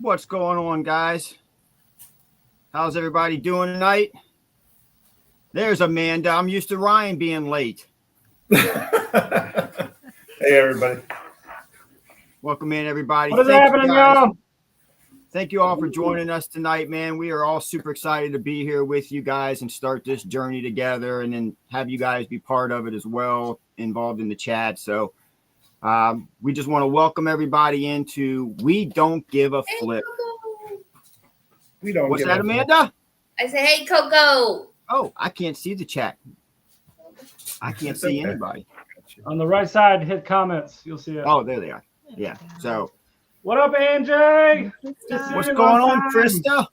What's going on, guys? How's everybody doing tonight? There's Amanda. I'm used to Ryan being late. Hey, everybody. Welcome in, everybody. What is happening, y'all? Thank you all for joining us tonight, man. We are all super excited to be here with you guys and start this journey together, and then have you guys be part of it as well, involved in the chat. So we just want to welcome everybody into We Don't Give a Flip. We don't. What's that, Amanda? I say, hey, Coco. Oh, I can't see the chat. I can't see anybody. On the right side, hit comments. You'll see it. Oh, there they are. Yeah. So what up, Angie? what's going on, Krista?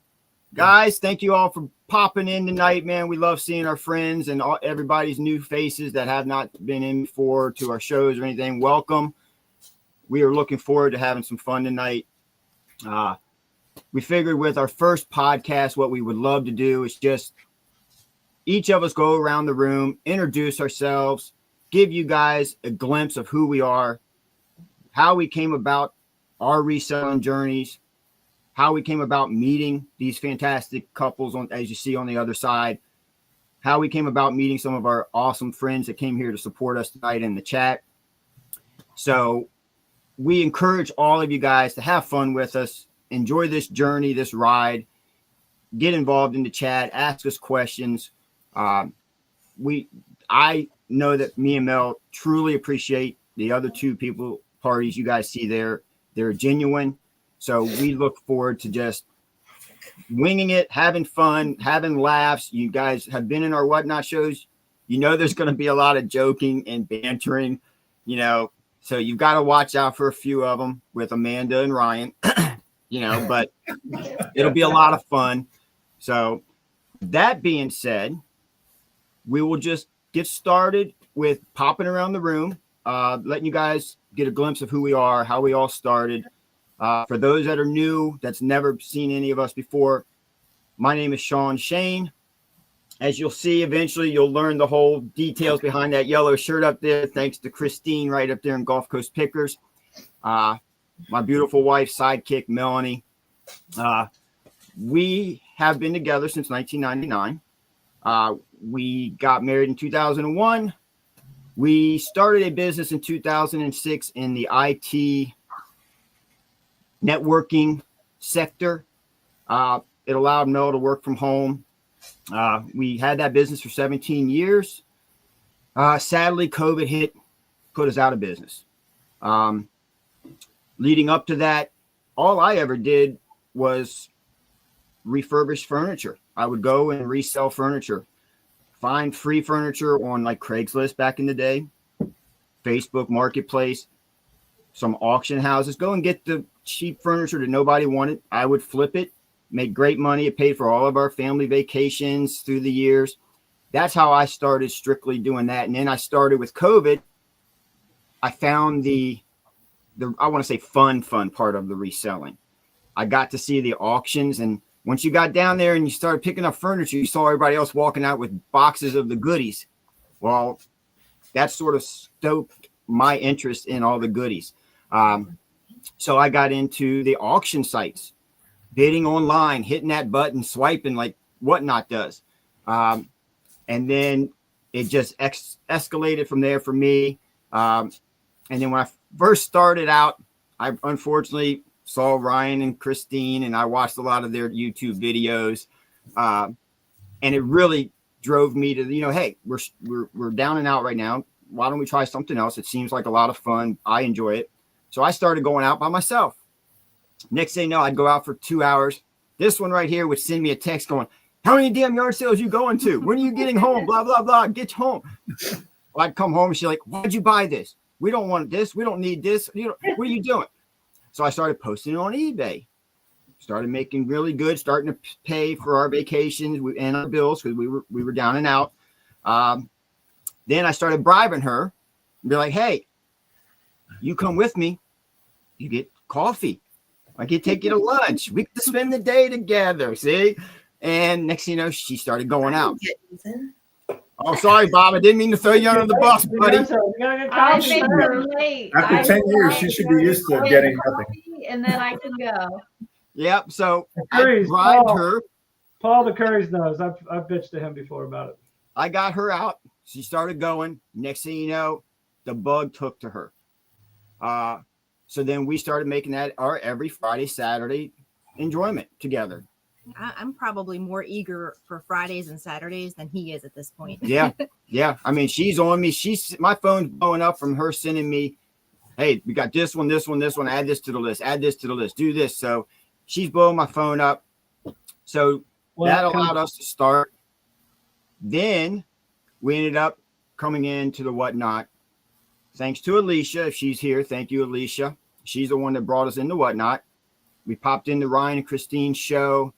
Guys, thank you all for popping in tonight, man. We love seeing our friends and everybody's new faces that have not been in before to our shows or anything. Welcome. We are looking forward to having some fun tonight. We figured with our first podcast, what we would love to do is just each of us go around the room, introduce ourselves, give you guys a glimpse of who we are, how we came about our reselling journeys, how we came about meeting these fantastic couples on, as you see on the other side, how we came about meeting some of our awesome friends that came here to support us tonight in the chat. So we encourage all of you guys to have fun with us, enjoy this journey, this ride, get involved in the chat, ask us questions. I know that me and Mel truly appreciate the other two parties you guys see there. They're genuine. So we look forward to just winging it, having fun, having laughs. You guys have been in our Whatnot shows. You know there's going to be a lot of joking and bantering, so you've got to watch out for a few of them with Amanda and Ryan, but it'll be a lot of fun. So that being said, we will just get started with popping around the room, letting you guys get a glimpse of who we are, how we all started. For those that are new, that's never seen any of us before, my name is Sean Shane. As you'll see, eventually you'll learn the whole details behind that yellow shirt up there, thanks to Christine right up there in Gulf Coast Pickers. My beautiful wife, sidekick, Melanie. We have been together since 1999. We got married in 2001. We started a business in 2006 in the IT networking sector. It allowed Mel to work from home. We had that business for 17 years. Sadly, COVID hit, put us out of business. Leading up to that, all I ever did was refurbish furniture. I would go and resell furniture, find free furniture on like Craigslist back in the day, Facebook Marketplace, some auction houses, go and get the cheap furniture that nobody wanted. I would flip it, make great money. It paid for all of our family vacations through the years. That's how I started strictly doing that. And then I started with COVID. I found the I want to say fun part of the reselling. I got to see the auctions, and once you got down there and you started picking up furniture, you saw everybody else walking out with boxes of the goodies. Well, that sort of stoked my interest in all the goodies. So I got into the auction sites, bidding online, hitting that button, swiping like Whatnot does. And then it just escalated from there for me. And then when I first started out, I unfortunately saw Ryan and Christine, and I watched a lot of their YouTube videos. And it really drove me to, hey, we're down and out right now. Why don't we try something else? It seems like a lot of fun. I enjoy it. So I started going out by myself. Next thing you know, I'd go out for 2 hours. This one right here would send me a text going, how many damn yard sales you going to? When are you getting home? Blah, blah, blah. Get home. Well, I'd come home and she's like, why'd you buy this? We don't want this. We don't need this. What are you doing? So I started posting it on eBay. Started making really good, starting to pay for our vacations and our bills because we were down and out. Then I started bribing her and be like, hey, you come with me, you get coffee. I can take you to lunch. We can spend the day together, see? And next thing you know, she started going out. Oh, sorry, Bob. I didn't mean to throw you under the bus, buddy. After 10 years, she should be used to getting nothing. And then I can go. Yep. So I Curry's, bribed Paul. her. Paul the Curry's knows. I've bitched to him before about it. I got her out. She started going. Next thing you know, the bug took to her. So then we started making that our every Friday, Saturday enjoyment together. I'm probably more eager for Fridays and Saturdays than he is at this point. Yeah. Yeah. I mean, she's on me. My phone's blowing up from her sending me, hey, we got this one, add this to the list, do this. So she's blowing my phone up. So that allowed us to start. Then we ended up coming into the Whatnot. Thanks to Alicia, if she's here. Thank you, Alicia. She's the one that brought us into Whatnot. We popped into Ryan and Christine's show.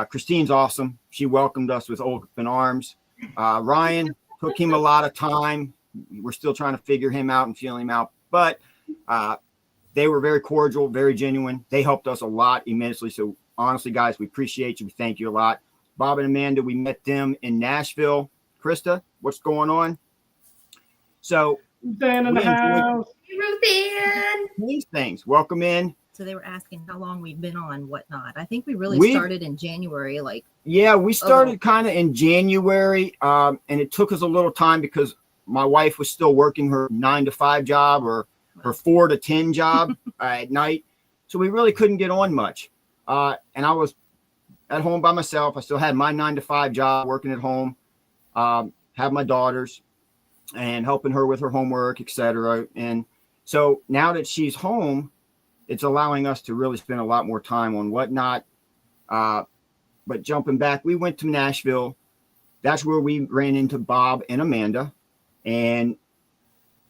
Christine's awesome. She welcomed us with open arms. Ryan took him a lot of time. We're still trying to figure him out and feel him out. But they were very cordial, very genuine. They helped us a lot immensely. So honestly, guys, we appreciate you. We thank you a lot. Bob and Amanda, we met them in Nashville. Krista, what's going on? So Dan in the house. these things. Welcome in. So they were asking how long we've been on Whatnot. I think we started in January. We started kind of in January, and it took us a little time because my wife was still working her 9-to-5 job or her 4 to 10 job at night. So we really couldn't get on much. And I was at home by myself. I still had my 9-to-5 job working at home, have my daughters and helping her with her homework, etc. And so now that she's home, it's allowing us to really spend a lot more time on Whatnot. But jumping back, we went to Nashville. That's where we ran into Bob and Amanda, and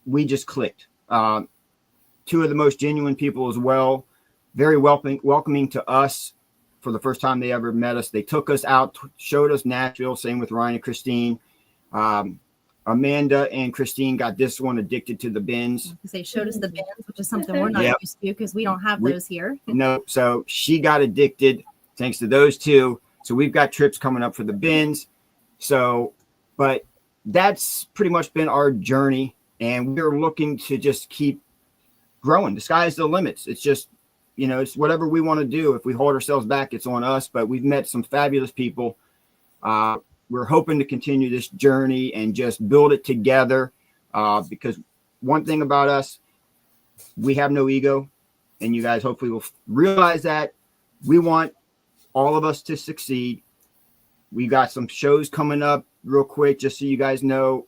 we just clicked. Two of the most genuine people as well, very welcoming to us for the first time they ever met us. They took us out, showed us Nashville, same with Ryan and Christine. Amanda and Christine got this one, Addicted to the Bins. They showed us the bins, which is something we're not used to because we don't have those here. No, so she got addicted thanks to those two. So we've got trips coming up for the bins. So, but that's pretty much been our journey, and we're looking to just keep growing. The sky's the limits. It's just, it's whatever we want to do. If we hold ourselves back, it's on us. But we've met some fabulous people. We're hoping to continue this journey and just build it together, because one thing about us, we have no ego, and you guys hopefully will realize that. We want all of us to succeed. We got some shows coming up real quick, just so you guys know.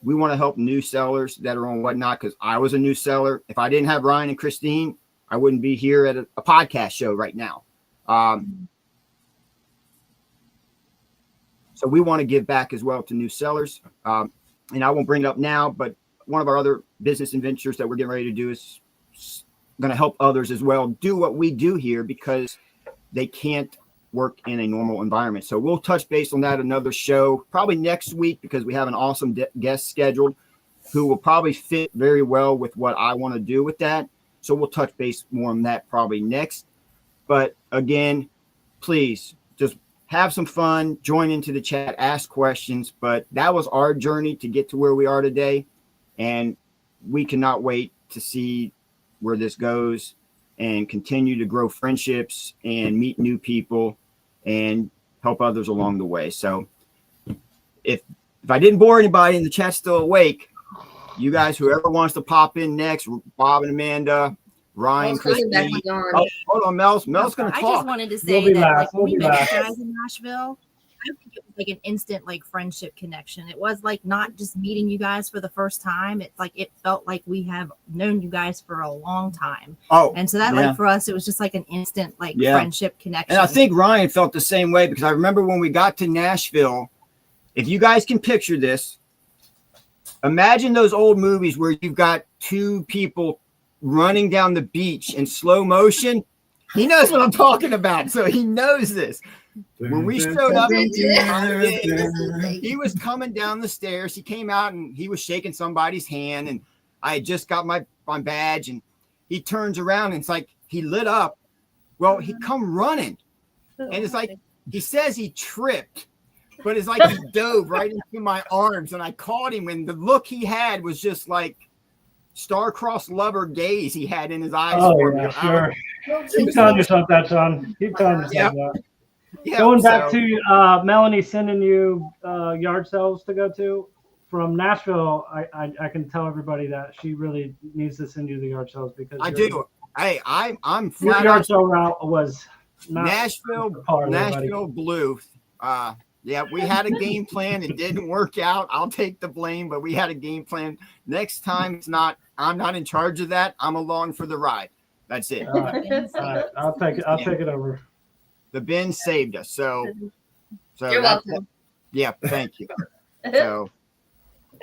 We want to help new sellers that are on Whatnot, because I was a new seller. If I didn't have Ryan and Christine, I wouldn't be here at a podcast show right now. So we want to give back as well to new sellers. And I won't bring it up now, but one of our other business ventures that we're getting ready to do is going to help others as well do what we do here, because they can't work in a normal environment. So we'll touch base on that another show, probably next week, because we have an awesome guest scheduled who will probably fit very well with what I want to do with that. So we'll touch base more on that probably next. But again, please just have some fun, join into the chat, ask questions. But that was our journey to get to where we are today. And we cannot wait to see where this goes and continue to grow friendships and meet new people and help others along the way. So if I didn't bore anybody and the chat's still awake, you guys, whoever wants to pop in next, Bob and Amanda, Ryan, Christine. Oh, hold on, Mel's going to talk. I just wanted to say that when we met you guys in Nashville, I think it was like an instant friendship connection. It was not just meeting you guys for the first time. It's it felt like we have known you guys for a long time. Oh, and so that for us, it was just an instant friendship connection. And I think Ryan felt the same way, because I remember when we got to Nashville, if you guys can picture this, imagine those old movies where you've got two people running down the beach in slow motion. He knows what I'm talking about, so he knows this. When we showed up, he was coming down the stairs. He came out and he was shaking somebody's hand, and I had just got my badge, and he turns around and it's he lit up. Well, he come running, and it's he says he tripped, but it's he dove right into my arms, and I caught him, and the look he had was just star-crossed lover gaze he had in his eyes Oh, for me. yeah, sure. Don't Keep tease telling me. yourself that, son. Keep telling yourself Yep. that. Yeah, Going back so- to Melanie sending you yard sales to go to from Nashville, I can tell everybody that she really needs to send you the yard sales because I do. Hey, I'm Your flat yard out sale route was not Nashville, par there, buddy. Nashville Blue. Yeah, we had a game plan. It didn't work out. I'll take the blame, but we had a game plan. Next time, I'm not in charge of that. I'm along for the ride. That's it. All right, I'll take it. I'll take it over. The bin saved us. So You're that's welcome. yeah, thank you. So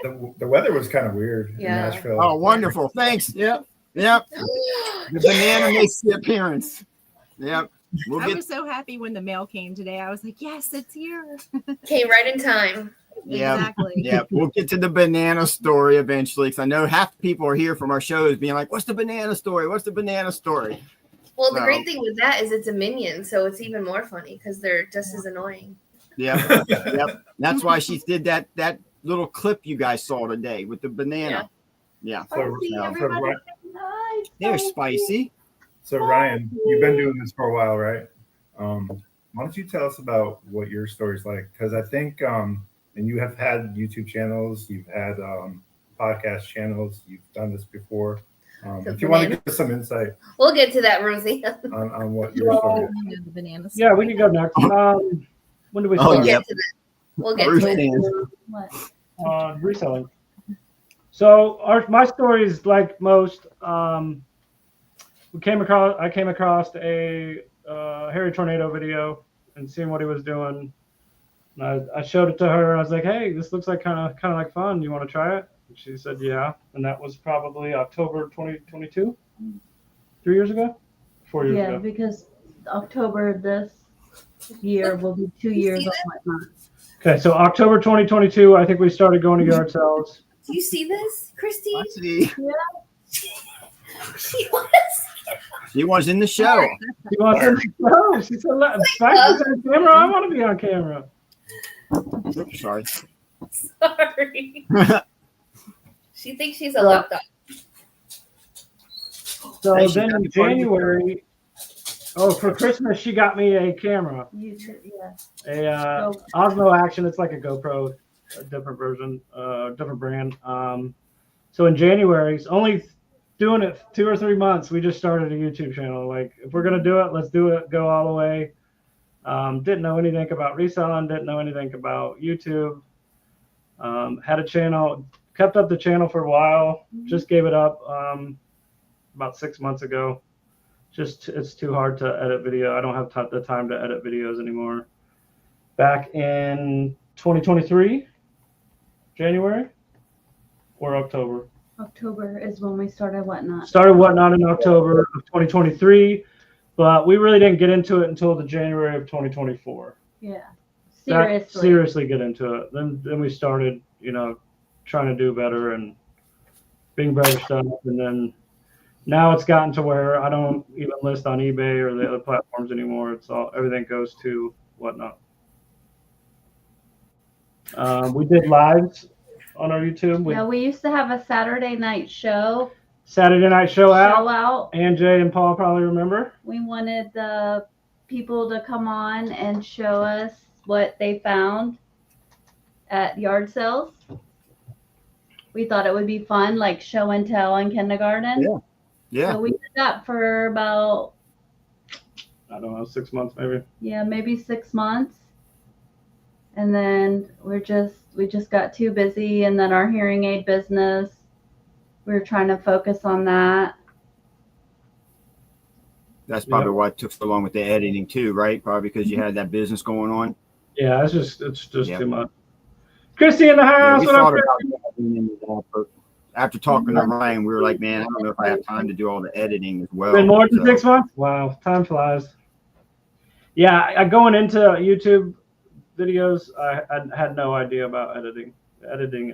The weather was kind of weird Yeah. in Nashville. oh, wonderful. Thanks. Yep. The banana makes the appearance. Yep. We'll I get was so happy when the mail came today. I was like, yes, it's here. Came right in time. yeah. Exactly. Yeah, we'll get to the banana story eventually because I know half the people are here from our shows being like, what's the banana story? What's the banana story? Well, the So- great thing with that is it's a minion, so it's even more funny because they're just as annoying. Yep. Yep. That's why she did that little clip you guys saw today with the banana. Yeah. So, They're spicy. so Ryan, you've been doing this for a while, right? Why don't you tell us about what your story's like? Because I think, and you have had YouTube channels, you've had podcast channels, you've done this before. If you want to give us some insight We'll get to that, Rosie. on what your story is. The bananas. Yeah, we can go next. When do we Oh, start? We'll yeah. get to that. We'll get Bruce to it. Dan's- Reselling. So my story is like most. I came across a Harry Tornado video and seeing what he was doing. And I showed it to her and I was like, "Hey, this looks like kind of like fun. You want to try it?" And she said, "Yeah." And that was probably October 2022, 3 years ago, 4 years Yeah, ago. because October this year will be 2 years on whatnot. Okay, so October 2022, I think we started going to yard sales. Do you see this, Christine? I see. She was. She was in the show. She wants to no, she said, "Spice is on camera. I want to be on camera." Oops, sorry. Sorry. She thinks she's a laptop. So Hey, she then got in me part of the January, for Christmas, she got me a camera, YouTube, yeah. a Go. Osmo Action. It's like a GoPro, a different version, different brand. So in January, it's only doing it 2 or 3 months. We just started a YouTube channel. Like, if we're gonna do it, let's do it. Go all the way. Didn't know anything about reselling. Didn't know anything about YouTube. Had a channel. Kept up the channel for a while. Just gave it up about 6 months ago. Just it's too hard to edit video. I don't have the time to edit videos anymore. Back in 2023, January or October. October is when we started whatnot. Started Whatnot in October of 2023, but we really didn't get into it until the January of 2024. Yeah. That- Seriously. seriously get into it. Then we started, trying to do better and being better stuff. And then now it's gotten to where I don't even list on eBay or the other platforms anymore. Everything goes to Whatnot. We did lives on our YouTube. Yeah, we used to have a Saturday night show. Saturday night show out. out. Jay and Paul probably remember. We wanted the people to come on and show us what they found at yard sales. We thought it would be fun, like show and tell in kindergarten. Yeah. So we did that for about, I don't know, 6 months maybe. maybe 6 months. And then we just got too busy, and then our hearing aid business, we were trying to focus on that. That's probably why it took so long with the editing too, right? Probably because you had that business going on. Yeah, it's just Yeah. too much. Christy in the Yeah, house. we What up, thought Christy? about editing into that, but after talking to Ryan, we were like, man, I don't know if I have time to do all the editing as well. Been more than So, 6 months? Wow, time flies. Yeah, going into YouTube videos, I had no idea about editing. Editing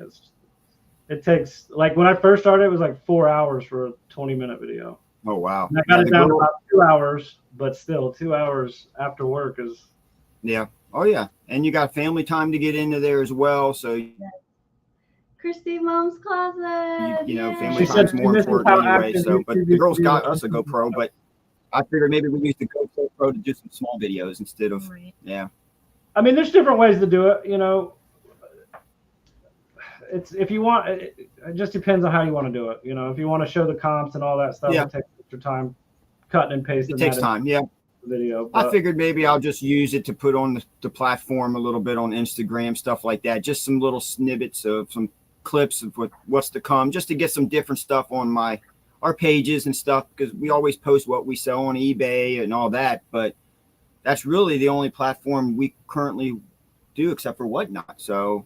it takes, like when I first started, it was like 4 hours for a 20-minute video. Oh wow. And I got Yeah, it the down to girl- about 2 hours, but still 2 hours after work is, Yeah. Oh yeah. And you got family time to get into there as well. So Christy Mom's Closet. You know, Yay. family She said time's she more misses important how anyway. active So, but YouTube the used girls to be got with us a people. GoPro, but I figured maybe we use the GoPro to do some small videos instead of, Right. yeah. I mean, there's different ways to do it. You know, it's if you want. It just depends on how you want to do it. You know, if you want to show the comps and all that stuff, Yeah. it takes extra time cutting and pasting. It takes that time. Yeah. into the video. I But figured maybe I'll just use it to put on the platform a little bit on Instagram, stuff like that. Just some little snippets of some clips of what's to come, just to get some different stuff on our pages and stuff, because we always post what we sell on eBay and all that. But that's really the only platform we currently do except for Whatnot. So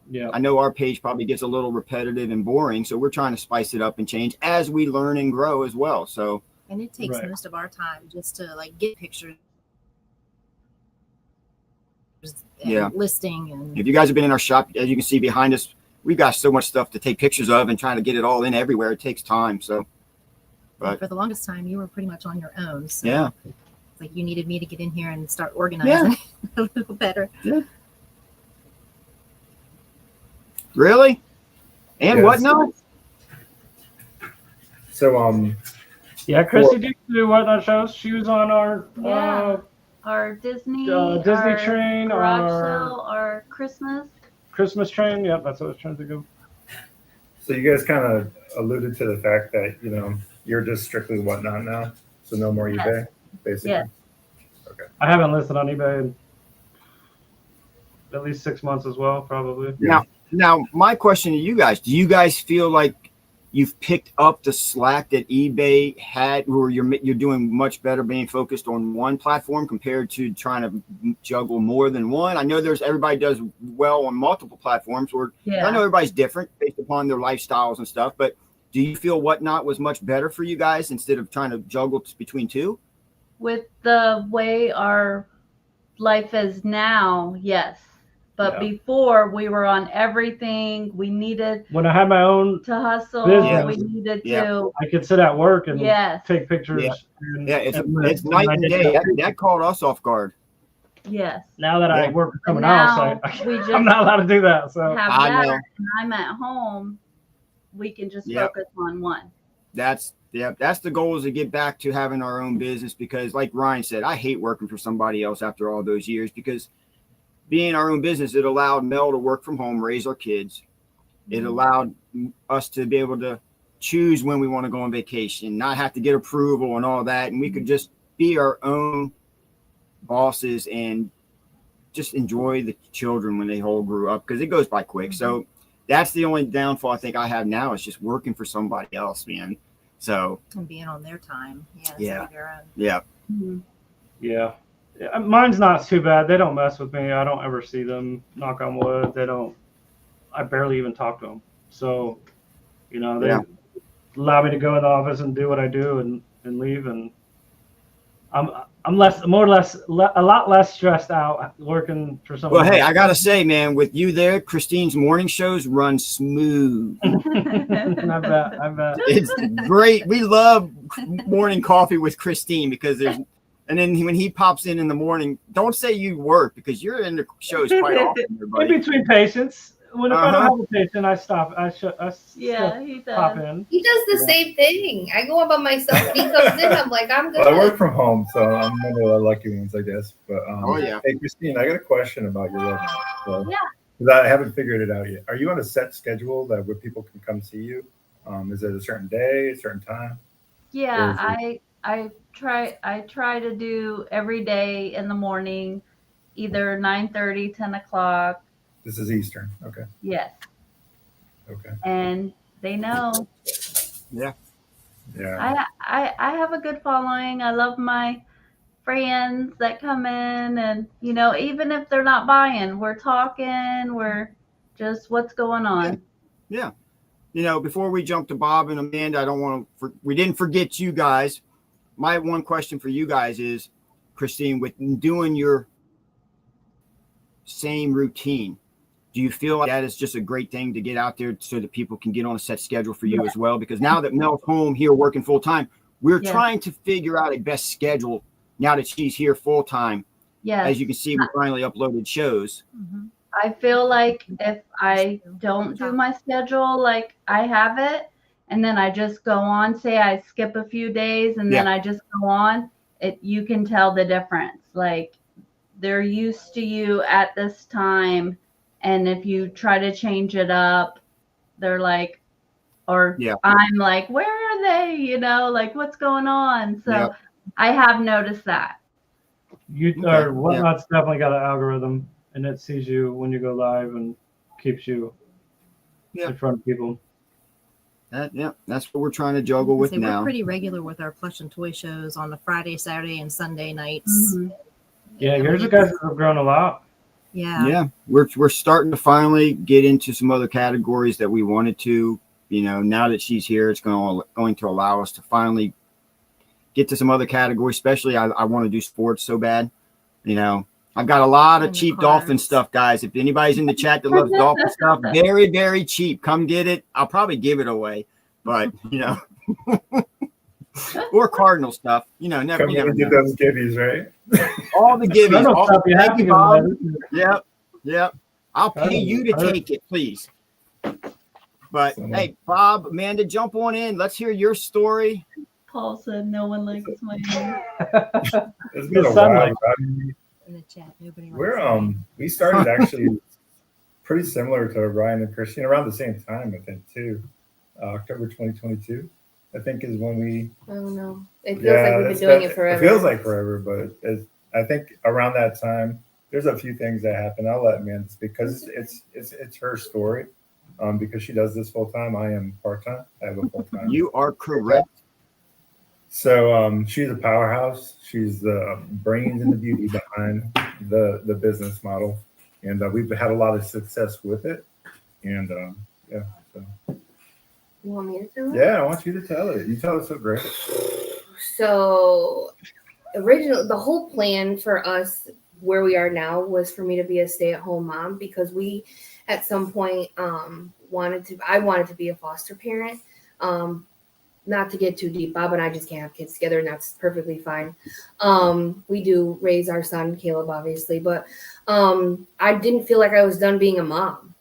yeah, I know our page probably gets a little repetitive and boring. So we're trying to spice it up and change as we learn and grow as well. So And it takes Right. most of our time just to like get pictures. And Yeah. listing and if you guys have been in our shop, as you can see behind us, we've got so much stuff to take pictures of, and trying to get it all in everywhere. It takes time. So, but for the longest time you were pretty much on your own. So yeah, it's like you needed me to get in here and start organizing a little better. really, and Yes. Whatnot. So yeah. Chrissy did do Whatnot shows. She was on our Yeah. Our Disney, Disney our train, garage our sale, our Christmas. Christmas train. Yep, that's what I was trying to think of. so you guys kind of alluded to the fact that you're just strictly Whatnot now, so no more Yes. eBay, basically. Yes. I haven't listed on eBay in at least 6 months as well, probably. Now, my question to you guys: do you guys feel like you've picked up the slack that eBay had, where you're doing much better being focused on one platform compared to trying to juggle more than one? I know everybody does well on multiple platforms, or Yeah. I know everybody's different based upon their lifestyles and stuff, but do you feel Whatnot was much better for you guys instead of trying to juggle between two? With the way our life is now, yes. But Yeah. before we were on everything. We needed When I had my own, to hustle. Business. We needed Yeah. to. I could sit at work and Yes. take pictures. Yeah. and- Yeah, it's and it's list, night I and did day. that. That caught us off guard. Yes. Now that I Yeah. work for And someone else, now we I'm just not allowed to do that. So have I that, know. and I'm at home. We can just Yep. focus on one. That's the goal, is to get back to having our own business, because like Ryan said, I hate working for somebody else after all those years, because being our own business, it allowed Mel to work from home, raise our kids. It allowed us to be able to choose when we want to go on vacation, not have to get approval and all that. And we could just be our own bosses and just enjoy the children when they all grew up, because it goes by quick. So that's the only downfall I think I have now, is just working for somebody else, man. So and being on their time. Yeah. Yeah. instead of your own. yeah, Mhm. yeah. Mine's not too bad. They don't mess with me. I don't ever see them. Knock on wood. They don't. I barely even talk to them. So, they Yeah. allow me to go in the office and do what I do and leave. And I'm more or less a lot less stressed out working for someone. well, hey, I else. gotta say, man, with you there, Christine's morning shows run smooth. I bet. It's great. We love morning coffee with Christine, because and then when he pops in the morning, don't say you work, because you're in the shows quite often, In everybody. between patients, if I don't Uh-huh. have a patient, I stop. I Yeah, he pop does. in. He does the same thing. I go up by myself. He comes in. I'm like, I'm Well, I work good. from home, so I'm one of the lucky ones, I guess. But Oh, yeah. Hey, Christine, I got a question about your roadmap. So, Yeah. 'cause I haven't figured it out yet. Are you on a set schedule that where people can come see you? Is it a certain day, a certain time? Yeah, Or I try to do every day in the morning, either 9:30, 10 o'clock. This is Eastern. Okay. Yes. Okay. And they know. Yeah. I have a good following. I love my friends that come in, and even if they're not buying, we're talking, we're just what's going on. Yeah. Before we jump to Bob and Amanda, we didn't forget you guys. My one question for you guys is, Christine, with doing your same routine, do you feel like that is just a great thing to get out there so that people can get on a set schedule for you as well? Because now that Mel's home here working full time, we're trying to figure out a best schedule now that she's here full time. Yes. As you can see, we finally uploaded shows. Mhm. I feel like if I don't do my schedule like I have it, and then I just go on, say I skip a few days and then I just go on, you can tell the difference. Like they're used to you at this time, and if you try to change it up, they're like, or I'm like, where are they? You know, like what's going on? So I have noticed that. Or Whatnot's definitely got an algorithm, and it sees you when you go live and keeps you in front of people. That's what we're trying to juggle with now. We're pretty regular with our plush and toy shows on the Friday, Saturday, and Sunday nights. Mm-hmm. Yeah, yours guys have grown a lot. Yeah, we're starting to finally get into some other categories that we wanted to. You know, now that she's here, it's going to allow us to finally get to some other categories. Especially, I want to do sports so bad. You know, I've got a lot of cheap dolphin stuff, guys. If anybody's in the chat that loves dolphin stuff, very, very cheap. Come get it. I'll probably give it away, but you know, or Cardinal stuff. You know, never. Come get those gibbies, right? All the gibbies. All stuff you have to give Yep. I'll pay you to take it, please. But hey, Bob, Amanda, jump on in. Let's hear your story. Paul said no one likes my name. It's been a while. In the chat, nobody we started actually pretty similar to Ryan and Christian around the same time, I think, too. October 2022, I think, is when we. I don't know. It feels like we've been doing it forever. It feels like forever, but I think around that time, there's a few things that happened. I'll let Amanda speak because it's her story. Because she does this full time, I am part time. I have a full time. You are correct. So she's a powerhouse. She's the brains and the beauty behind the business model, and we've had a lot of success with it. And so. You want me to tell it? Yeah, I want you to tell it. You tell it so great. So, the whole plan for us where we are now was for me to be a stay-at-home mom because we, at some point, I wanted to be a foster parent. Not to get too deep, Bob and I just can't have kids together, and that's perfectly fine. We do raise our son, Caleb, obviously, but I didn't feel like I was done being a mom.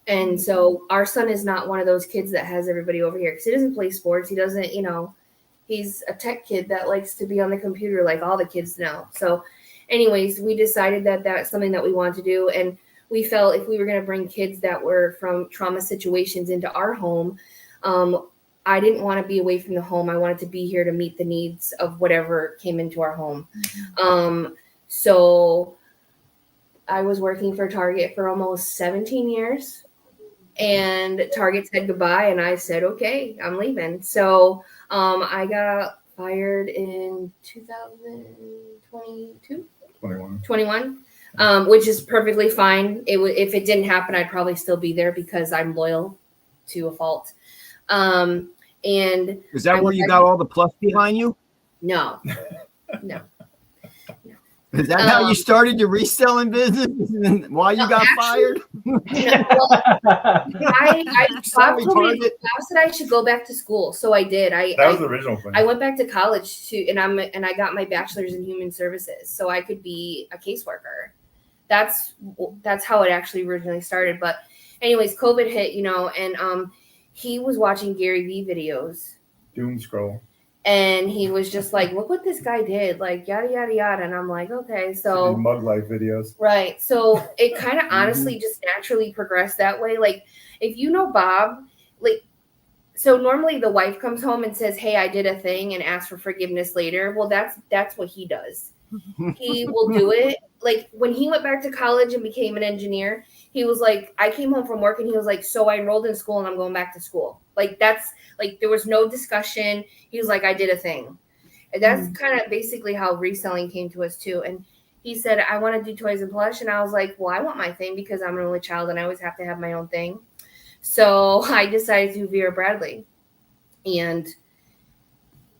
And so our son is not one of those kids that has everybody over here because he doesn't play sports. He doesn't, he's a tech kid that likes to be on the computer like all the kids know. So anyways, we decided that that's something that we wanted to do. And we felt if we were going to bring kids that were from trauma situations into our home, I didn't want to be away from the home. I wanted to be here to meet the needs of whatever came into our home. So I was working for Target for almost 17 years. And Target said goodbye, and I said, okay, I'm leaving. So I got fired in 2022? 21. Which is perfectly fine. If it didn't happen, I'd probably still be there because I'm loyal to a fault. And is that where you got all the Plush behind you? No. Is that how you started your reselling business? And why you got fired? Bob said I should go back to school, so I did. That was the original plan. I went back to college and I got my bachelor's in human services, so I could be a caseworker. That's how it actually originally started. But anyways, COVID hit, and he was watching Gary Vee videos. Doom scroll. And he was just like, look what this guy did, like yada, yada, yada. And I'm like, okay, so mug life videos. Right. So it kind of honestly just naturally progressed that way. Like if you know Bob, so normally the wife comes home and says, hey, I did a thing and asks for forgiveness later. Well, that's what he does. He will do it. Like when he went back to college and became an engineer, he was like, I came home from work and he was like, so I enrolled in school and I'm going back to school. Like that's like, there was no discussion. He was like, I did a thing. And that's kind of basically how reselling came to us too. And he said, I want to do toys and plush. And I was like, well, I want my thing because I'm an only child and I always have to have my own thing. So I decided to do Vera Bradley, and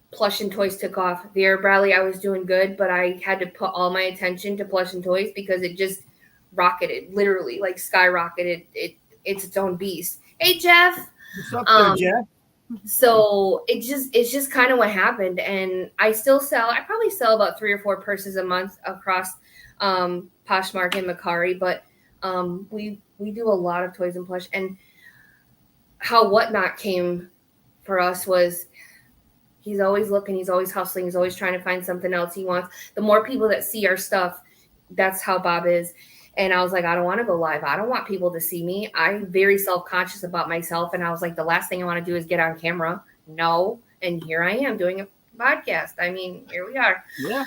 plush and toys took off. Vera Bradley, I was doing good, but I had to put all my attention to plush and toys because it just rocketed, literally like skyrocketed. It's its own beast. Hey, Jeff. What's up there, Jeff? So it's just kind of what happened. And I probably sell about 3 or 4 purses a month across Poshmark and Mercari, but We do a lot of toys and plush, and how Whatnot came for us was he's always looking, he's always hustling, he's always trying to find something else he wants. The more people that see our stuff, that's how Bob is. And I was like, I don't want to go live. I don't want people to see me. I'm very self-conscious about myself. And I was like, the last thing I want to do is get on camera. No. And here I am doing a podcast. I mean, here we are. Yeah.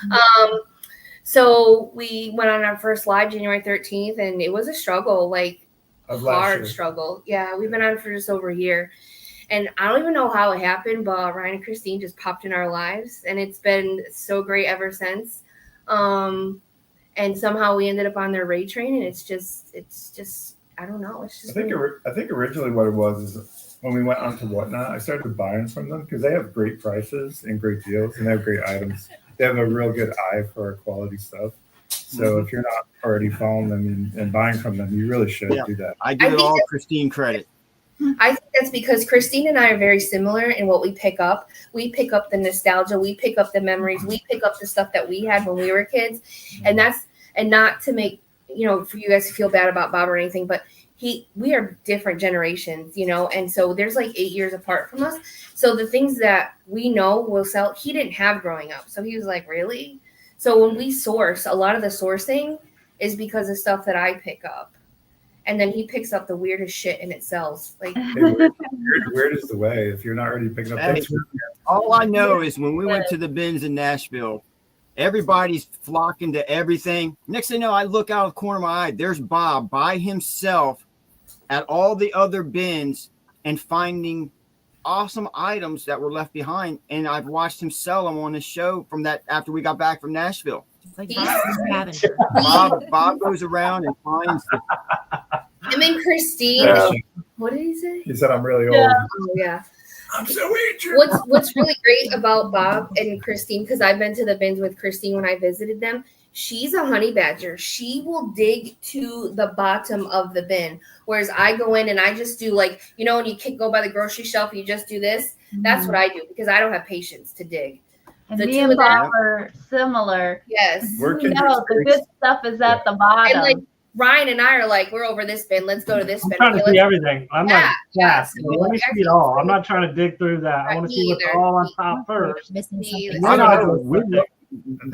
So we went on our first live January 13th, and it was a struggle, like a hard struggle. Yeah, we've been on for just over a year. And I don't even know how it happened, but Ryan and Christine just popped in our lives, and it's been so great ever since. And somehow we ended up on their raid train, and it's just I don't know. It's just I think originally what it was is when we went onto Whatnot, I started buying from them because they have great prices and great deals, and they have great items. They have a real good eye for quality stuff. So if you're not already following them and buying from them, you really should do that. I give it all Christine credit. I think that's because Christine and I are very similar in what we pick up. We pick up the nostalgia. We pick up the memories. We pick up the stuff that we had when we were kids. And not to make, for you guys to feel bad about Bob or anything, but we are different generations, and so there's like 8 years apart from us. So the things that we know will sell, he didn't have growing up. So he was like, really? So when we source, a lot of the sourcing is because of stuff that I pick up. And then he picks up the weirdest shit and it sells. Like weird is the way. If you're not already picking up things. All I know is when we went to the bins in Nashville, everybody's flocking to everything. Next thing you know, I look out of the corner of my eye. There's Bob by himself at all the other bins and finding awesome items that were left behind. And I've watched him sell them on the show from that after we got back from Nashville. Like Bob goes around and finds the him and Christine. What did he say? He said, I'm really old. Oh, yeah. I'm so ancient. What's really great about Bob and Christine, because I've been to the bins with Christine when I visited them, she's a honey badger. She will dig to the bottom of the bin, whereas I go in and I just do like, when you go by the grocery shelf, you just do this. That's what I do because I don't have patience to dig. And me and Bob are similar. Yes. The good stuff is at the bottom. And like Ryan and I are like, we're over this bin. Let's go to this bin. I'm trying to see everything. I'm like, so let me see it all. I'm not trying to dig through that. I want to see what's all on top first.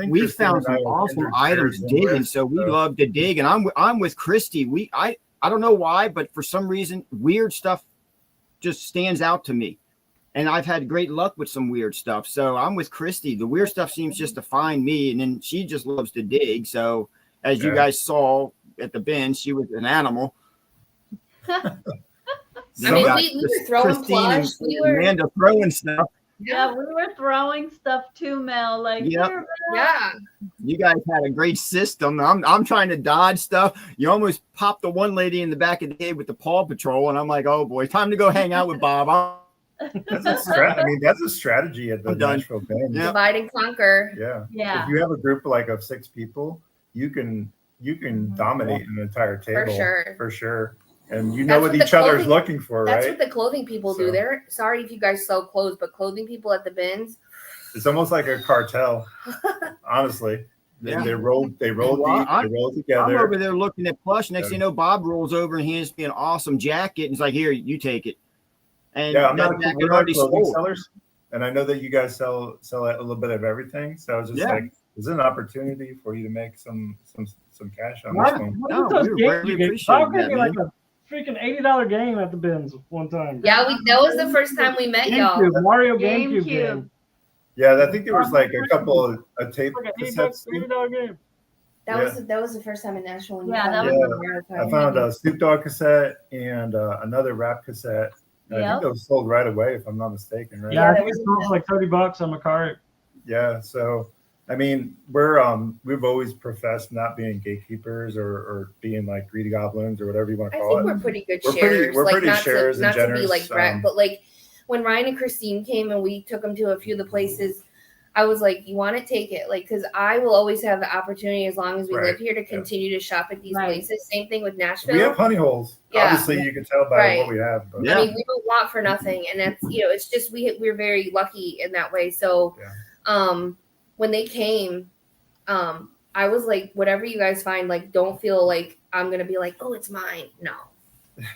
We found some awesome items digging, so we love to dig. And I'm with Christy. I don't know why, but for some reason, weird stuff just stands out to me. And I've had great luck with some weird stuff. So I'm with Christy. The weird stuff seems just to find me, and then she just loves to dig. So as you guys saw at the bin, she was an animal. I mean, we were throwing Plush. We were Amanda throwing stuff. Yeah, we were throwing stuff too, Mel. Like, yeah. You guys had a great system. I'm trying to dodge stuff. You almost popped the one lady in the back of the head with the Paw Patrol, and I'm like, oh boy, time to go hang out with Bob. That's a strategy at the Nashville bin. Divide and conquer. Yeah. If you have a group of 6 people, you can dominate an entire table for sure. And you know what each other's looking for, right? That's what the clothing people do. They're sorry if you guys sell clothes, but clothing people at the bins. It's almost like a cartel, honestly. They roll deep, they roll together. I'm over there looking at Plush. Next thing you know, Bob rolls over and hands me an awesome jacket. And he's like, here, you take it. And I'm not clothing sellers. And I know that you guys sell a little bit of everything. So I was just like, is it an opportunity for you to make some cash on this one? No, we really appreciate that, like a freaking $80 game at the bins one time. Yeah, that was the first time we met y'all. Mario GameCube game. Yeah, I think there was like a couple of tape cassettes. $80 game. That was the first time in Nashville. I found a Snoop Dogg cassette and another rap cassette. I think those sold right away, if I'm not mistaken, right? Yeah, I think it sold like $30 on my cart. Yeah, so I mean, we've always professed not being gatekeepers or being like greedy goblins or whatever you want to call it. I think we're pretty good sharers. We're pretty sharers and generous. Not to be like brat, but like when Ryan and Christine came and we took them to a few of the places, I was like, you want to take it? Like, because I will always have the opportunity as long as we live here to continue to shop at these places. Same thing with Nashville. We have honey holes. Yeah. Obviously, you can tell by what we have. But. I mean, we don't want for nothing. And that's, it's just we're very lucky in that way. So when they came, I was like, whatever you guys find, like, don't feel like I'm going to be like, oh, it's mine. No.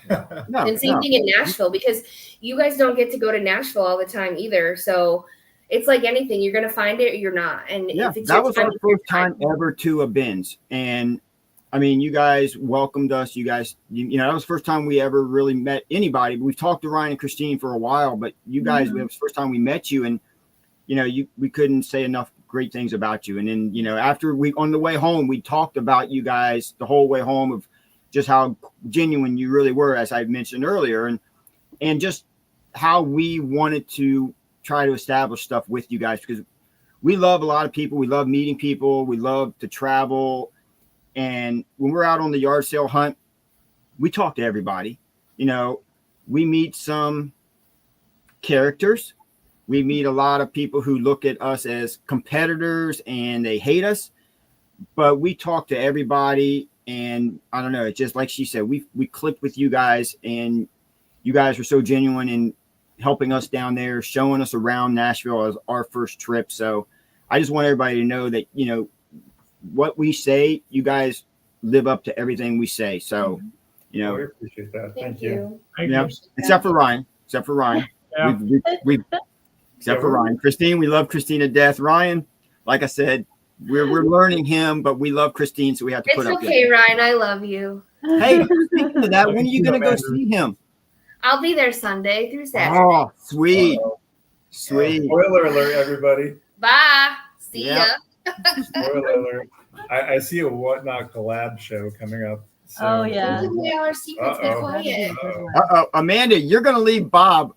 No, And same no. thing in Nashville, because you guys don't get to go to Nashville all the time either. So it's like anything, you're going to find it or you're not. And Yeah, if it's that your was time, our it's your first time ever to a Ben's. And I mean, you guys welcomed us. You guys, you know, that was the first time we ever really met anybody. We've talked to Ryan and Christine for a while, but you guys, it was the first time we met you. And, you know, we couldn't say enough great things about you. And then, you know, after on the way home, we talked about you guys the whole way home of just how genuine you really were, as I mentioned earlier, and just how we wanted to try to establish stuff with you guys, because we love a lot of people. We love meeting people. We love to travel. And when we're out on the yard sale hunt, we talk to everybody. You know, we meet some characters. We meet a lot of people who look at us as competitors and they hate us, but we talk to everybody. And I don't know, it's just like she said, we clicked with you guys, and you guys were so genuine in helping us down there, showing us around Nashville as our first trip. So I just want everybody to know that, you know, what we say, you guys live up to everything we say. So, you know, we appreciate that. Thank you. yeah, except for Ryan. Yeah. We've except for Ryan. Christine, we love Christine to death. Ryan, like I said, we're learning him, but we love Christine, so we have to It's put up with okay, it. Ryan. I love you. Hey, speaking of that, when are you going to go see him? I'll be there Sunday through Saturday. Oh, sweet. Sweet. Spoiler alert, everybody. Bye. See Yep. ya. Spoiler alert. I see a Whatnot collab show coming up. So, Oh, yeah. Don't give away all our secrets. Be Uh-oh. quiet. Uh-oh. Amanda, you're going to leave Bob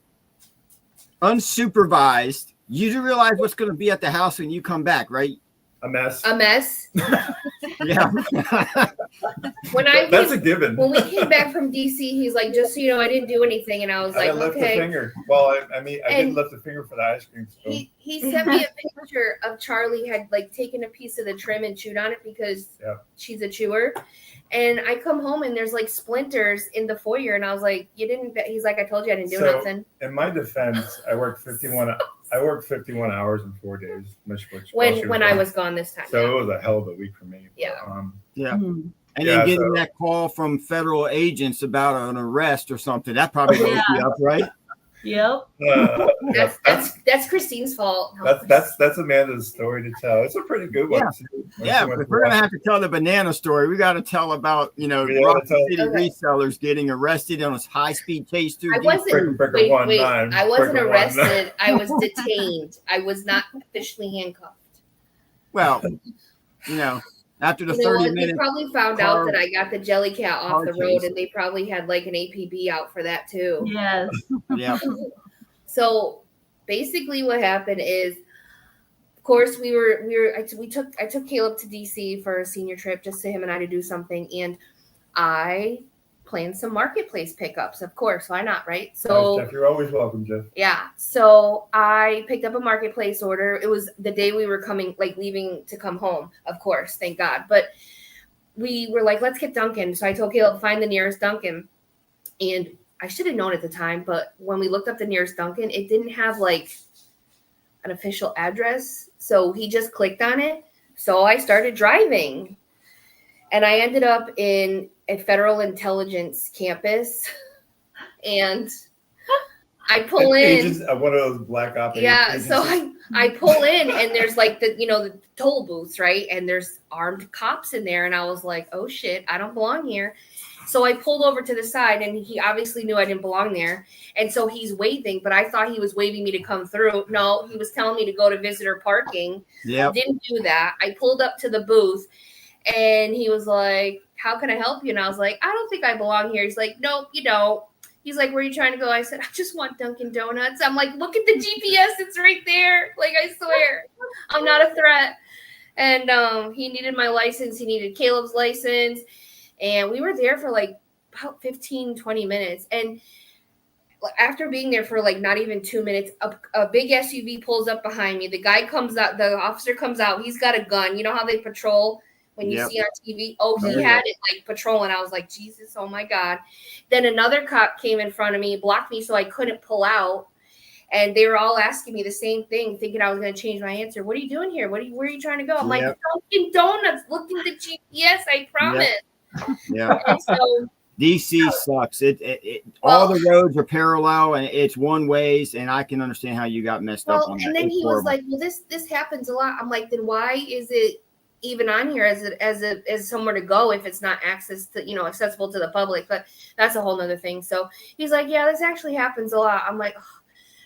unsupervised. You do realize what's going to be at the house when you come back, right? A mess. A mess. Yeah. That's a given. When we came back from DC, he's like, just so you know, I didn't do anything. And I was I like, didn't lift a okay. finger. Well, I mean, I And didn't lift a finger for the ice cream spoon. He sent me a picture of Charlie had like taken a piece of the trim and chewed on it because she's a chewer. And I come home and there's like splinters in the foyer. And I was like, you didn't, he's like, I told you I didn't do nothing. In my defense, I worked 51 hours in 4 days. When I was gone this time. So it was a hell of a week for me. Yeah. Yeah. Mhm. And then getting that call from federal agents about an arrest or something, that probably woke you up, right? Yep. That's Christine's fault. No. That's Amanda's story to tell. It's a pretty good one. Yeah, if we're gonna have to tell the banana story, we got to tell about Rock City resellers getting arrested on a high-speed chase through. I wasn't. Wait. I wasn't arrested. I was detained. I was not officially handcuffed. Well, after the 30 minutes, they probably found out that I got the jelly cat off the road, and they probably had like an APB out for that too. Yes. Yeah. So basically, what happened is, of course, I took Caleb to DC for a senior trip, just to him and I to do something, and I planned some marketplace pickups. Of course, why not, right? So Jeff, you're always welcome, Jeff. Yeah. So I picked up a marketplace order. It was the day we were leaving to come home, of course, thank God. But we were like, let's get Dunkin'. So I told Caleb, find the nearest Dunkin'. And I should have known at the time, but when we looked up the nearest Dunkin', it didn't have like an official address. So he just clicked on it. So I started driving. And I ended up in a federal intelligence campus. And I pull in. One of those black ops. Yeah, agencies. so I pull in and there's like the toll booths, right? And there's armed cops in there. And I was like, oh shit, I don't belong here. So I pulled over to the side and he obviously knew I didn't belong there. And so he's waving, but I thought he was waving me to come through. No, he was telling me to go to visitor parking. Yeah. Didn't do that. I pulled up to the booth and he was like, how can I help you? And I was like, I don't think I belong here. He's like, nope, you don't. He's like, where are you trying to go? I said, I just want Dunkin' Donuts. I'm like, look at the GPS. It's right there. Like, I swear, I'm not a threat. And he needed my license. He needed Caleb's license. And we were there for like about 15, 20 minutes. And after being there for like not even 2 minutes, a big SUV pulls up behind me. The guy comes out. The officer comes out. He's got a gun. You know how they patrol when you see on TV? Oh, he had it like patrolling. I was like, Jesus, oh my God. Then another cop came in front of me, blocked me so I couldn't pull out. And they were all asking me the same thing, thinking I was going to change my answer. What are you doing here? Where are you trying to go? I'm like, Dunkin' Donuts. Look at the GPS. I promise. Yeah. And so DC sucks. All the roads are parallel and it's one ways, and I can understand how you got messed up on that. and then It's he horrible. was like, well, this happens a lot. I'm like, then why is it even on here as somewhere to go if it's not accessible to the public? But that's a whole nother thing. So he's like, yeah, this actually happens a lot. I'm like, ugh.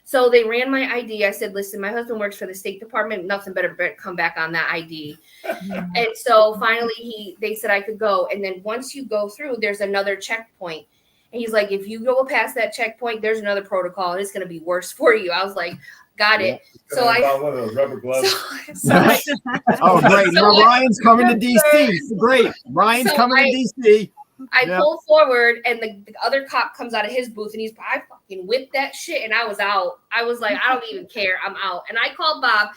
So they ran my ID. I said, listen, my husband works for the State Department. Nothing better come back on that ID. And so finally they said I could go. And then once you go through, there's another checkpoint. And he's like, if you go past that checkpoint, there's another protocol. And it's going to be worse for you. I was like, got it. So I bought one of those rubber gloves. Oh, great. Now Ryan's coming to DC. Great. Ryan's coming to DC. I pulled forward, and the other cop comes out of his booth, and I fucking whipped that shit, and I was out. I was like, I don't even care. I'm out. And I called Bob.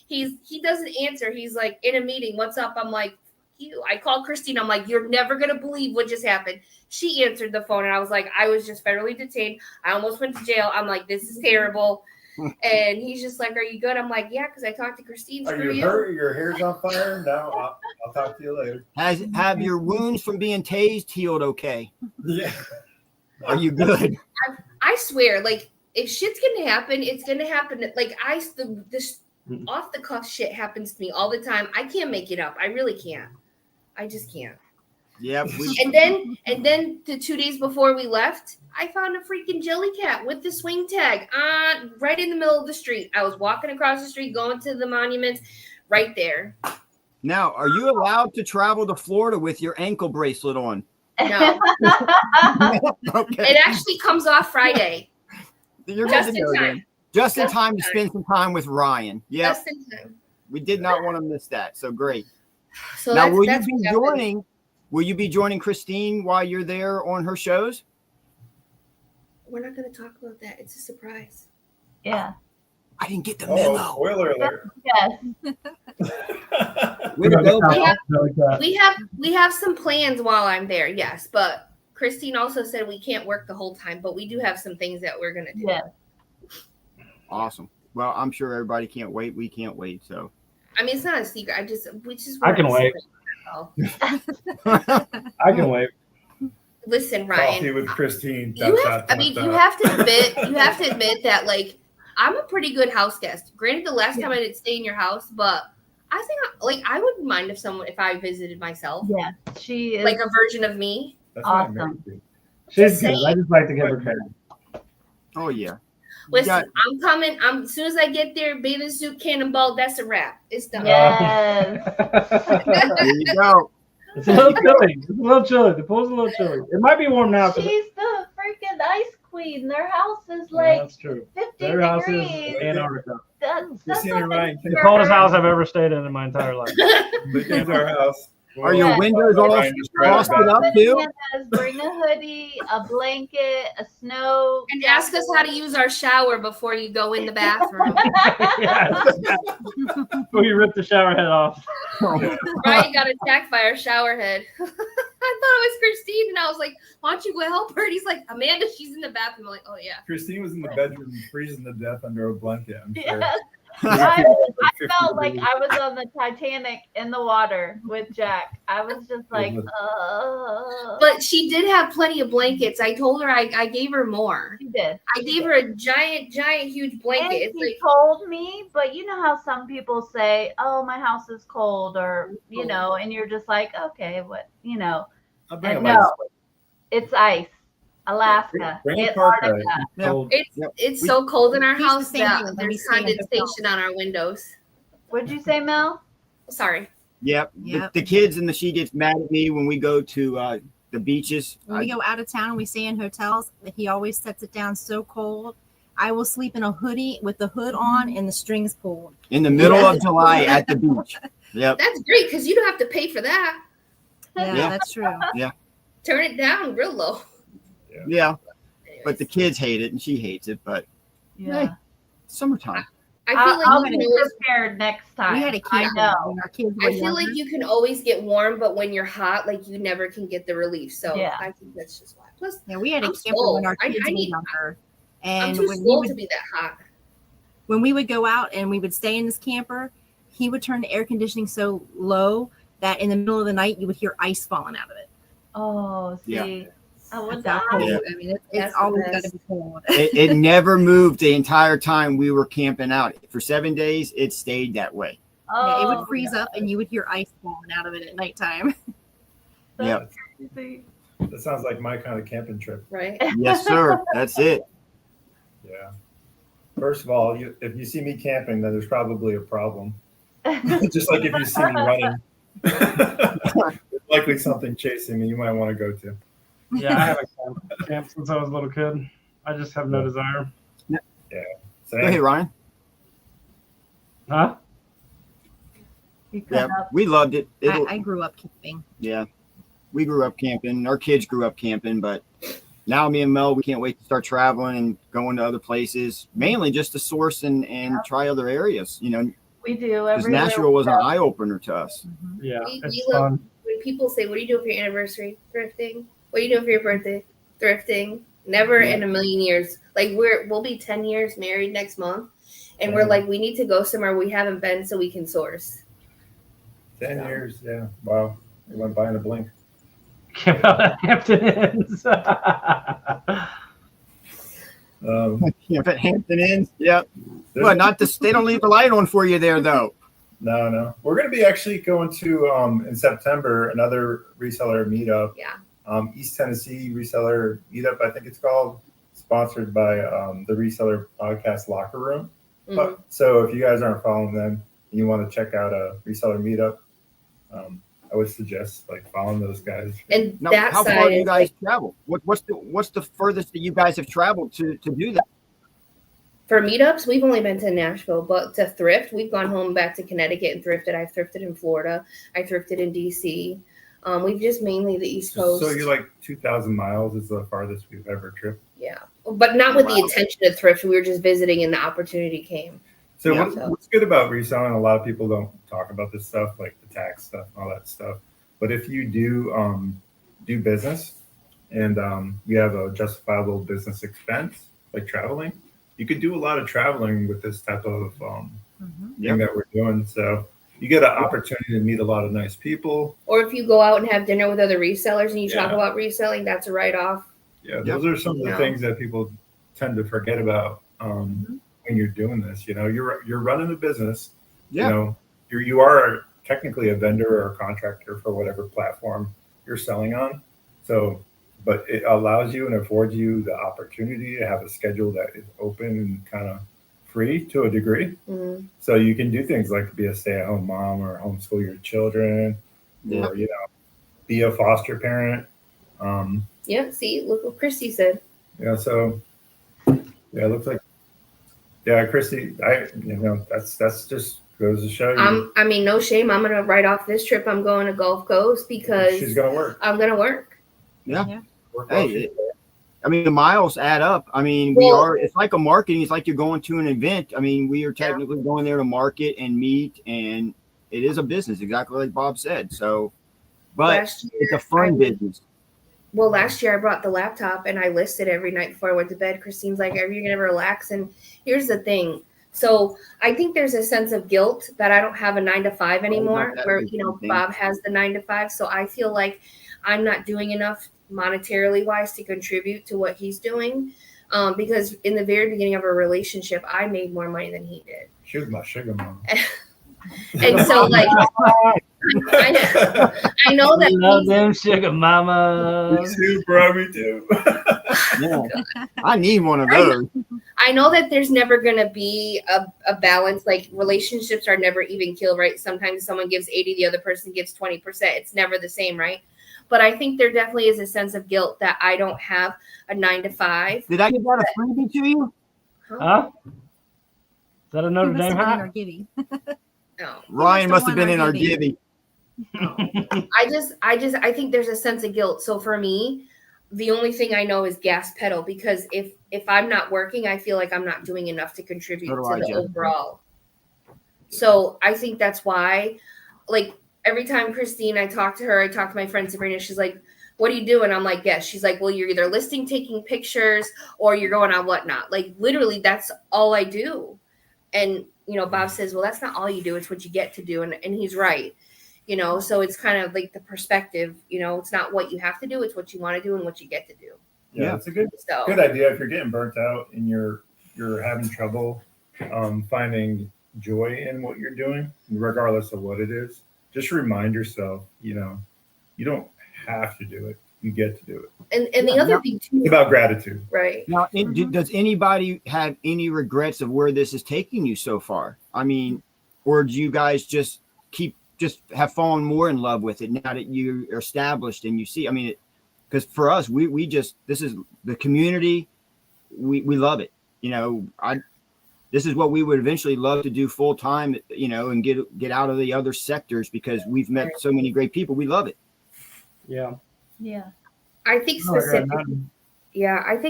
He doesn't answer. He's like, in a meeting. What's up? I'm like, you. I called Christine. I'm like, you're never going to believe what just happened. She answered the phone, and I was like, I was just federally detained. I almost went to jail. I'm like, this is terrible. And he's just like, are you good? I'm like, yeah, because I talked to Christine. Are you hurt? Your hair's on fire? No, I'll talk to you later. Have your wounds from being tased healed okay? Yeah. Are you good? I swear, like, if shit's gonna happen, it's gonna happen. Like, this off the cuff shit happens to me all the time. I can't make it up. I really can't. I just can't. Yep. And then the 2 days before we left, I found a freaking jelly cat with the swing tag right in the middle of the street. I was walking across the street, going to the monuments, right there. Now, are you allowed to travel to Florida with your ankle bracelet on? No. Okay. It actually comes off Friday. You're Just good to in go time. then. Just in Just time in to time. spend some time with Ryan. Yeah. Just in time. We did not want to miss that. So great. So Now, that's will what happened. you be joining Christine while you're there on her shows? We're not going to talk about that. It's a surprise. Yeah. I didn't get the Oh, memo. spoiler alert. Yes. Way to go, Bill. We have some plans while I'm there, yes. But Christine also said we can't work the whole time, but we do have some things that we're going to do. Yes. Awesome. Well, I'm sure everybody can't wait. We can't wait. So I mean, it's not a secret. I can wait. I can wait. Listen, Coffee Ryan. with Christine. You have to admit that, like, I'm a pretty good house guest. Granted, the last time I didn't stay in your house, but I think I wouldn't mind if I visited myself. Yeah. She is Like a version of me. That's why I awesome. married you. She's good. I just like to give her credit. oh yeah. Listen, I'm coming. As soon as I get there, bathing suit, cannonball, that's a wrap. It's done. Yes. There you go. It's a little chilly. It's a little chilly. The pool's a little chilly. It might be warm now. 'cause She's the freaking ice queen. Their house is Yeah, like that's true. 50 Their house is degrees. Antarctica. That's Christine and Ryan, nothing The for coldest her. house I've ever stayed in my entire life. They came to our house. Are your Yeah. windows all Ryan just grabbed frosted it. up too? Bananas, bring a hoodie, a blanket, a snow. And ask us how to use our shower before you go in the bathroom. Yes. Before you rip the shower head off. Ryan got attacked by our shower head. I thought it was Christine, and I was like, "Why don't you go help her?" And he's like, "Amanda, she's in the bathroom." I'm like, "Oh yeah." Christine was in the bedroom freezing to death under a blanket. I'm sure. Yes. I felt like I was on the Titanic in the water with Jack. I was just like, But she did have plenty of blankets. I told her I gave her more. She did. I gave her a giant, huge blanket. And It's she like, told me, but you know how some people say, "Oh, my house is cold," or you know, and you're just like, "Okay, what?" You know, I'll bring and a light no, switch. it's ice. Alaska, Bring a parka. Antarctica. it's so cold in our We used house the same that thing when we there's stayed in condensation on our windows. What'd you say, Mel? Sorry. Yep. Yep. The kids and she gets mad at me when we go to the beaches. When we go out of town and we stay in hotels, he always sets it down so cold. I will sleep in a hoodie with the hood on and the strings pulled. In the middle of July at the beach. Yep. That's great because you don't have to pay for that. Yeah, Yeah. that's true. Turn it down real low. Yeah. But the kids hate it and she hates it. But Yeah. summertime. I feel like I'll you be can always, prepared next time. We had a I camper know. when our kids were I feel younger. like you can always get warm, but when you're hot, like you never can get the relief. So Yeah. I think that's just why. Plus, Yeah, we had a I'm camper slow. when our I kids were need- younger. I'm And too when slow we to would be that hot. when we would go out and we would stay in this camper, he would turn the air conditioning so low that in the middle of the night you would hear ice falling out of it. Oh, Yeah. see. I would It's that die. cold. Yeah. I mean, it's That's the always got best. to be cold. It never moved the entire time we were camping out. For 7 days, it stayed that way. Yeah, it Oh, would freeze up and you would hear ice falling out of it at nighttime. Yeah. that's crazy. That sounds like my kind of camping trip. Right? Yes, sir. That's it. Yeah. First of all, if you see me camping, then there's probably a problem. Just like if you see me running, there's likely something chasing me you might want to go to. Yeah, I haven't camped since I was a little kid. I just have no desire. Same. Go ahead, Ryan. Huh? You could Yeah, have- we loved it. I grew up camping. Yeah, we grew up camping. Our kids grew up camping, but now me and Mel, we can't wait to start traveling and going to other places, mainly just to source and try other areas, you know, we do because everywhere. Nashville was an eye opener to us. Yeah, We it's love- fun. When people say, "What do you do for your anniversary?" Thrifting. What do you do for your birthday? Thrifting. Never in a million years. Like we'll be 10 years married next month, and we're like, we need to go somewhere we haven't been so we can source. 10 years, yeah. Wow. It went by in a blink. Camp out at Hampton Inns. Camp at Hampton Inns. Yep. There's- But not this. They don't leave the light on for you there, though. No. We're going to be actually going to, in September, another reseller meetup. Yeah. East Tennessee Reseller Meetup, I think it's called, sponsored by the Reseller Podcast Locker Room. Mhm. So if you guys aren't following them and you want to check out a reseller meetup, I would suggest like following those guys. And Now, that how far side do you is guys like, travel? What's the furthest that you guys have traveled to do that? for meetups, we've only been to Nashville, but to thrift, we've gone home back to Connecticut and thrifted. I've thrifted in Florida. I thrifted in DC. We've just mainly the East Coast. So you're like 2,000 miles is the farthest we've ever tripped. Yeah, but not with the Wow. intention to thrift. We were just visiting, and the opportunity came. So Yeah. what's good about reselling? A lot of people don't talk about this stuff, like the tax stuff and all that stuff. But if you do business and you have a justifiable business expense, like traveling, you could do a lot of traveling with this type of thing that we're doing. So you get an opportunity to meet a lot of nice people. Or if you go out and have dinner with other resellers and you talk Yeah. about reselling, that's a write-off. Yeah, those are some of the Yeah. things that people tend to forget about when you're doing this. You know, you're running a business. Yeah. You know, you are technically a vendor or a contractor for whatever platform you're selling on. So, but it allows you and affords you the opportunity to have a schedule that is open and kind of free to a degree. Mhm. So you can do things like be a stay-at-home mom or homeschool your children, Yeah. or be a foster parent. Yeah, see, look what Christy said. So it looks like Christy, that's just goes to show you I mean, no shame. I'm gonna write off this trip. I'm going to Gulf Coast because she's gonna work. I'm gonna work. Work while Hey, she's there. I mean, the miles add up. I mean, it's like a marketing. It's like you're going to an event. I mean, we are technically going there to market and meet, and it is a business, exactly like Bob said. So, but Last year, it's a fun business. Well, last year I brought the laptop and I listed every night before I went to bed. Christine's like, "Are you gonna relax?" And here's the thing. So I think there's a sense of guilt that I don't have a 9 to 5 anymore, that where would be something. Bob has the 9 to 5. So I feel like I'm not doing enough monetarily wise to contribute to what he's doing. Because in the very beginning of our relationship, I made more money than he did. She was my sugar mom. And so like I know that Love he's- them sugar mama. Too, bro, me too. Yeah. I need one of those. I know that there's never going to be a balance. Like relationships are never even killed, right? Sometimes someone gives 80, the other person gives 20%. It's never the same, right? But I think there definitely is a sense of guilt that I don't have a 9 to 5. Did I give that a freebie to you? Huh? Is that a Notre He must Dame have been in hat? our giving. No. Ryan must have won been our in our giving. giving. I think there's a sense of guilt. So for me, the only thing I know is gas pedal, because if I'm not working, I feel like I'm not doing enough to contribute So do to I, the Jen. overall. So I think that's why, like every time I talk to my friend Sabrina, she's like, "What are you doing?" I'm like, "Yes." She's like, "Well, you're either listing, taking pictures, or you're going on whatnot." Like literally, that's all I do. And Bob says, "Well, that's not all you do. It's what you get to do." And he's right. So it's kind of like the perspective, it's not what you have to do, it's what you want to do and what you get to do. Yeah, it's a good idea. If you're getting burnt out and you're having trouble finding joy in what you're doing, regardless of what it is, just remind yourself, you don't have to do it. You get to do it. And the other thing too, it's about gratitude. Right. Now, does anybody have any regrets of where this is taking you so far? I mean, or do you guys just have fallen more in love with it now that you're established and you see? I mean, because for us, this is the community. We love it. This is what we would eventually love to do full time, and get out of the other sectors because we've met so many great people. We love it. Yeah. Yeah. I think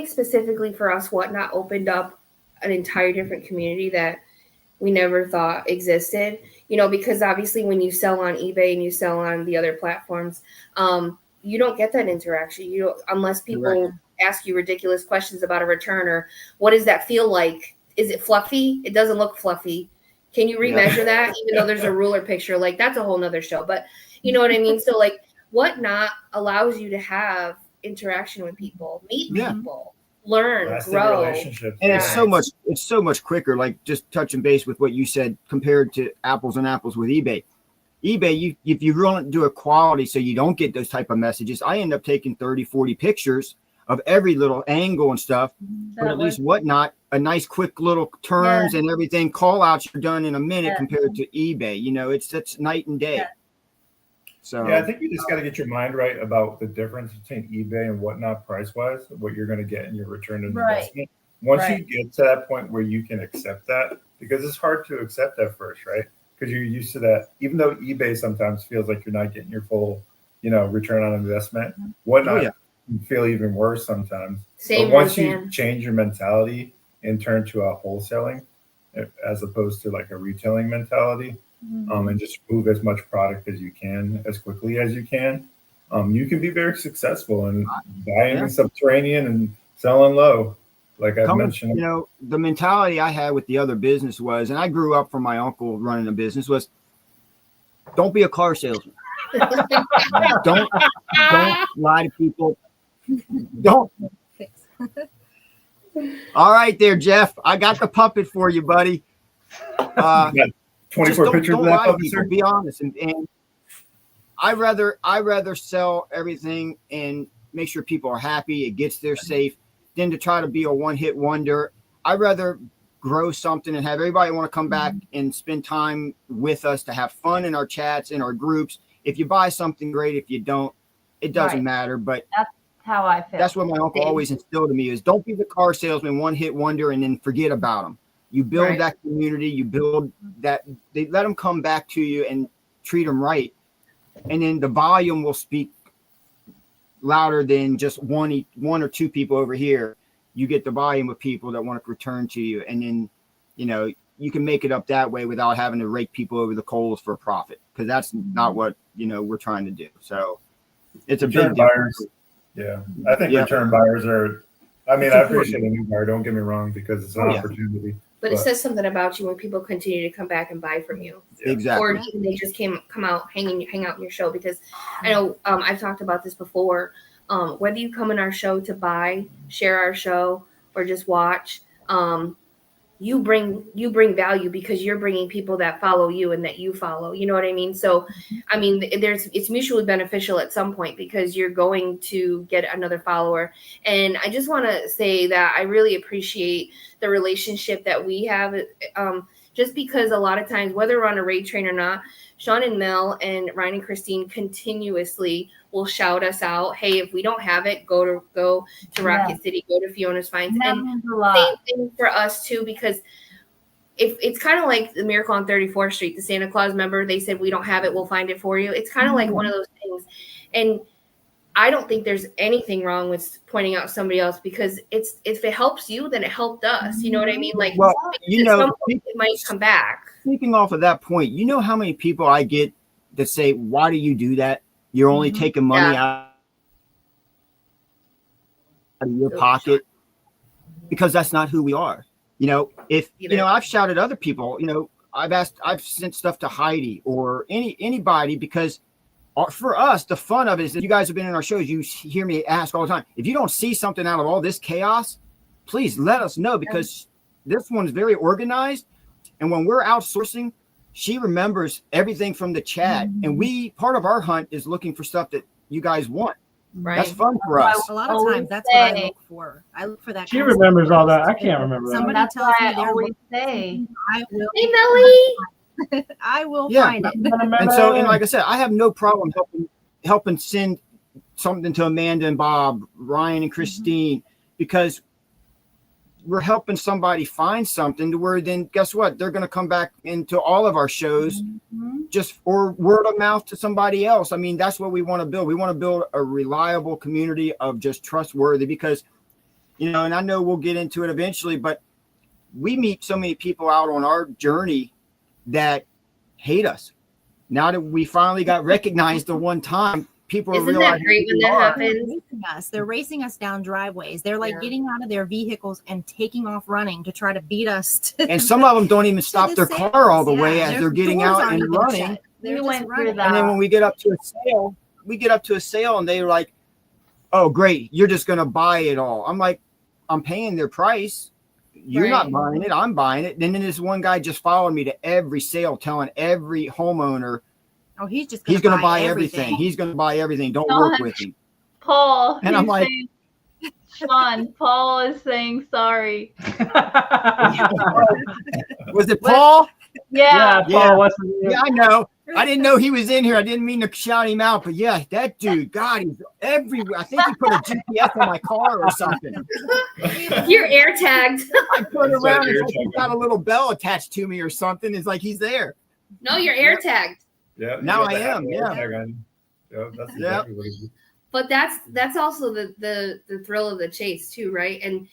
specifically for us, Whatnot opened up an entire different community that we never thought existed, because obviously when you sell on eBay and you sell on the other platforms, you don't get that interaction. Unless people ask you ridiculous questions about a return or what does that feel like? Is it fluffy? It doesn't look fluffy. Can you remeasure that? Even though there's a ruler picture, like that's a whole nother show, but you know what I mean? So like Whatnot allows you to have interaction with people, meet people, learn, grow. And it's so much quicker, like just touching base with what you said compared to apples and apples with eBay. eBay, if you really do a quality so you don't get those type of messages, I end up taking 30, 40 pictures of every little angle and stuff, but at least Whatnot, a nice quick little turns and everything, call outs are done in a minute compared to eBay. It's night and day. Yeah. So I think you just got to get your mind right about the difference between eBay and Whatnot price-wise, what you're going to get in your return on investment. Once you get to that point where you can accept that, because it's hard to accept at first, right? Because you're used to that. Even though eBay sometimes feels like you're not getting your full, return on investment, Whatnot can feel even worse sometimes. But once you change your mentality and turn to a wholesaling as opposed to like a retailing mentality, and just move as much product as you can, as quickly as you can, you can be very successful in buying in subterranean and selling low. Like I mentioned, the mentality I had with the other business was, and I grew up from my uncle running a business, was don't be a car salesman. don't lie to people. Don't. All right there, Jeff. I got the puppet for you, buddy. 24 pictures of that puppet, sir? Be honest, and I rather sell everything and make sure people are happy, it gets there safe, than to try to be a one-hit wonder. I'd rather grow something and have everybody want to come back and spend time with us, to have fun in our chats, in our groups. If you buy something, great. If you don't, it doesn't matter. But that's how I feel. That's what my uncle always instilled in me, is don't be the car salesman, one-hit wonder, and then forget about them. You build that community, you build that, they let them come back to you and treat them right. And then the volume will speak louder than just one or two people over here. You get the volume of people that want to return to you. And then, you can make it up that way without having to rake people over the coals for a profit, because that's not what, we're trying to do. So it's a big difference. Yeah. I think return buyers are, I appreciate a new buyer, don't get me wrong, because it's an opportunity. But it says something about you when people continue to come back and buy from you. Exactly. Or even they just come out, hang out in your show. Because I know I've talked about this before. Whether you come in our show to buy, share our show, or just watch, you bring value because you're bringing people that follow you and that you follow. You know what I mean? So, it's mutually beneficial at some point, because you're going to get another follower. And I just want to say that I really appreciate the relationship that we have, just because a lot of times, whether we're on a raid train or not, Sean and Mel and Ryan and Christine continuously will shout us out. Hey, if we don't have it, go to Rocket City, go to Fiona's Finds. That and means a lot. Same thing for us too, because if it's kind of like the Miracle on 34th Street, the Santa Claus member, they said, we don't have it, we'll find it for you. It's kind of like one of those things. And I don't think there's anything wrong with pointing out somebody else, because if it helps you, then it helped us. You know what I mean? Like, well, it might come back. Speaking off of that point, how many people I get that say, why do you do that? You're only taking money out of your pocket. Because that's not who we are. If I've shouted other people, I've sent stuff to Heidi or anybody, because for us, the fun of it is that you guys have been in our shows. You hear me ask all the time, if you don't see something out of all this chaos, please let us know, because this one's very organized. And when we're outsourcing, she remembers everything from the chat. And part of our hunt is looking for stuff that you guys want. Right. That's fun for us. A lot of times that's what I look for. I look for that. She remembers all that. I can't remember that. Somebody That's tells why me I they're always say. I will. Hey, Melly. I will Yeah. find it. And so, and like I said, I have no problem helping send something to Amanda and Bob, Ryan and Christine, because we're helping somebody find something to where then guess what? They're going to come back into all of our shows just or word of mouth to somebody else. I mean, that's what we want to build. We want to build a reliable community of just trustworthy, because, and I know we'll get into it eventually, but we meet so many people out on our journey that hate us. Now that we finally got recognized the one time, people are Isn't that realizing great when who we that are. happens? They're racing us down driveways. They're like getting out of their vehicles and taking off running to try to beat us. And some of them don't even stop their car all the way as Their they're getting doors out aren't and even running. shut. They're We just went through running. that. And then when we get up to a sale, and they're like, "Oh, great, you're just going to buy it all." I'm like, "I'm paying their price. You're not buying it. I'm buying it." And then this one guy just followed me to every sale, telling every homeowner, Oh, he's going to buy everything. He's going to buy everything. Don't work with him. Paul. And I'm like, Sean, Paul is saying sorry. was it Paul? Yeah. Paul, what's Yeah, I know. I didn't know he was in here. I didn't mean to shout him out, but yeah, that dude, God, he's everywhere. I think he put a GPS on my car or something. You're air tagged. I put it around. It's like he's got a little bell attached to me or something. It's like he's there. No, you're air tagged. Yeah. Now I am. Yeah. Yeah. That's exactly what it is. But that's also the thrill of the chase too, right? And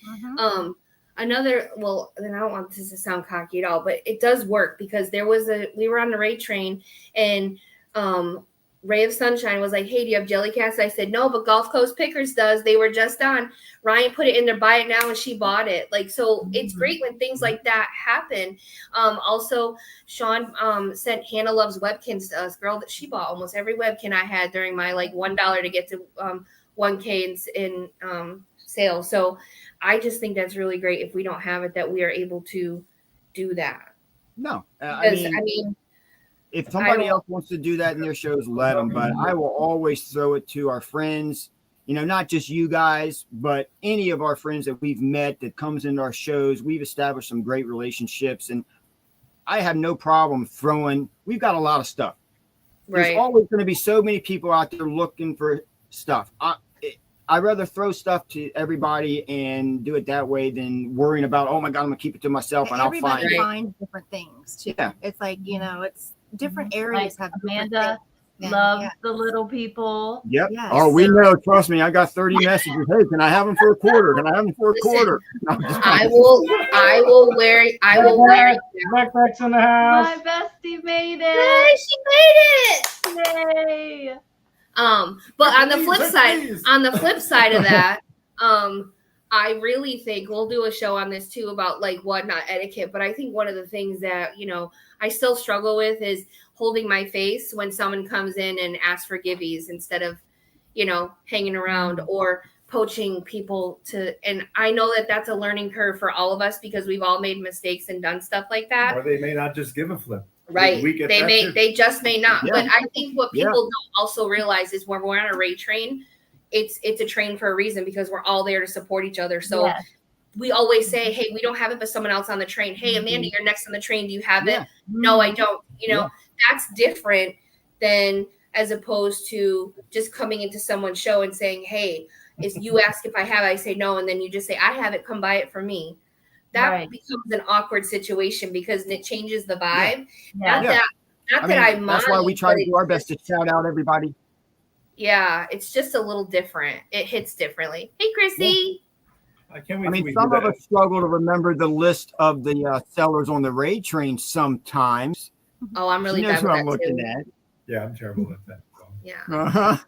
another, well, then I don't want this to sound cocky at all, but it does work, because we were on the Ray train, and Ray of Sunshine was like, "Hey, do you have Jellycast?" I said, "No, but Gulf Coast Pickers does. They were just on." Ryan put it in there, buy it now, and she bought it. Like, so it's great when things like that happen. Also, Sean sent Hannah Loves Webkins to us, girl, that she bought almost every webkin I had during my like $1 to get to 1K in sales. So I just think that's really great if we don't have it, that we are able to do that. No, I mean, if somebody else wants to do that in their shows, let them. But I will always throw it to our friends, not just you guys, but any of our friends that we've met that comes into our shows. We've established some great relationships, and I have no problem we've got a lot of stuff. There's always going to be so many people out there looking for stuff. I'd rather throw stuff to everybody and do it that way than worrying about, oh my God, I'm going to keep it to myself and I'll find it. Everybody finds different things too. Yeah. It's like, it's different areas have Amanda loves the little people. Yep. Yes. Oh, we know. Trust me. I got 30 messages. Hey, can I have them for a quarter? Can I have them for a quarter? No, I will wear it. Backpacks in the house. My bestie made Yay, it. she made it. Yay. But on the flip side of that, I really think we'll do a show on this too about like whatnot etiquette. But I think one of the things that, I still struggle with is holding my face when someone comes in and asks for giveies instead of, hanging around or poaching people and I know that that's a learning curve for all of us because we've all made mistakes and done stuff like that. Or they may not just give a flip. Right. They just may not. Yeah. But I think what people don't also realize is when we're on a Ray train, it's a train for a reason because we're all there to support each other. So we always say, hey, we don't have it, but someone else on the train. Hey, Amanda, you're next on the train. Do you have it? No, I don't. That's different than as opposed to just coming into someone's show and saying, hey, if you ask if I have it, I say no. And then you just say, I have it. Come buy it for me. That becomes an awkward situation because it changes the vibe. Not that I mind. That's why we try to do our best to shout out everybody. Yeah, it's just a little different. It hits differently. Hey, Chrissy. I can't wait. Some of us struggle to remember the list of the sellers on the Ray train sometimes. Oh, I'm really bad what with I'm that looking too. at. Yeah, I'm terrible at that. Yeah.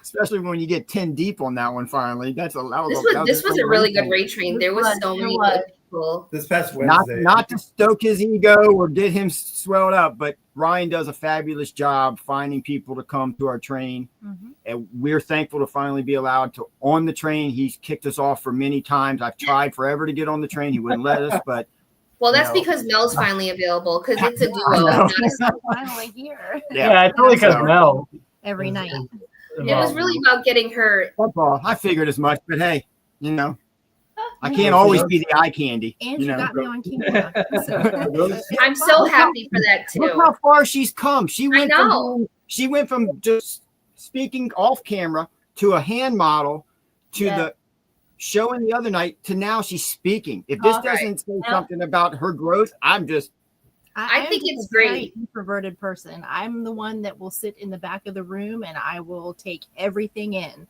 Especially when you get 10 deep on that one finally. This was a really good Ray train. There was so many cool. This past Not Wednesday. not to stoke his ego or get him swelled up, but Ryan does a fabulous job finding people to come to our train. Mhm. And we're thankful to finally be allowed to on the train. He's kicked us off for many times. I've tried forever to get on the train. He wouldn't let us, but Well, that's No. because Mel's finally available because it's a duo. I know. not a solo. Finally here Yeah, it's only because So- Mel. every night. It was really about getting her. that's all. I figured as much, but hey, I can't always be the eye candy. And you got me on camera. So. I'm so happy for that Look too. how far she's come. She went know. from just speaking off camera to a hand model to Yeah. the showing the other night to now she's speaking. If this All right. doesn't say something about her growth, I'm just I am think just it's a very great. introverted person. I'm the one that will sit in the back of the room and I will take everything in.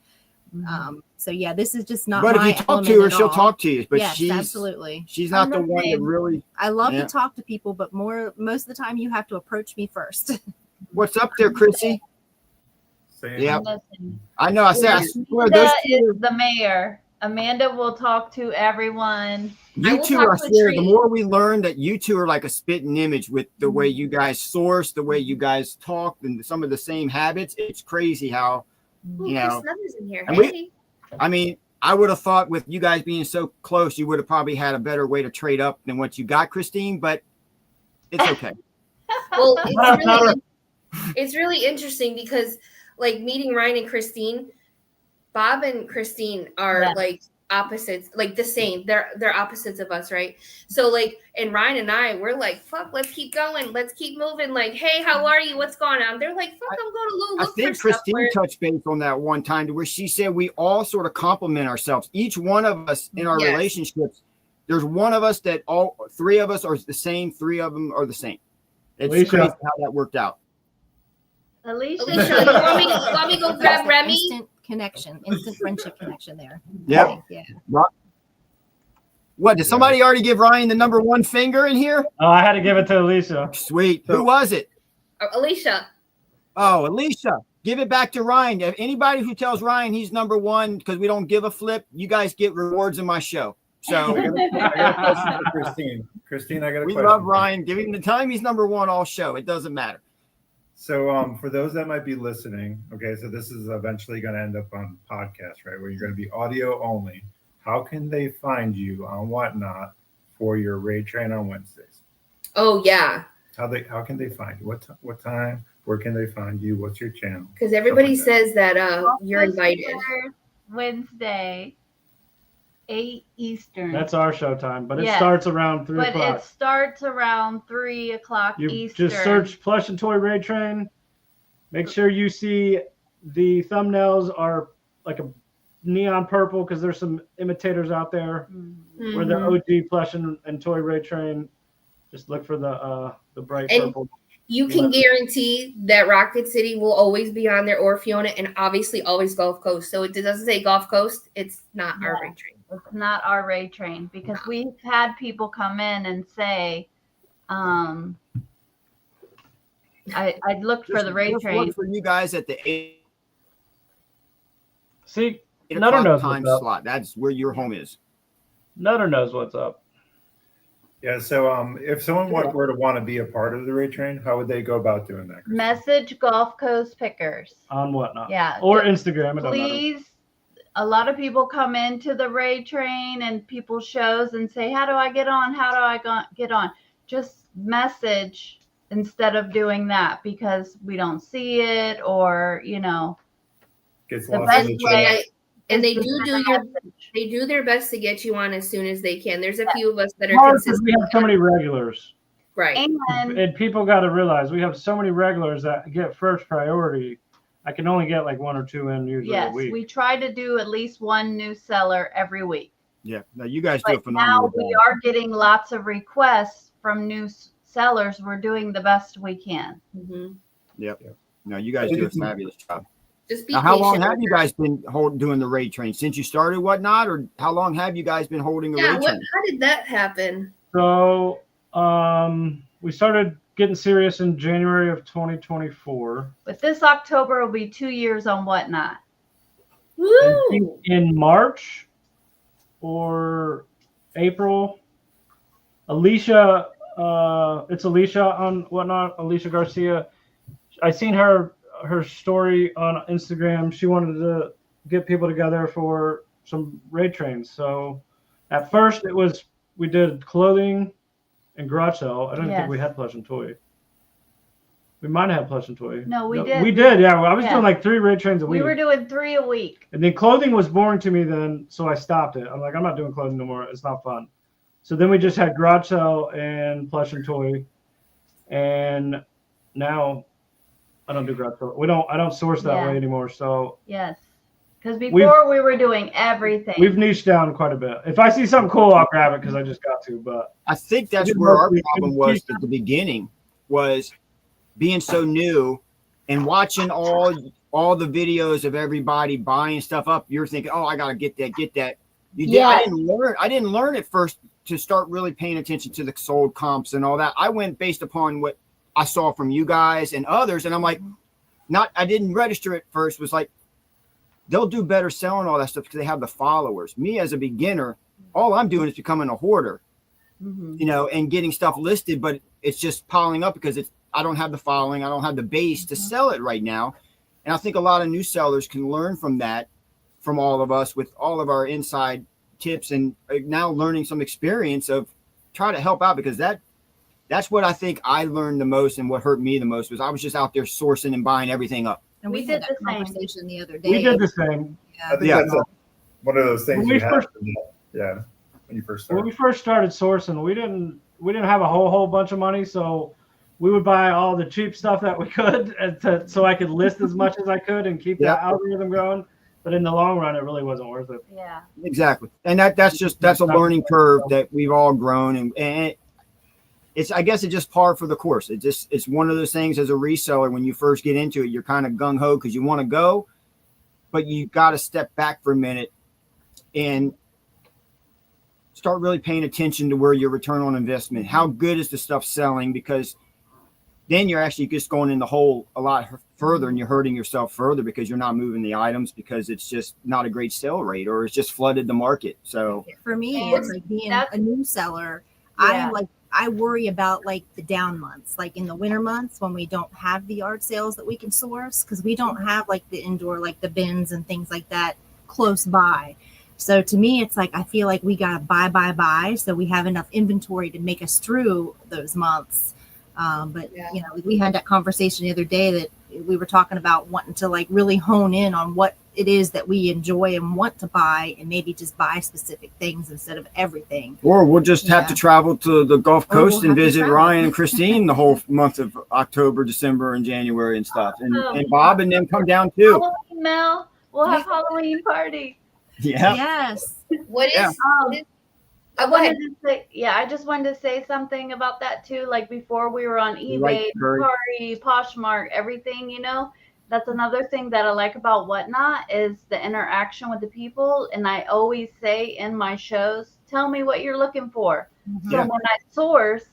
So yeah, this is just not. but if my you talk element to her, at she'll all. talk to you. But Yes, she's absolutely. she's not I'm the the one that same. really I love Yeah. to talk to people, but most of the time you have to approach me first. what's up there, Chrissy? Saying, Yeah. Listen, I know. I said I swear those Amanda two, is the mayor. Amanda will talk to everyone. I you will two, talk I to a swear, the tree. more we learn that you two are like a spitting image with the way you guys source, the way you guys talk, and some of the same habits. It's crazy how, Ooh, you Chris know, Snuthers in here. and we- Hey. I mean, I would have thought with you guys being so close, you would have probably had a better way to trade up than what you got, Christine, but it's okay. Well, it's really interesting because like meeting Ryan and Christine, Bob and Christine are Yeah. like opposites, like the same. They're opposites of us, right? So like, and Ryan and I, we're like, fuck, let's keep going, let's keep moving. Like, hey, how are you? What's going on? They're like, fuck, I'm going to look I for think stuff. Christine Where, touched base on that one time to where she said we all sort of complement ourselves. Each one of us in our Yes. relationships, there's one of us that all three of us are the same, three of them are the same. It's Alicia. crazy how that worked out. Alicia. Alicia, you want me to go grab There's that Remy? instant connection, instant friendship connection there. Yep. Yeah. What, did somebody already give Ryan the number one finger in here? Oh, I had to give it to Alicia. Sweet. Who was it? Alicia. Oh, Alicia. Give it back to Ryan. If anybody who tells Ryan he's number one because we don't give a flip, you guys get rewards in my show. So I got a question for Christine. Christine, I got a we question. love Ryan. Give him the time he's number one all show. It doesn't matter. So for those that might be listening, okay, so this is eventually going to end up on podcast, right? Where you're going to be audio only. How can they find you on Whatnot for your raid train on Wednesdays? Oh yeah, How can they find you? What time? Where can they find you? What's your channel? because everybody Stuff like says that you're invited. Wednesday, 8 Eastern. That's our show time, but it Yes. starts around 3 but o'clock. it starts around 3 o'clock You Eastern. just search Plush and Toy Raid Train. Make sure you see the thumbnails are like a neon purple because there's some imitators out there. Mhm. We're the Mhm. OG Plush and Toy Raid Train. Just look for the bright And- purple. You can guarantee that Rocket City will always be on there, or Fiona, and obviously always Gulf Coast. So it doesn't say Gulf Coast. It's not our Yeah. raid train. It's not our raid train because we've had people come in and say, I looked for the raid Just train. look for you guys at the 8 See, Nutter o'clock knows time what's up. slot. That's where your home is. Nutter knows what's up. Yeah. So if someone were to want to be a part of the raid train, how would they go about doing that? Christine? Message Gulf Coast Pickers. On Whatnot. Yeah. Or Instagram. It don't matter. Please, a lot of people come into the raid train and people shows and say, how do I get on? How do I get on? Just message instead of doing that because we don't see it or, Gets the lost in the best way chat. And they is to do send a your message. they do their best to get you on as soon as they can. There's a few of us that are Hard 'cause consistent. we have so many regulars. Right. And And people got to realize we have so many regulars that get first priority. I can only get like one or two in usually a yes, week. we try to do at least one new seller every week. Yeah. No, you guys do a But phenomenal now we job. are getting lots of requests from new sellers. We're doing the best we can. Mhm. No, you guys do a fabulous job. Just be Now, how long patient have with you her. guys been doing the raid train? Since you started Whatnot, or how long have you guys been holding the Yeah. raid What? train? How did that happen? So we started getting serious in January of 2024. But this October will be 2 years on Whatnot. I think Woo! in March or April, Alicia, it's Alicia on whatnot, Alicia Garcia. I seen her story on Instagram. She wanted to get people together for some raid trains. So at first we did clothing and garage sale. I don't even think we had plush and toy. We might have plush and toy. No, we did. We did, yeah. I was doing like 3 raid trains a week. We were doing 3 a week. And then clothing was boring to me then, so I stopped it. I'm like, I'm not doing clothing no more. It's not fun. So then we just had garage sale and plush and toy. And now I don't do garage sale. I don't source that way anymore. So yes. Because before we were doing everything. We've niched down quite a bit. If I see something cool, I'll grab it because I just got to. But I think that's where our problem was at the beginning, was being so new and watching all the videos of everybody buying stuff up. You're thinking, oh, I gotta get that. You did. I didn't learn at first to start really paying attention to the sold comps and all that. I went based upon what I saw from you guys and others, and I'm like, I didn't register at first. Was like, they'll do better selling all that stuff because they have the followers. Me as a beginner, all I'm doing is becoming a hoarder, and getting stuff listed, but it's just piling up because I don't have the following. I don't have the base to sell it right now. And I think a lot of new sellers can learn from that, from all of us with all of our inside tips, and now learning some experience of try to help out, because that's what I think I learned the most, and what hurt me the most was I was just out there sourcing and buying everything up. And we did that conversation the other day. We did the same. I think that's one of those things you have to do. Yeah. When you first started. When we first started sourcing, we didn't have a whole bunch of money, so we would buy all the cheap stuff that we could, so I could list as much as I could and keep that algorithm going. But in the long run, it really wasn't worth it. Yeah, exactly. And that's a learning curve that we've all grown, and I guess it's just par for the course. It's one of those things as a reseller, when you first get into it, you're kind of gung ho because you want to go, but you got to step back for a minute and start really paying attention to where your return on investment, how good is the stuff selling, because then you're actually just going in the hole a lot further, and you're hurting yourself further because you're not moving the items because it's just not a great sale rate, or it's just flooded the market. So for me, it's like being a new seller. I worry about like the down months, like in the winter months when we don't have the yard sales that we can source, because we don't have like the indoor, like the bins and things like that close by. So to me, it's like I feel like we got to buy so we have enough inventory to make us through those months. But we had that conversation the other day that we were talking about wanting to like really hone in on what it is that we enjoy and want to buy, and maybe just buy specific things instead of everything. Or we'll just have to travel to the Gulf Coast and visit Ryan and Christine the whole month of October, December, and January and stuff. And Bob and them come down too. Halloween, Mel. We'll have Halloween party. Yeah. Yes. I just wanted to say something about that too. Like before we were on eBay, Party, Poshmark, everything, that's another thing that I like about Whatnot is the interaction with the people. And I always say in my shows, tell me what you're looking for. So when I source,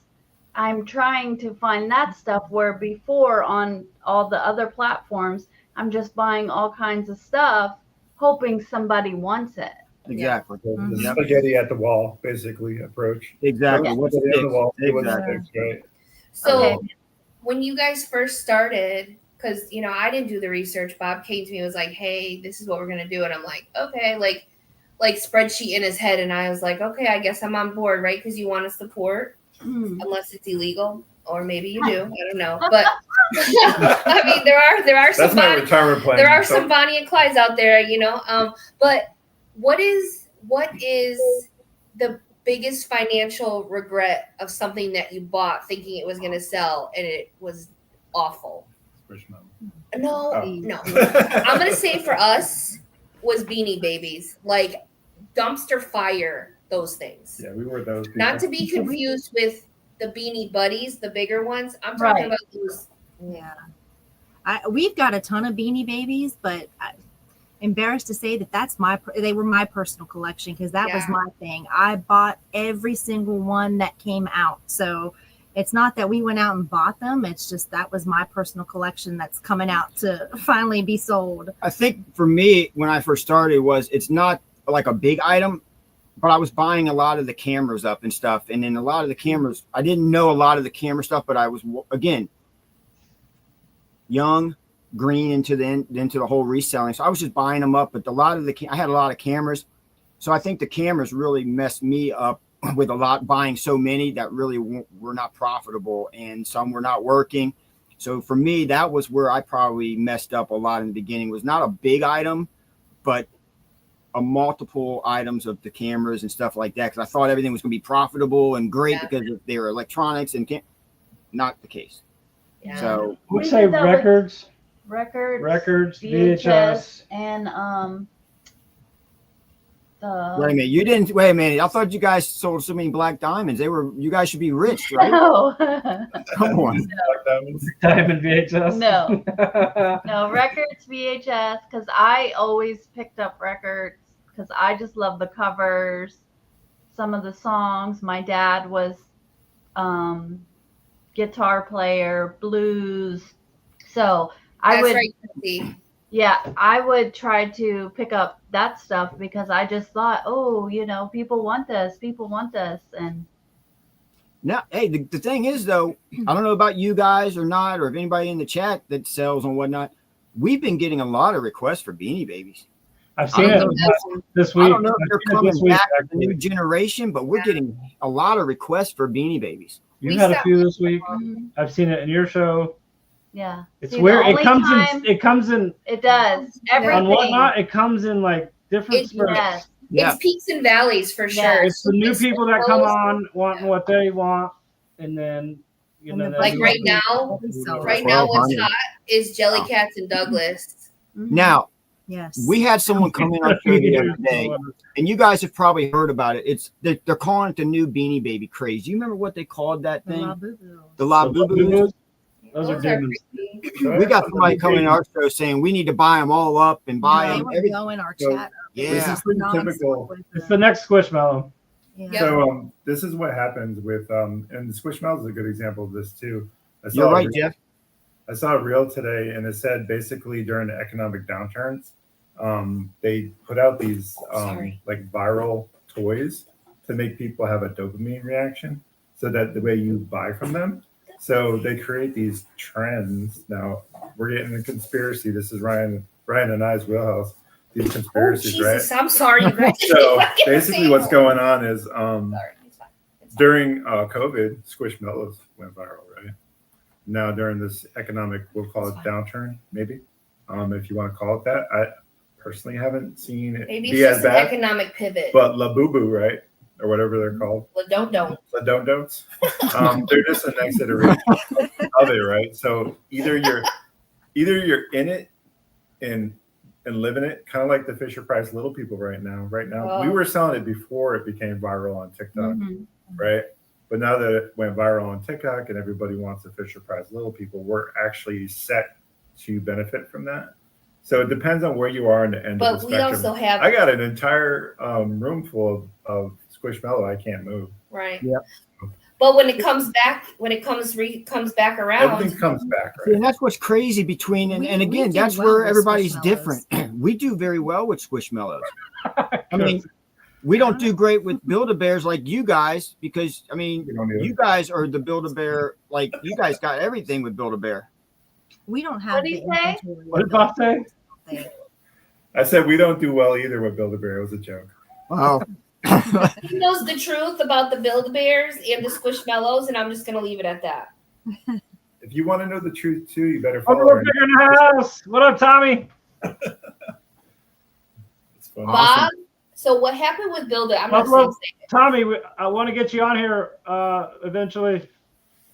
I'm trying to find that stuff, where before on all the other platforms, I'm just buying all kinds of stuff, hoping somebody wants it. Exactly. The spaghetti at the wall, basically, approach. Exactly. What's on the wall? Right? So when you guys first started, because, I didn't do the research, Bob came to me and was like, hey, this is what we're going to do. And I'm like, okay, like spreadsheet in his head. And I was like, okay, I guess I'm on board, right? Because you want to support, unless it's illegal. Or maybe you do. I don't know. But I mean, there are some. That's my retirement plan. There are some Bonnie and Clydes out there, But what is the biggest financial regret of something that you bought thinking it was going to sell and it was awful? No. I'm going to say for us was Beanie Babies, like dumpster fire, those things. Yeah, we were those people. Not to be confused with the Beanie Buddies, the bigger ones. I'm talking about those. Yeah. We've got a ton of Beanie Babies, but I'm embarrassed to say that they were my personal collection, because that was my thing. I bought every single one that came out. So it's not that we went out and bought them. It's just that was my personal collection that's coming out to finally be sold. I think for me, when I first started, it's not like a big item, but I was buying a lot of the cameras up and stuff. And then a lot of the cameras, I didn't know a lot of the camera stuff, but I was, again, young, green into the whole reselling. So I was just buying them up, but I had a lot of cameras. So I think the cameras really messed me up with buying so many that really were not profitable, and some were not working. So for me, that was where I probably messed up a lot in the beginning. It was not a big item, but a multiple items of the cameras and stuff like that. Cause I thought everything was going to be profitable and great because they were electronics, and not the case. Yeah. So We say records, VHS, and wait a minute, you didn't. Wait a minute, I thought you guys sold so many black diamonds. You guys should be rich, right? no, Come on. diamond VHS. no records, VHS, because I always picked up records because I just love the covers, some of the songs. My dad was guitar player, blues, so I would. Right, Chrissy. Yeah, I would try to pick up that stuff because I just thought, oh, people want this, and Now, hey, the thing is, though, I don't know about you guys or not, or if anybody in the chat that sells and whatnot. We've been getting a lot of requests for Beanie Babies. I've seen it this week. I don't know if they're coming back with the new generation, but we're getting a lot of requests for Beanie Babies. You had a few this week. I've seen it in your show. yeah, It's weird. It comes in. It does everything. On Whatnot, it comes in like different spurts. Yes. Yeah. It's peaks and valleys for sure. It's the new people that come on wanting what they want, and then like right now what's hot is Jelly Cats and Douglas. Now, yes, we had someone come in our show the other day, and you guys have probably heard about it. They're calling it the new Beanie Baby craze. You remember what they called that thing? The La Boo Boo. Those are demons. We got somebody coming in our show saying we need to buy them all up and buy them. Go in our chat. Yeah, This is pretty typical. It's the next Squishmallow. Yeah. So this is what happens with and the Squishmallow is a good example of this too. You're right, Jeff. I saw a reel today, and it said basically during the economic downturns, they put out these like viral toys to make people have a dopamine reaction, so that the way you buy from them. So they create these trends. Now we're getting a conspiracy. This is Ryan and I's wheelhouse. These conspiracies, Jesus, right? I'm sorry. So basically, what's going on is during COVID, Squishmallows went viral, right? Now during this economic, we'll call it downturn, maybe, if you want to call it that. I personally haven't seen it Maybe be it's as just an bad. economic pivot. But La Boo Boo, right, or whatever they're called. Don't. La Don't. They're just the next iteration of it, right? So either you're in it and living it, kind of like the Fisher Price Little People right now. We were selling it before it became viral on TikTok, right? But now that it went viral on TikTok and everybody wants the Fisher Price Little People, we're actually set to benefit from that. So it depends on where you are in the end of the spectrum. But we also have. I got an entire room full of Squishmallow. I can't move. Right. Yep. But when it comes back, comes back around, everything comes back, right? See, and that's what's crazy between, and again, that's where everybody's different. We do very well with Squishmallows. I mean, we don't do great with Build-A-Bears like you guys, because I mean, you guys are the Build-A-Bear. Like you guys got everything with Build-A-Bear. We don't have. What did you say? What did Bob say? I said we don't do well either with Build-A-Bear. It was a joke. Wow. He knows the truth about the Build-A-Bears and the Squishmallows, and I'm just gonna leave it at that. If you want to know the truth too, you better Oh, follow we're her. big in the house. What up, Tommy? It's fun. Bob, so what happened with Build-A? I'm not saying Tommy, I want to get you on here eventually.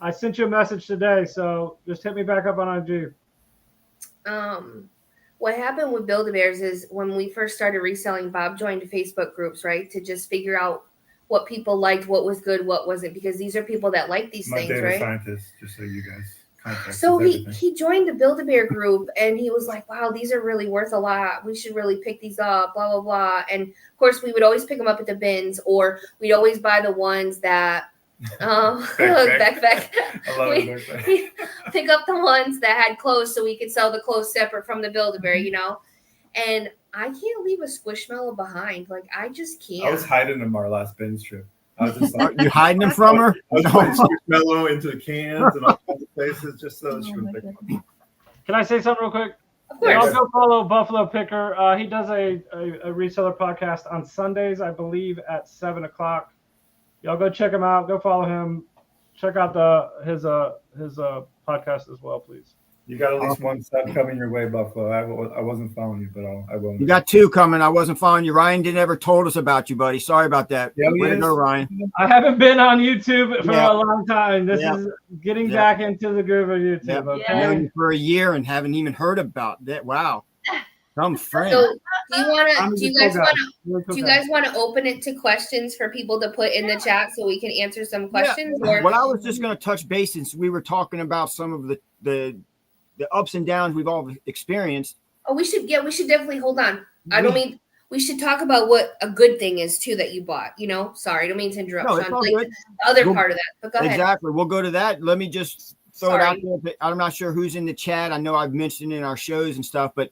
I sent you a message today, so just hit me back up on IG. What happened with Build-A-Bears is when we first started reselling, Bob joined Facebook groups, right, to just figure out what people liked, what was good, what wasn't, because these are people that like these My things, data right? scientist, just so you guys context. So everything. he joined the Build-A-Bear group, and he was like, wow, these are really worth a lot. We should really pick these up, blah, blah, blah. And, of course, we would always pick them up at the bins, or we'd always buy the ones that backpack. I love it. we pick up the ones that had clothes so we could sell the clothes separate from the Build-A-Bear, you know? and I can't leave a Squishmallow behind. Like I just can't. I was hiding them our last binge trip. I was just like, You hiding them from her? I was putting Squishmallow into the cans and all kinds of places just so she wouldn't pick them. Can I say something real quick? Of course. I'll go follow Buffalo Picker. He does a reseller podcast on Sundays, I believe, at 7:00. Y'all go check him out. Go follow him. Check out his podcast as well, please. You got at least one sub coming your way, Buffalo. I wasn't following you, but I will. You got 2 coming. I wasn't following you. Ryan didn't ever told us about you, buddy. Sorry about that. Yeah, Way to go, Ryan. I haven't been on YouTube for Yeah. a long time. This Yeah. is getting Yeah. back into the groove of YouTube. Yeah. Okay. I've known you for a year and haven't even heard about that. Wow. Some friend. So do you want I'm to? Do a you cool guys guy. want to? You're a cool Do you guy. guys want to open it to questions for people to put in the chat so we can answer some questions? Yeah. Or Well, I was just going to touch base since we were talking about some of the ups and downs we've all experienced. we should definitely hold on. We should talk about what a good thing is too that you bought. Sorry, I don't mean to interrupt. No, it's Sean. all Like, good. the other Well, part of that, but go ahead. Exactly. We'll go to that. Let me just throw it out Sorry. there. But I'm not sure who's in the chat. I know I've mentioned it in our shows and stuff, but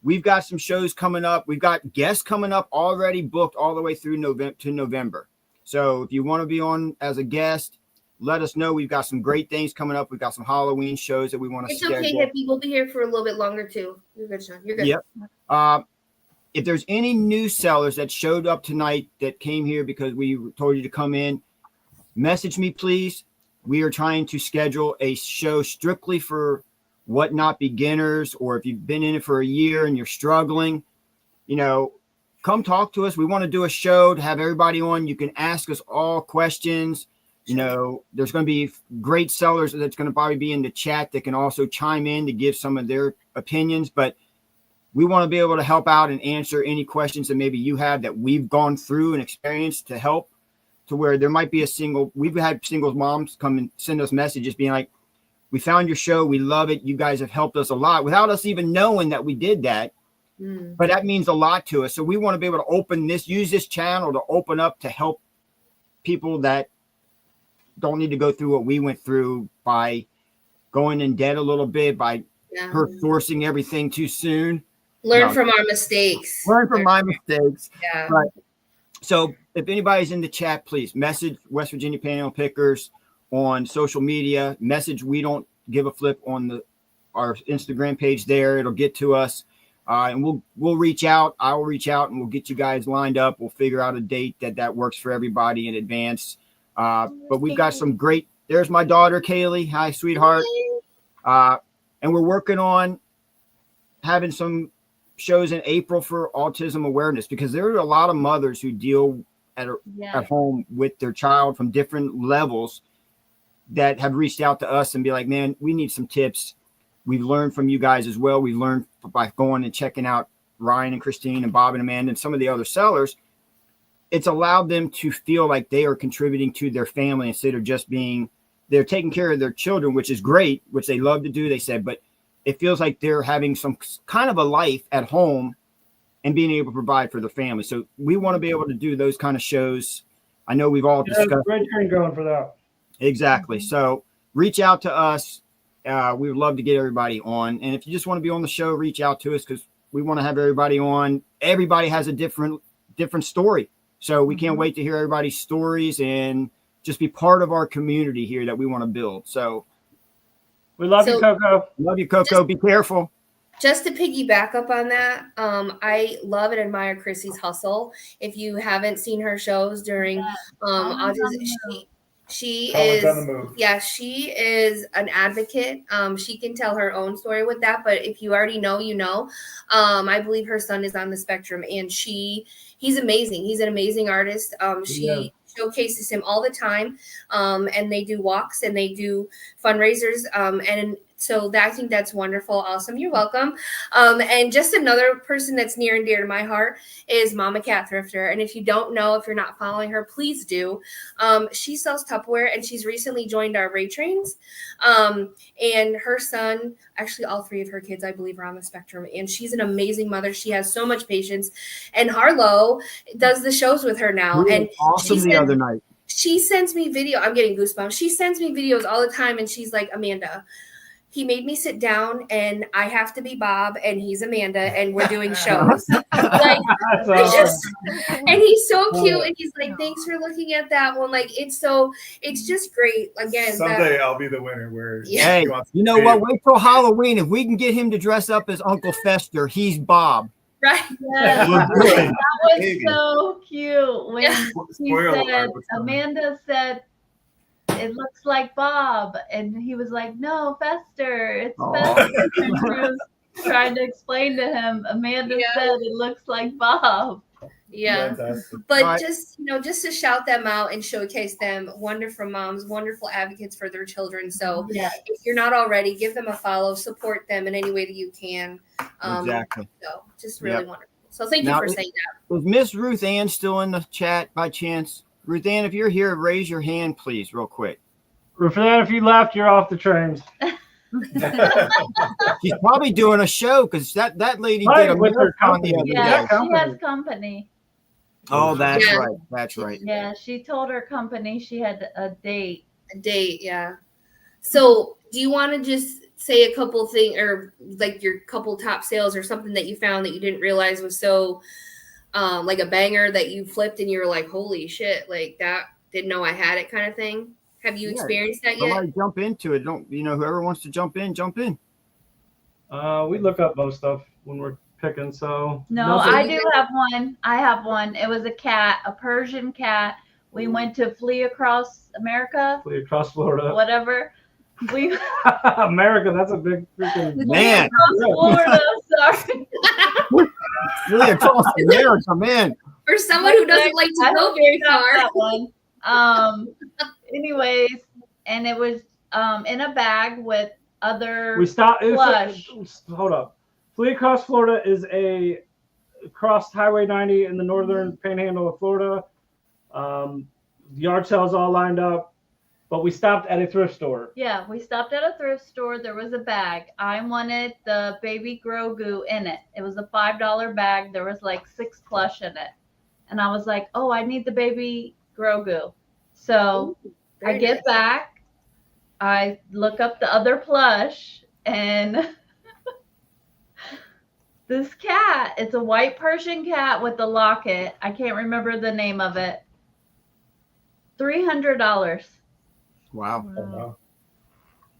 we've got some shows coming up. We've got guests coming up already booked all the way through November. So if you want to be on as a guest, let us know. We've got some great things coming up. We've got some Halloween shows that we want to It's schedule. okay, Hippie. We'll be here for a little bit longer too. You're good, Sean. You're good. Yep. If there's any new sellers that showed up tonight that came here because we told you to come in, message me, please. We are trying to schedule a show strictly for whatnot beginners, or if you've been in it for a year and you're struggling, come talk to us. We want to do a show to have everybody on. You can ask us all questions. There's going to be great sellers that's going to probably be in the chat that can also chime in to give some of their opinions, but we want to be able to help out and answer any questions that maybe you have that we've gone through and experienced to help, to where there might be we've had singles moms come and send us messages being like, we found your show. We love it. You guys have helped us a lot without us even knowing that we did that. But that means a lot to us. So we want to be able to use this channel to open up to help people that don't need to go through what we went through by going in debt a little bit, by her forcing everything too soon. Learn from our mistakes. Learn from my mistakes. Yeah. Right. So if anybody's in the chat, please message West Virginia Panhandle Pickers on social media. Message We Don't Give a Flip on our Instagram page there. It'll get to us. And we'll reach out. I will reach out and we'll get you guys lined up. We'll figure out a date that works for everybody in advance. But we've got some great, there's my daughter, Kaylee. Hi, sweetheart. And we're working on having some shows in April for autism awareness, because there are a lot of mothers who deal at home with their child from different levels that have reached out to us and be like, man, we need some tips. We've learned from you guys as well. We've learned by going and checking out Ryan and Christine and Bob and Amanda and some of the other sellers. It's allowed them to feel like they are contributing to their family instead of just they're taking care of their children, which is great, which they love to do, they said, but it feels like they're having some kind of a life at home and being able to provide for the family. So we want to be able to do those kind of shows. I know we've all discussed. Great train going for that. Exactly. So reach out to us. We would love to get everybody on. And if you just want to be on the show, reach out to us, because we want to have everybody on. Everybody has a different story. So we can't wait to hear everybody's stories and just be part of our community here that we want to build. So we love you, Coco. Love you, Coco. Be careful. Just to piggyback up on that, I love and admire Chrissy's hustle. If you haven't seen her shows during autism, she is an advocate. She can tell her own story with that, but if you already know, you know. I believe her son is on the spectrum, and he's amazing. He's an amazing artist. She showcases him all the time, and they do walks and they do fundraisers, and so I think that's wonderful. Awesome. You're welcome. And just another person that's near and dear to my heart is Mama Cat Thrifter. And if you don't know, if you're not following her, please do. She sells Tupperware, and she's recently joined our Ray Trains. And her son, actually all 3 of her kids, I believe, are on the spectrum. And she's an amazing mother. She has so much patience. And Harlow does the shows with her now. And awesome the other night. She sends me video. I'm getting goosebumps. She sends me videos all the time, and she's like, Amanda, he made me sit down, and I have to be Bob, and he's Amanda, and we're doing shows. Like, it's just, and he's so cute, and he's like, "Thanks for looking at that one." Like, it's just great. Again, Someday I'll be the winner. Where Hey, you know what? Wait till Halloween. If we can get him to dress up as Uncle Fester, he's Bob. Right. Yes. That was so cute when he Spoiler said, alert. Amanda said, "It looks like Bob," and he was like, "No, Fester, it's Fester." And she was trying to explain to him. Amanda said, "It looks like Bob." Yeah. Fantastic. But just to shout them out and showcase them, wonderful moms, wonderful advocates for their children. So if you're not already, give them a follow, support them in any way that you can. Exactly. So just really wonderful. So thank you for saying that. Was Miss Ruth Ann still in the chat by chance? Ruth Ann, if you're here, raise your hand, please, real quick. Ruth Ann, if you left, you're off the trains. She's probably doing a show because that lady did a with her marathon the company. other Yeah, day. she has company. Oh, that's right. That's right. Yeah, she told her company she had a date. Yeah. So do you want to just say a couple things, or like your couple top sales or something that you found that you didn't realize was so like a banger that you flipped and you were like, holy shit, like that, didn't know I had it kind of thing? Have you experienced that yet? Somebody jump into it. Don't, whoever wants to jump in, jump in. We look up most stuff when we're picking, so No, I do have one. I have one. It was a cat, a Persian cat. We went to Flee Across America. Flee Across Florida. Whatever. We America, that's a big freaking man. Florida, sorry. Flee Across America, man. For someone who doesn't like to go very far. That one. Anyways, and it was in a bag with other Plush. Hold up. Flee Across Florida is across Highway 90 in the northern panhandle of Florida. Yard sales all lined up, but we stopped at a thrift store. Yeah, we stopped at a thrift store. There was a bag. I wanted the baby Grogu in it. It was a $5 bag. There was like 6 plush in it. And I was like, oh, I need the baby Grogu. So I get back. I look up the other plush, and this cat, it's a white Persian cat with a locket. I can't remember the name of it. $300. Wow.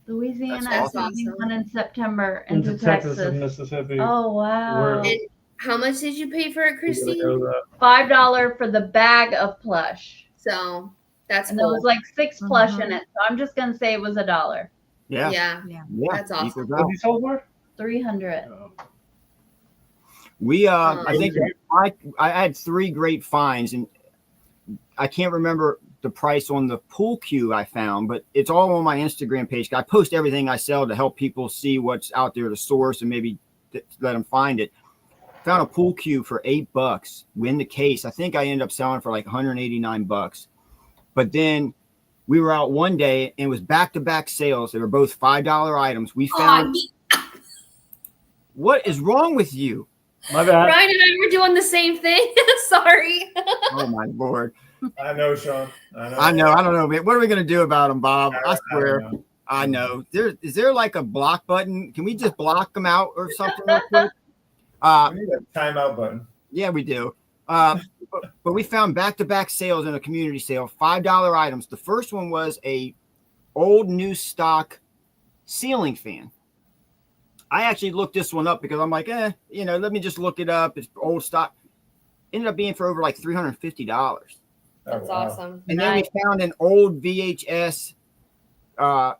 Louisiana That's is having awesome. one in September Into Texas. and Mississippi. Oh, wow. And how much did you pay for it, Christy? $5 for the bag of plush. So that's And cool. there was like 6 plush in it. So I'm just going to say it was $1. Yeah. Yeah. That's awesome. equals What out. you sold for? 300. We I think I had 3 great finds, and I can't remember the price on the pool cue I found, but it's all on my Instagram page. I post everything I sell to help people see what's out there to source and maybe let them find it. Found a pool cue for $8. Win the case. I think I ended up selling for like $189. But then we were out one day and it was back-to-back sales. They were both $5 items. We found what is wrong with you? My bad. Ryan and I were doing the same thing. Sorry. Oh my Lord. I know, Sean. I know. I don't know, man. What are we gonna do about them, Bob? I swear. know. I know. Is there like a block button? Can we just block them out or something real quick? We need a timeout button. Yeah, we do. But we found back-to-back sales in a community sale, $5 items. The first one was a old new stock ceiling fan. I actually looked this one up because I'm like, let me just look it up. It's old stock. Ended up being for over like $350. That's awesome. And then we found an old VHS. I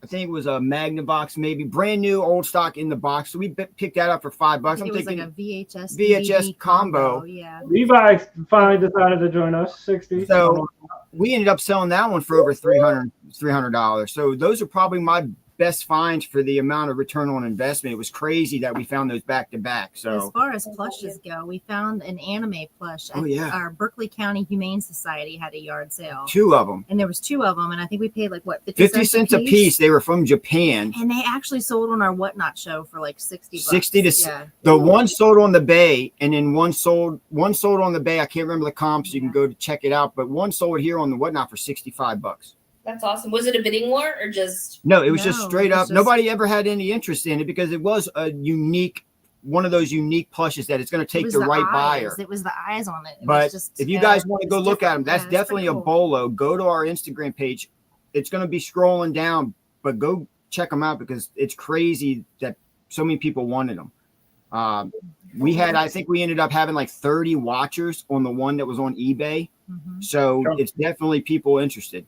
think it was a Magnavox, maybe brand new old stock in the box. So we picked that up for $5. I'm It was thinking like a VHS VHS combo. Yeah. Levi finally decided to join us. 60. So we ended up selling that one for over $300. So those are probably my best finds for the amount of return on investment. It was crazy that we found those back to back. As So far as plushes go, we found an anime plush. Oh, yeah. Our Berkeley County Humane Society had a yard sale. 2 of them, And there was 2 of them, and I think we paid like what 50 cents a piece. They were from Japan. And they actually sold on our Whatnot show for like $60. 60 to yeah. The one sold on the bay, and then one sold on the bay. I can't remember the comps. You can go to check it out, but one sold here on the Whatnot for $65. That's awesome. Was it a bidding war or just? No, it was just No, straight it was up. just- Nobody ever had any interest in it because it was a unique, one of those unique plushes that it's going to It take was the the right eyes. buyer. It was the eyes on it. It But was just, if you guys want to it's go look at them, different. that's Yeah, it's definitely pretty a cool. bolo. Go to our Instagram page. It's going to be scrolling down, but go check them out because it's crazy that so many people wanted them. I think we ended up having like 30 watchers on the one that was on eBay. Mhm. So Sure. it's definitely people interested.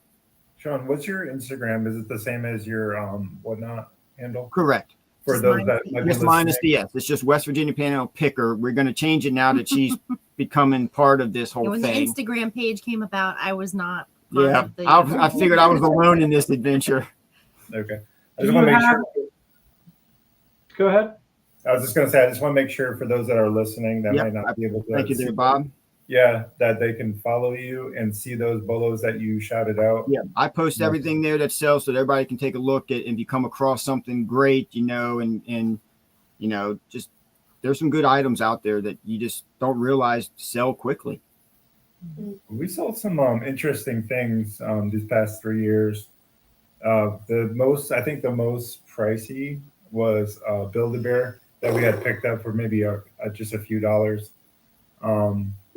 Sean, what's your Instagram? Is it the same as your whatnot handle? Correct. For Just those minus that the might be Just minus the listening. S. It's just West Virginia Panhandle Picker. We're going to change it now that she's becoming part of this And whole when the thing. Instagram page came about, I was not part Yeah, of the. I figured I was alone in this adventure. Okay. I Do just you want to make have- sure. Go ahead. I was just going to say, I just want to make sure for those that are listening that Yep, might not be able to. Thank you see- there, Bob. Yeah, that they can follow you and see those bolos that you shouted out. Yeah, I post everything there that sells so that everybody can take a look at. And if you come across something great, and just there's some good items out there that you just don't realize sell quickly. We sold some interesting things these past 3 years. The most pricey was Build-A-Bear that we had picked up for maybe just a few dollars.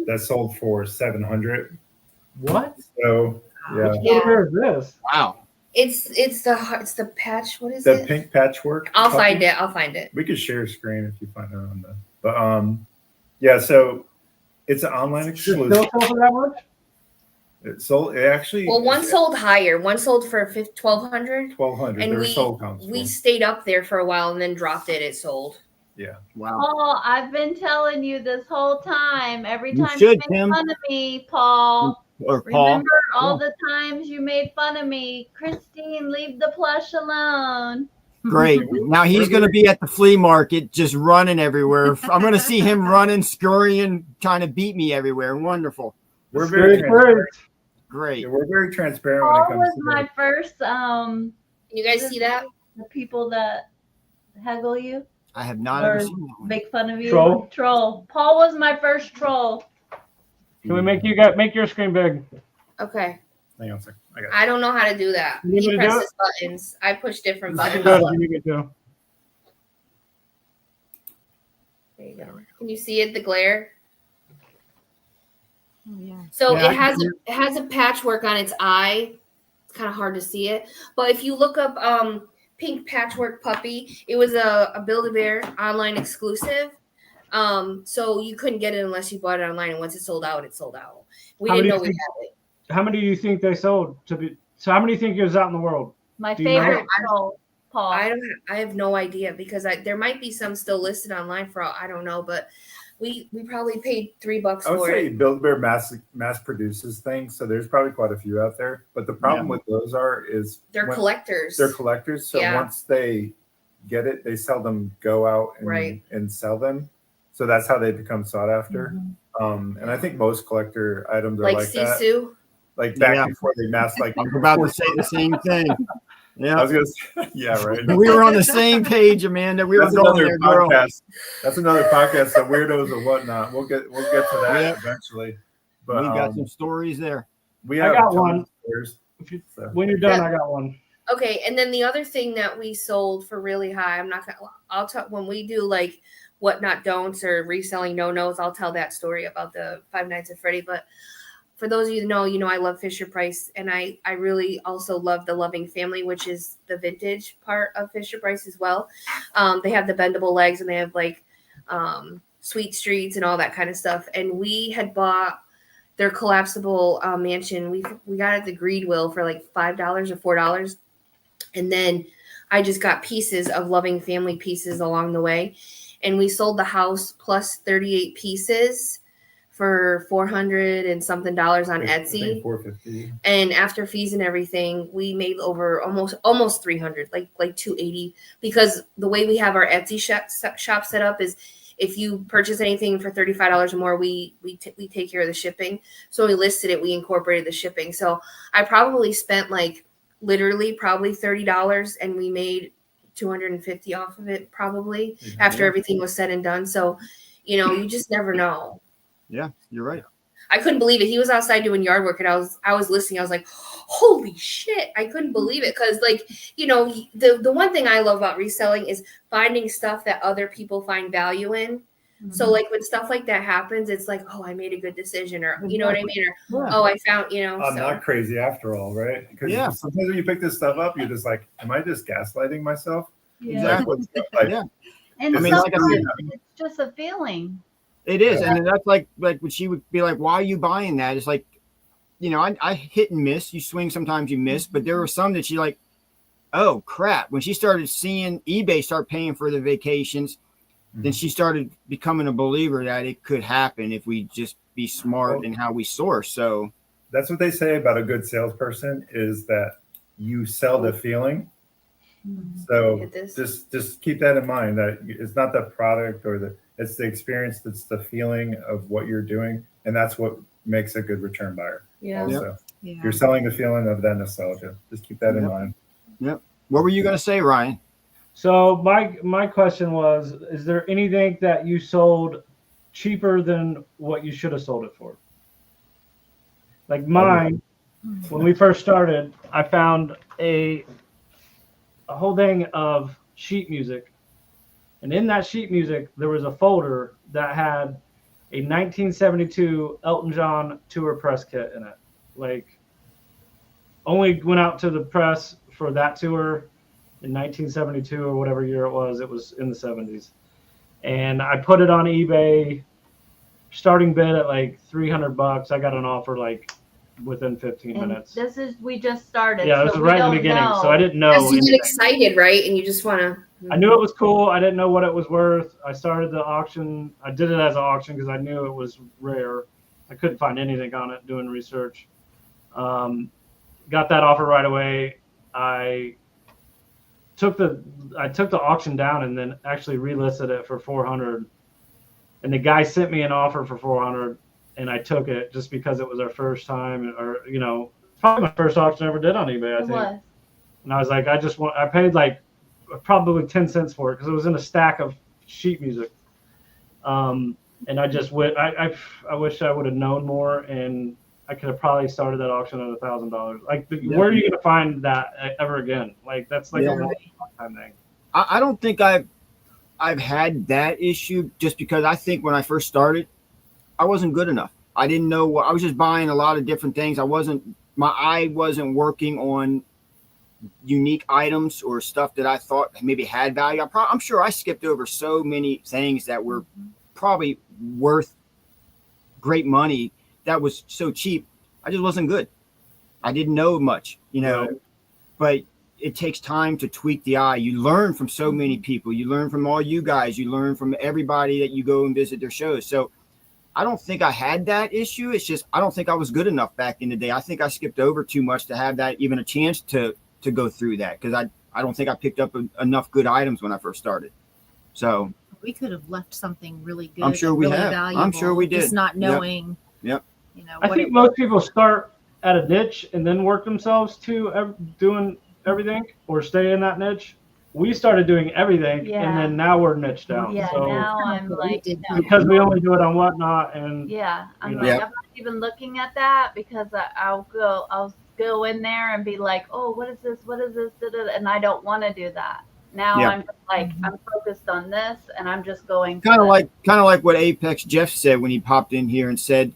That sold for $700. What? So yeah, Yeah. Where is this? Wow. It's the patch. What is the it? pink patchwork. I'll puppy. find it. I'll find it. We could share a screen if you find it on the. But yeah. So it's an online Is it still exclusive. sold for that much? It sold. It actually. Well, one sold higher. One sold for 1,200, 1,200. and There were we sold counts. we stayed up there for a while and then dropped it. It sold. Yeah. Wow. Paul, I've been telling you this whole time. Every You time should, you make Tim. fun of me, Paul. Or Paul. Remember all the times you made fun of me. Christine, leave the plush alone. Great. Now he's going to be at the flea market just running everywhere. I'm going to see him running, scurrying, trying to beat me everywhere. Wonderful. We're very Scary transparent. Great. Yeah, we're very transparent when it Paul comes was to my first You guys see that? the people that haggle you, I have not Or ever seen that one. make fun of you. Troll? Paul was my first troll. Can we make your screen big? Okay. Hang on a second. I got it. I don't know how to do that. You need me He to do presses buttons. I push different I can buttons. do it if you need me to. There you go. Can you see it? The glare. Oh, yeah. So Yeah, it has a patchwork on its eye. It's kind of hard to see it, but if you look up pink patchwork puppy, it was a Build-A-Bear online exclusive. So you couldn't get it unless you bought it online, and once it sold out, it sold out. We How didn't many know we think- had it. How many do you think they sold to be? So how many do you think is out in the world? My Do you know? favorite troll, Paul. I have no idea because there might be some still listed online for all, I don't know, but we probably paid $3 I would for say it. Build-A-Bear mass produces things, so there's probably quite a few out there. But the problem with those is They're when- collectors. They're collectors, so Yeah. once they get it, they seldom go out and, Right. and sell them. So that's how they become sought after. And I think most collector items are like like that. Sisu. Like back Yeah. before they mass, like I was about to say the same thing. I Yeah. was gonna say, yeah, right. We were on the same page, Amanda. We were That's going another there, girl. podcast. That's another podcast, the weirdos and whatnot. We'll get to that Yep. eventually. But We got some stories there. we I have got a ton one. of stories, If you, so. when you're done, I got one. Okay, and then the other thing that we sold for really high, I'm not gonna. I'll talk when we do like what not don'ts or reselling no nos. I'll tell that story about the Five Nights at Freddy. But for those of you who know, I love Fisher Price, and I really also love the Loving Family, which is the vintage part of Fisher Price as well. They have the bendable legs, and they have like Sweet Streets and all that kind of stuff. And we had bought their collapsible mansion. We got it at the Greedwill for like $5 or $4. And then I just got pieces of Loving Family pieces along the way. And we sold the house plus 38 pieces for $400 and something on Etsy. $450. And after fees and everything, we made over almost 300, like 280. Because the way we have our Etsy shop set up is if you purchase anything for $35 or more, we take care of the shipping. So when we listed it, we incorporated the shipping. So I probably spent literally probably $30, and we made $250 off of it probably after everything was said and done. So, you just never know. Yeah, you're right. I couldn't believe it. He was outside doing yard work, and I was listening. I was like, holy shit, I couldn't believe it. Because like, you know, the one thing I love about reselling is finding stuff that other people find value in. So like when stuff like that happens, it's like, oh, I made a good decision, or you know what I mean, or oh, I found, you know, I'm not crazy after all, right? Because sometimes when you pick this stuff up, you're just like, am I just gaslighting myself? Exactly. And I mean, sometimes like I said, it's just a feeling. it is, and that's like when she would be like, "Why are you buying that?" It's like, you know, I hit and miss. You swing, sometimes you miss, but there were some that she like, oh crap. When she started seeing eBay start paying for the vacations, then she started becoming a believer that it could happen if we just be smart in how we source. So that's what they say about a good salesperson is that you sell the feeling. So just keep that in mind, that it's not the product or it's the experience, that's the feeling of what you're doing, and that's what makes a good return buyer. Also, you're selling the feeling of that nostalgia. Just keep that in mind. Yep. What were you going to say, Ryan? So my question was, is there anything that you sold cheaper than what you should have sold it for? Like mine, when we first started, I found a whole thing of sheet music. And in that sheet music, there was a folder that had a 1972 Elton John tour press kit in it. Like, only went out to the press for that tour in 1972 or whatever year it was. It was in the 70s. And I put it on eBay, starting bid at like $300. I got an offer like within 15 minutes. We just started. Yeah, this was right in the beginning. So I didn't know. Yes, you get excited, right? And you just want to. I knew it was cool. I didn't know what it was worth. I started the auction. I did it as an auction because I knew it was rare. I couldn't find anything on it doing research. Got that offer right away. I took the auction down and then actually relisted it for $400. And the guy sent me an offer for $400, and I took it just because it was our first time, or you know, probably my first auction I ever did on eBay. I think. And I was like, I paid like probably 10 cents for it because it was in a stack of sheet music. And I just went. I wish I would have known more, and I could have probably started that auction at $1,000. Like, where are you going to find that ever again? Like, that's like a one-time thing. I don't think I've had that issue, just because I think when I first started, I wasn't good enough. I didn't know what I was just buying a lot of different things. My eye wasn't working on unique items or stuff that I thought maybe had value. I'm sure I skipped over so many things that were probably worth great money that was so cheap. I just wasn't good. I didn't know much, you know, but it takes time to tweak the eye. You learn from so many people. You learn from all you guys. You learn from everybody that you go and visit their shows. So I don't think I had that issue. It's just, I don't think I was good enough back in the day. I think I skipped over too much to have that even a chance to go through that. Cause I don't think I picked up enough good items when I first started. So we could have left something really good. I'm sure we really have. Valuable, I'm sure we did. Just not knowing. Yep. You know, I think most people start at a niche and then work themselves to doing everything or stay in that niche. We started doing everything, and then now we're niched down. Yeah, so now I'm like, because we only do it on Whatnot, and I'm like, I'm not even looking at that because I'll go in there and be like, oh, what is this? And I don't want to do that. Now I'm just like, I'm focused on this, and I'm just going. Kind of like what Apex Jeff said when he popped in here and said,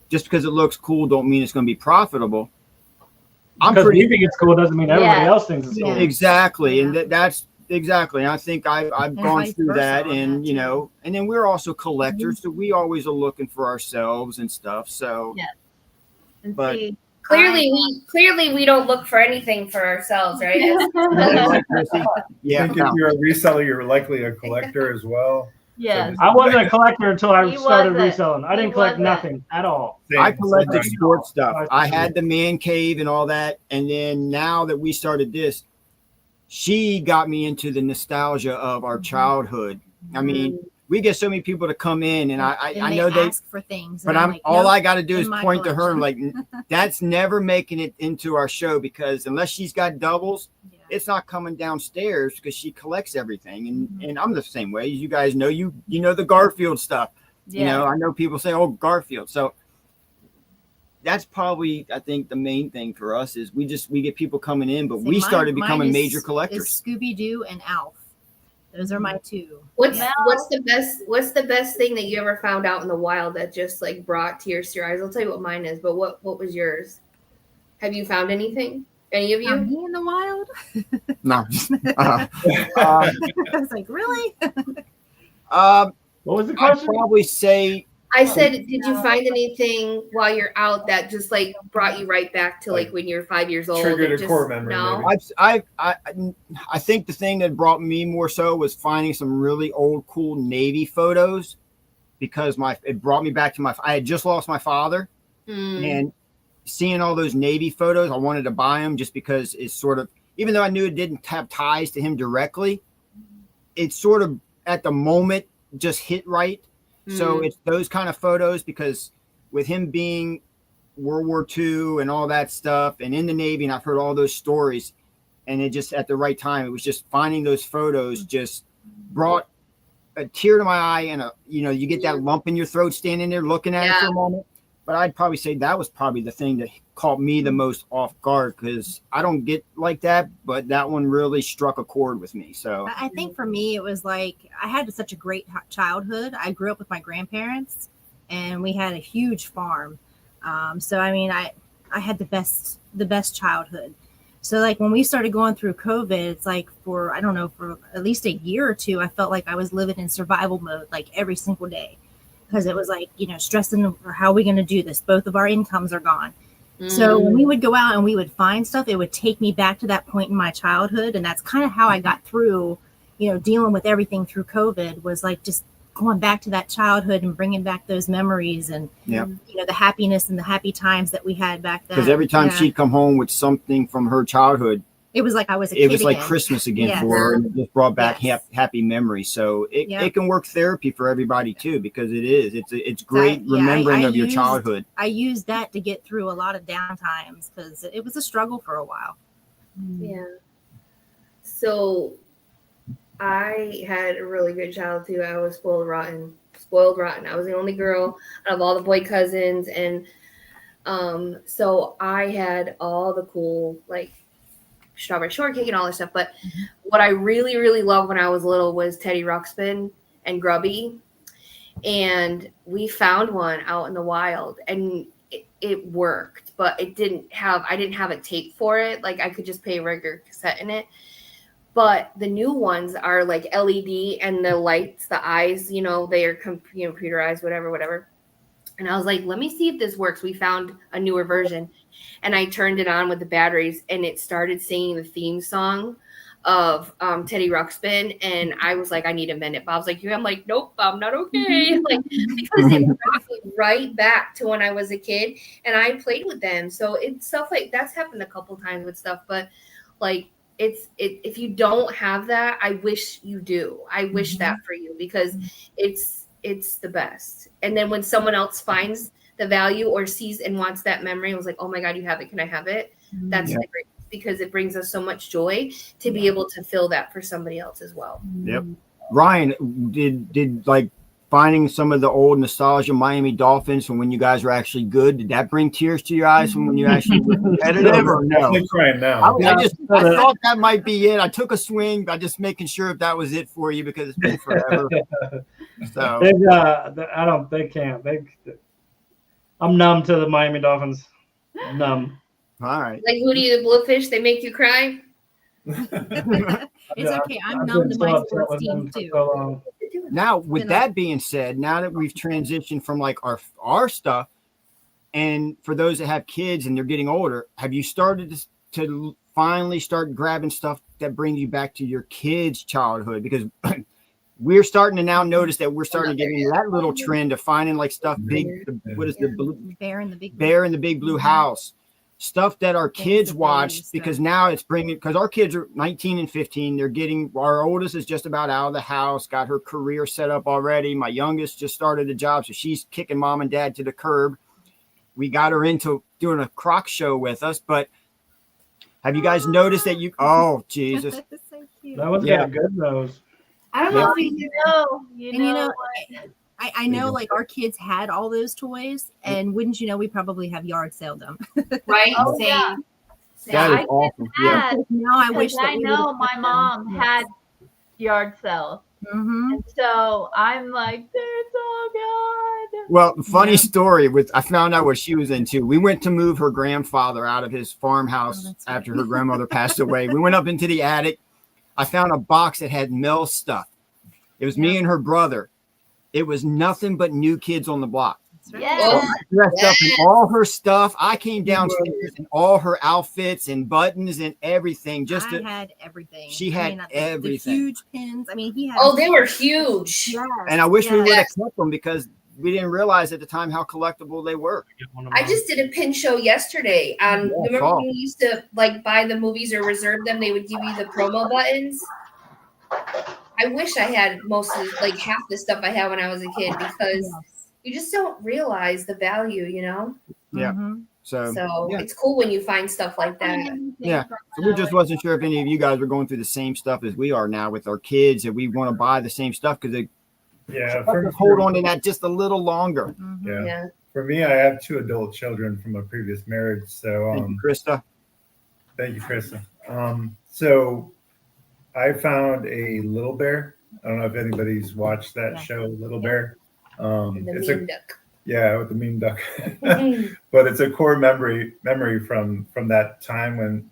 just because it looks cool don't mean it's going to be profitable. Because you think it's cool doesn't mean everybody else thinks it's cool. Exactly, and that's exactly. And I think I've gone through that, and you know, and then we're also collectors, so we always are looking for ourselves and stuff. So but clearly we don't look for anything for ourselves, right? I think if you're a reseller, you're likely a collector as well. Yeah, I wasn't a collector until I started reselling. I didn't collect nothing at all. I collected sports stuff. I had the man cave and all that. And then now that we started this, she got me into the nostalgia of our childhood. I mean, we get so many people to come in, and I know they ask for things, but all I got to do is point to her like, that's never making it into our show, because unless she's got doubles, it's not coming downstairs, because she collects everything. And I'm the same way. You guys know, you know the Garfield stuff. You know, I know people say, oh, Garfield. So that's probably, I think, the main thing for us is we get people coming in, but See, we started mine becoming is- major is collectors. Scooby-Doo and Alf. Those are my two. What's Mel. what's the best thing that you ever found out in the wild that just like brought tears to your eyes? I'll tell you what mine is, but what was yours? Have you found anything? Any of you? Me in the wild? No. I was like, really? What was the I'd question? probably say I said, did you find anything while you're out that just like brought you right back to like when you're 5 years old? Triggered and a just, core memory, No. maybe. I think the thing that brought me more so was finding some really old, cool Navy photos, because it brought me back to I had just lost my father, and seeing all those Navy photos, I wanted to buy them just because it's sort of, even though I knew it didn't have ties to him directly, it's sort of at the moment just hit right. So it's those kind of photos, because with him being World War II and all that stuff and in the Navy, and I've heard all those stories, and it just at the right time, it was just finding those photos just brought a tear to my eye, and you get that lump in your throat standing there looking at it for a moment. But I'd probably say that was probably the thing that caught me the most off guard, because I don't get like that, but that one really struck a chord with me. So I think for me, it was like I had such a great childhood. I grew up with my grandparents, and we had a huge farm. So I mean, I had the best childhood. So like when we started going through COVID, it's like for at least a year or two, I felt like I was living in survival mode, like every single day, because it was like, stressing for how are we going to do this? Both of our incomes are gone. So when we would go out and we would find stuff, it would take me back to that point in my childhood. And that's kind of how I got through, dealing with everything through COVID, was like just going back to that childhood and bringing back those memories and, the happiness and the happy times that we had back then. because every time she'd come home with something from her childhood, it was like I was a kid it was like again. Christmas again Yes. for her, and it just brought back Yes. happy memories. So it can work therapy for everybody too, because it's So great remembering I of your used- childhood. I used that to get through a lot of down times, because it was a struggle for a while. Yeah. So I had a really good childhood too. I was spoiled rotten. I was the only girl out of all the boy cousins, and so I had all the cool like strawberry shortcake and all this stuff. But what I really, really loved when I was little was Teddy Ruxpin and Grubby, and we found one out in the wild, and it worked, but I didn't have a tape for it. Like I could just play a regular cassette in it. But the new ones are like LED, and the lights, the eyes, they are computerized, whatever. And I was like, let me see if this works. We found a newer version, and I turned it on with the batteries, and it started singing the theme song of Teddy Ruxpin. And I was like, I need a minute. Bob's like, I'm like, nope, I'm not okay. Like, because it brought me right back to when I was a kid, and I played with them. So it's stuff like that's happened a couple times with stuff, but like, if you don't have that, I wish you do. I wish that for you, because it's the best. And then when someone else finds the value or sees and wants that memory, I was like, oh my God, you have it. Can I have it? That's the great, because it brings us so much joy to be able to fill that for somebody else as well. Yep. Ryan, did like finding some of the old nostalgia Miami Dolphins from when you guys were actually good, did that bring tears to your eyes from when you actually were competitive, or no? I'm crying now. I thought that might be it. I took a swing by just making sure if that was it for you, because it's been forever. So They can't. I'm numb to the Miami Dolphins. Numb. all right. Like Hootie the Bluefish, they make you cry. It's okay. I'm I've numb been to so my upset sports with them team for too. so long. Now, with that being said, now that we've transitioned from like our stuff, and for those that have kids and they're getting older, have you started to finally start grabbing stuff that brings you back to your kids' childhood? Because we're starting to now notice that we're starting to get into that little trend of finding like stuff big. What is the Bear in the Big Blue House? Stuff that our kids watch, because now it's because our kids are 19 and 15. Our oldest is just about out of the house, got her career set up already. My youngest just started a job, so she's kicking mom and dad to the curb. We got her into doing a croc show with us, but have you guys noticed that oh, Jesus. So cute. That one's got a good nose. I don't know if you You And know what? I know, like our kids had all those toys, and wouldn't you know, we probably have yard sale them. Right? Oh, Same. yeah. That I is awesome. Yeah. had, Now I wish because that I we know would've my kept them. mom Yes. had yard sales. Mhm. And so I'm like, they're so good. Well, funny Yeah. story with I found out what she was into. We went to move her grandfather out of his farmhouse Oh, that's right. after her grandmother passed away. We went up into the attic. I found a box that had Mel stuff. It was me and her brother. It was nothing but New Kids on the Block. That's right. Yeah. So I dressed up in all her stuff. I came downstairs in all her outfits and buttons and everything. Just I to, had everything. She had the everything. huge pins. I mean, he had. Oh, they were huge. Yes, and I wish we would have Yes. kept them because we didn't realize at the time how collectible they were. I just did a pin show yesterday. Yeah, Remember fall. when we used to like buy the movies or reserve them? They would give you the promo buttons. I wish I had mostly like half the stuff I had when I was a kid because you just don't realize the value, you know? Yeah. Mhm. So, So yeah. it's cool when you find stuff like that. Yeah. So we just wasn't sure if any of you guys were going through the same stuff as we are now with our kids, that we want to buy the same stuff because they Yeah. hold on to that just a little longer. Mhm. Yeah. Yeah. For me, I have 2 adult children from a previous marriage. So Thank you, Krista. thank you, Krista. So I found a Little Bear. I don't know if anybody's watched that Yeah. show, Little Bear. The It's mean a duck. yeah, with the mean duck. Mhm. But it's a core memory from that time when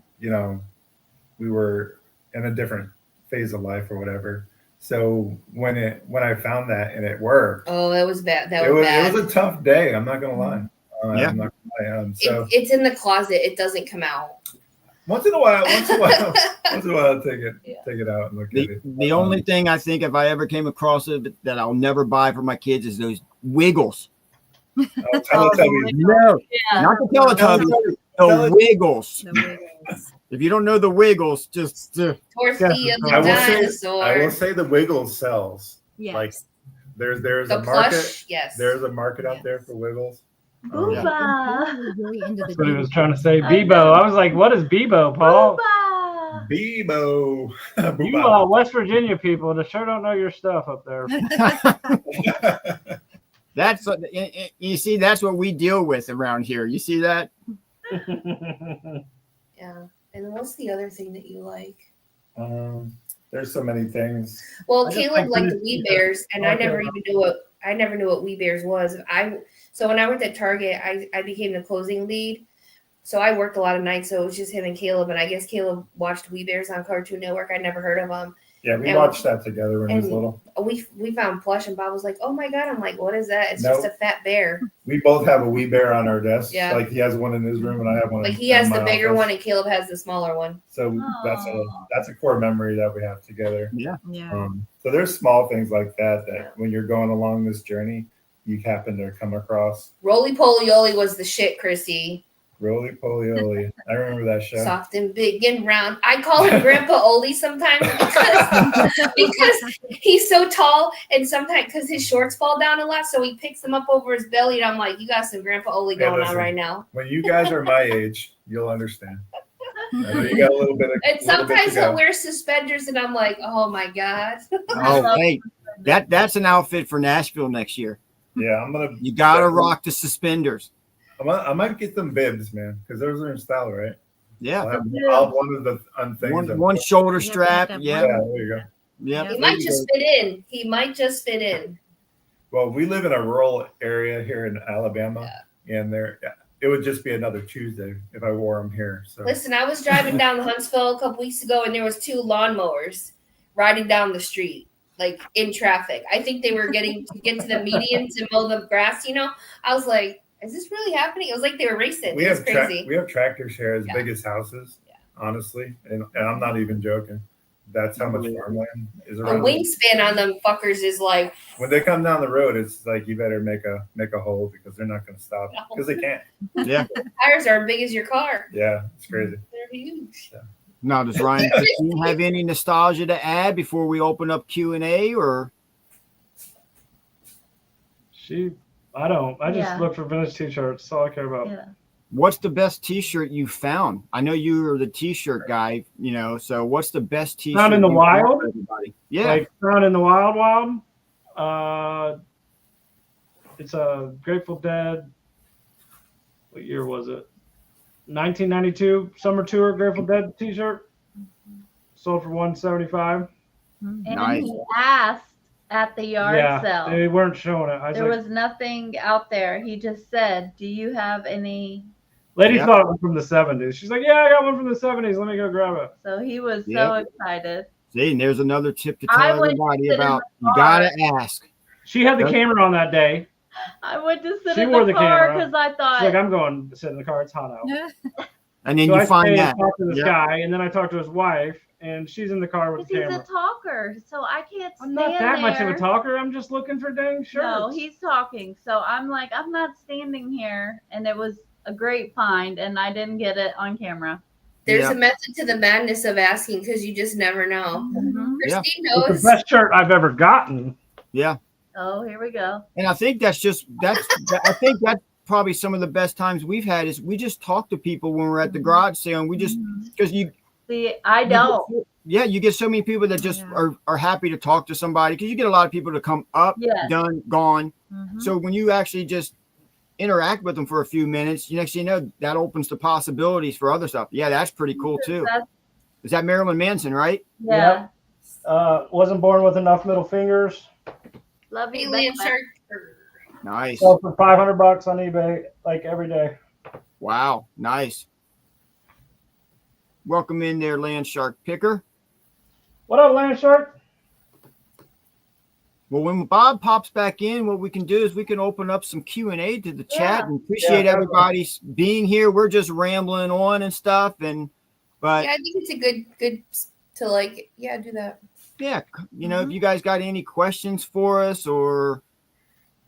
we were in a different phase of life or whatever. So when I found that and it worked, Oh, that was bad. That it was was bad. a tough day. I'm not gonna lie. Yeah. I'm not gonna lie. So It's in the closet. It doesn't come out. once in a while, I'll take it out and look at The, it. the only thing I think if I ever came across it that I'll never buy for my kids is those Wiggles. Teletubbies. No, Yeah. not the Teletubbies, the Wiggles. The Wiggles. If you don't know the Wiggles, just Tortilla the I will dinosaur. say the Wiggles sells. Yes. Like there's The a market. plush, yes. There's a market out there for Wiggles. Booba. I was really into the That's what he was Disney. trying to say. I Bebo. know. I was like, what is Bebo, Paul? Booba. Bebo. You West Virginia people that sure don't know your stuff up there. that's what you see. That's what we deal with around here. You see that? Yeah. And what's the other thing that you like? There's so many things. Well, I just Caleb like liked the this- Wee Bears, and I Okay. never even knew what Wee Bears was. So when I worked at Target, I became the closing lead. So I worked a lot of nights, so it was just him and Caleb. And I guess Caleb watched Wee Bears on Cartoon Network. I'd never heard of them. Yeah, we And- watched that together when he was and- little. We found Plush, and Bob was like, "Oh my god!" I'm like, "What is that?" It's Nope. just a fat bear. We both have a wee bear on our desk. Yeah. Like he has one in his room and I have one. Like he in has my the bigger office. one, and Caleb has the smaller one. So that's a core memory that we have together. Yeah. Yeah. So there's small things like that when you're going along this journey, you happen to come across. Roly Poly Oly was the shit, Chrissy. Roly Poly Oly. I remember that show. Soft and big and round. I call him Grandpa Oli sometimes because he's so tall, and sometimes because his shorts fall down a lot, so he picks them up over his belly. And I'm like, you got some Grandpa Oli Yeah, going on listen. right now. When you guys are my age, you'll understand. I know you got a little bit of. And little bit to sometimes he'll go. wear suspenders, and I'm like, oh my god. Oh, hey, that's an outfit for Nashville next year. Yeah, I'm gonna. You gotta rock the suspenders. I might get them bibs, man, because those are in style, right? Yeah. I'll have one of the things. One shoulder Yeah, strap. that Yeah. Yeah, there you go. Yeah. He might just fit in. He might just fit in. Well, we live in a rural area here in Alabama, and it would just be another Tuesday if I wore them here. So Listen, I was driving down Huntsville a couple weeks ago, and there was 2 lawnmowers riding down the street, like in traffic. I think they were getting to get to the median to mow the grass. I was like, is this really happening? It was like they were racing. we It's have crazy. we have tractors here as Yeah. big as houses. Yeah. Honestly, and I'm not even joking. That's how much farmland is A around. wingspan on them fuckers is like, When they come down the road, it's like you better make a hole because they're not going to stop because they can't. Yeah. tires are as big as your car. Yeah, it's crazy. They're huge. Now, does Ryan Christine have any nostalgia to add before we open up Q&A, or? I don't. I just Yeah. look for vintage t-shirts. That's all I care about. Yeah. What's the best T-shirt you found? I know you are the T-shirt guy, so what's the best T-shirt? Found in the you found wild? for everybody? Yeah, Like found in the wild. It's a Grateful Dead. What year was it? 1992 summer tour Grateful Dead T-shirt. Sold for $175. And Nice. he asked at the yard Yeah, sale. they weren't showing it. I was There like, was nothing out there. He just said, "Do you have any?" lady Yep. thought it was from the 70s. She's like, yeah, I got one from the 70s. Let me go grab it. So he was Yep. so excited. See, and there's another tip to I tell would everybody sit in about. the You car. gotta ask. She had the Yep. camera on that day. I went to sit She in wore the the car camera. because I thought, She's like, I'm going to sit in the car. It's hot out. And then So you I find stay that. and talk to this Yep. guy, and then I talk to his wife, and she's in the car with because the he's camera. a talker, so I can't I'm stand not that much of there. a talker. I'm just looking for dang shirts. No, he's talking. So I'm like, I'm not standing here. And it was a great find, and I didn't get it on camera. There's Yeah. a method to the madness of asking because you just never know. Mhm. Yeah. Christine It's knows. the best shirt I've ever gotten. Yeah. Oh, here we go. And I think that's probably some of the best times we've had is we just talk to people when we're at the garage sale, and we just because you See, I don't. you get so many people that just are happy to talk to somebody because you get a lot of people to come up, Yes. done, gone. Mhm. So when you actually just interact with them for a few minutes, next thing you know, that opens the possibilities for other stuff. Yeah, that's pretty cool too. That's- Is that Marilyn Manson, right? yeah. Wasn't born with enough middle fingers. Love you, Alien baby. shark. Nice. Sold for $500 on eBay, like every day. Wow, nice. Welcome in there, Land Shark Picker. What up, Land Shark? Well, when Bob pops back in, what we can do is we can open up some Q&A to the chat and appreciate everybody's being here. We're just rambling on and stuff, but Yeah, I think it's a good to like, yeah, do that. yeah, if you guys got any questions for us or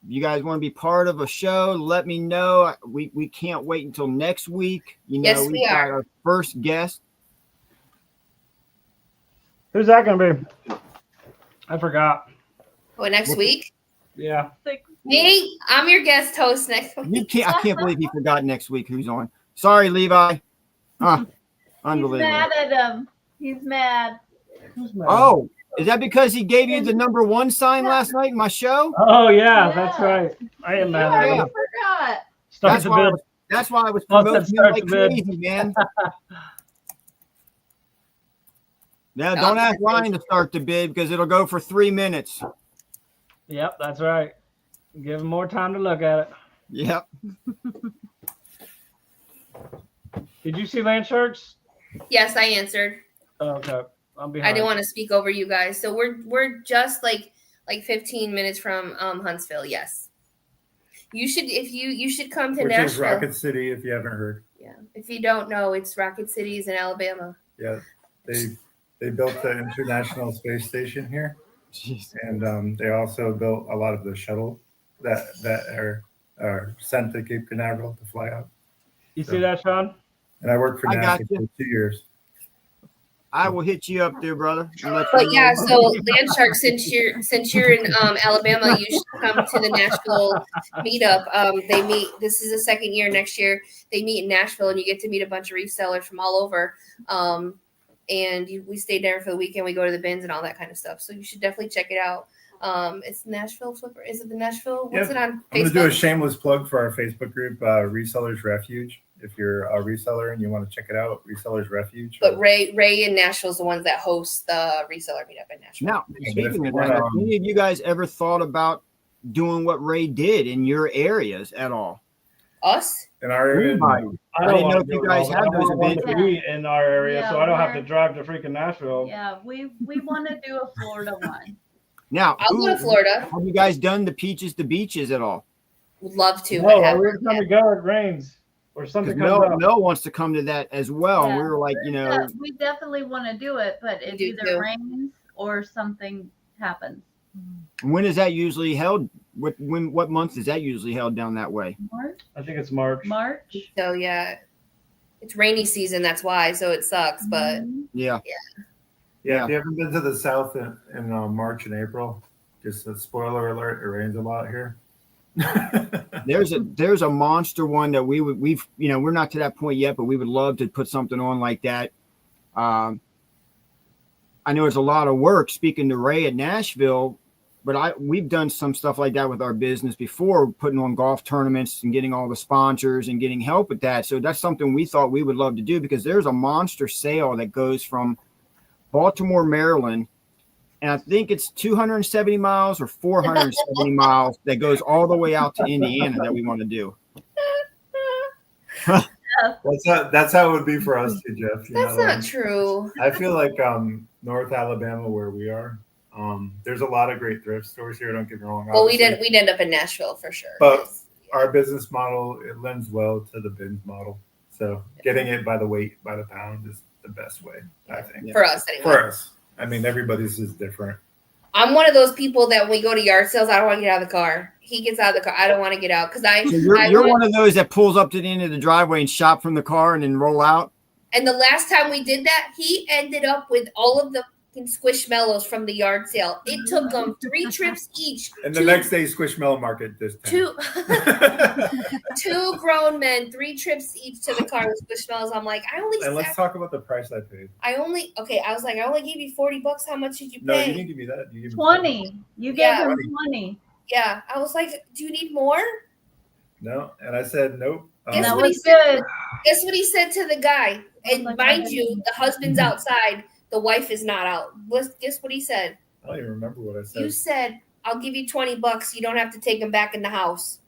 you guys want to be part of a show, let me know. We can't wait until next week. Yes, we've we got are. our first guest. Who's that going to be? I forgot. What, next week? Yeah. Me, I'm your guest host next week. I can't believe he forgot next week who's on. Sorry, Levi. He's Unbelievable. mad at him. He's mad. Who's mad? Oh, is that because he gave you the #1 sign last night in my show? Oh, yeah, Yeah. that's right. I am You mad already at him. forgot. Start That's the why, bid. that's why I was Plus, promoting that him starts like the bid. crazy, man. Yeah, No, don't I'm ask Ryan to start the bid because it'll go for 3 minutes. Yep, that's right. Give him more time to look at it. Yep. Did you see Land Sharks? Yes, I answered. Oh, okay. I'm I behind. didn't want to speak over you guys. So we're just like 15 minutes from Huntsville. Yes. You should come to Which is Nashville. Rocket City, if you haven't heard. Yeah. If you don't know, it's Rocket Cities in Alabama. Yeah, they built the International Space Station here, Jeez. and they also built a lot of the shuttle that are sent to Cape Canaveral to fly out. You see that, Sean? And I worked for I got NASA you. for 2 years. I will hit you up there, brother. and let you But yeah, know. so Land Shark, since you're in Alabama, you should come to the Nashville meetup. They meet. This is the second year. Next year they meet in Nashville, and you get to meet a bunch of resellers from all over. We stay there for the weekend. We go to the bins and all that kind of stuff. So you should definitely check it out. It's Nashville Flipper. Is it the Nashville? What's it on I'm going to do a Facebook? shameless plug for our Facebook group, Resellers Refuge. If you're a reseller and you want to check it out, Resellers Refuge. But Ray in Nashville is the ones that host the reseller meetup in Nashville. Now, Yeah, speaking of but that, if have you any of you guys ever thought about doing what Ray did in your areas at all? Us? In our area, Anybody? I don't didn't know wanna if you do it guys all, have but I those want one events. to be in our area, Yeah, so I don't have to we're- drive to freaking Nashville. Yeah, we want to do a Florida one. Now, I'll go to Florida. have you guys done the Peaches to Beaches at all? Would love to. No, but haven't every time yet. we go, it rains or Because something comes up. Mel wants to come to that as well. And we Yeah. were like, Yeah, we definitely want to do it, but We it do either too. rains or something happens. when is that usually held? What month is that usually held down that way? March? I think it's March. March? So yeah, it's rainy season. That's why. So it sucks. But Mhm. Yeah. yeah, if you haven't been to the South in March and April, just a spoiler alert, it rains a lot here. There's a monster one that we're not to that point yet, but we would love to put something on like that. I know it's a lot of work. Speaking to Ray at Nashville, but we've done some stuff like that with our business before, putting on golf tournaments and getting all the sponsors and getting help with that. So that's something we thought we would love to do, because there's a monster sale that goes from Baltimore, Maryland, and I think it's 270 miles or 470 miles that goes all the way out to Indiana that we want to do. That's how it would be for us too, Jeff. That's not true. I feel like North Alabama, where we are, there's a lot of great thrift stores here. Don't get me wrong. Well, we'd end up in Nashville for sure. But our business model, it lends well to the bins model. So getting it by the weight, by the pound is the best way, I think. For us, anyway. For us. I mean, everybody's is different. I'm one of those people that when we go to yard sales, I don't want to get out of the car. He gets out of the car. I don't want to get out because So you're one of those that pulls up to the end of the driveway and shop from the car and then roll out. And the last time we did that, he ended up with all of the Squishmallows from the yard sale. It took them 3 trips each. And the next day, Squishmallow Market this time. Two grown men, 3 trips each to the car with Squishmallows. I'm like, And let's talk about the price I paid. I only gave you $40. How much did you pay? No, you didn't give me that. You gave me 20. You gave him 20. Yeah. I was like, do you need more? No. And I said, nope. Guess That what he was said? good. Guess what he said to the guy? And like, mind you, the husband's outside. The wife is not out. Guess what he said? I don't even remember what I said. You said, I'll give you $20. You don't have to take them back in the house.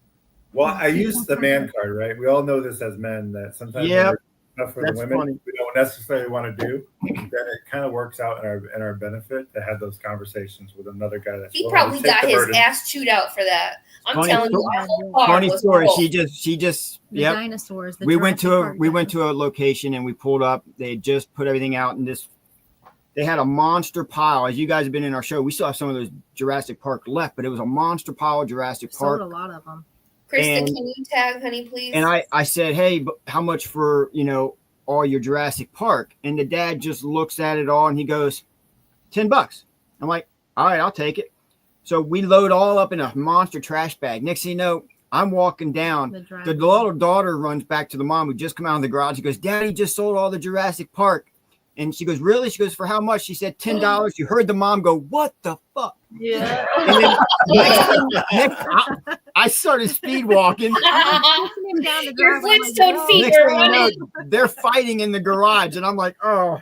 Well, I use the man card, right? We all know this as men, that sometimes stuff for the women we don't necessarily want to do. Then it kind of works out in our benefit to have those conversations with another guy. He probably got his ass chewed out for that. I'm telling you, our whole car Funny was story. full. She just The dinosaurs. we went to a location and we pulled up. They had just put everything out in this. They had a monster pile. As you guys have been in our show, we still have some of those Jurassic Park left, but it was a monster pile of Jurassic Park. Sold a lot of them. Kristen, can you tag honey, please? And I said, hey, but how much for, all your Jurassic Park? And the dad just looks at it all and he goes, $10. I'm like, all right, I'll take it. So we load all up in a monster trash bag. Next thing you know, I'm walking down. The little daughter runs back to the mom who just come out of the garage. She goes, Daddy just sold all the Jurassic Park. And she goes, really? She goes, for how much? She said, $10. You heard the mom go, what the fuck? Yeah. And then I started speed walking. Your Flintstone feet are running. They're fighting in the garage. And I'm like, oh,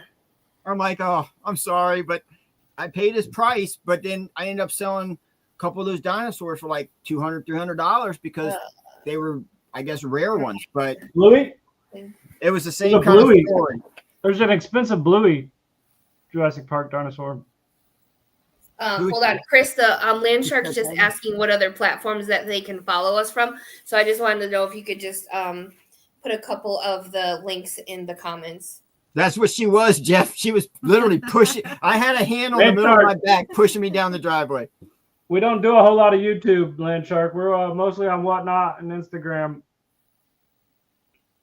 I'm sorry. But I paid his price. But then I ended up selling a couple of those dinosaurs for like $200, $300 because they were, I guess, rare ones. But Bluey? It was the same kind of story. There's an expensive Bluey Jurassic Park dinosaur. Hold on, Krista. Landshark's just asking what other platforms that they can follow us from. So I just wanted to know if you could just put a couple of the links in the comments. That's what she was, Jeff. She was literally pushing. I had a hand on the middle of my back, pushing me down the driveway. We don't do a whole lot of YouTube, Landshark. We're mostly on Whatnot and Instagram.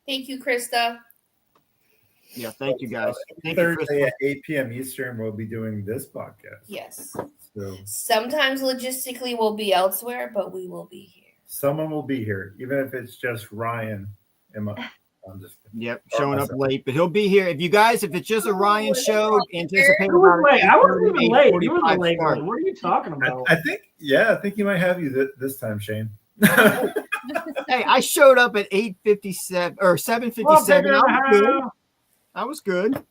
Thank you, Krista. Yeah, thank you guys. Thursday at 8 p.m. Eastern, we'll be doing this podcast. Yes. So sometimes logistically we'll be elsewhere, but we will be here. Someone will be here, even if it's just Ryan. I'm just kidding. Yep, showing up late, but he'll be here. If it's just a Ryan show, anticipate about it. I wasn't even late. He was a late one. What are you talking about? I think he might have you this time, Shane. Hey, I showed up at 8:57 or 7:57. I was good.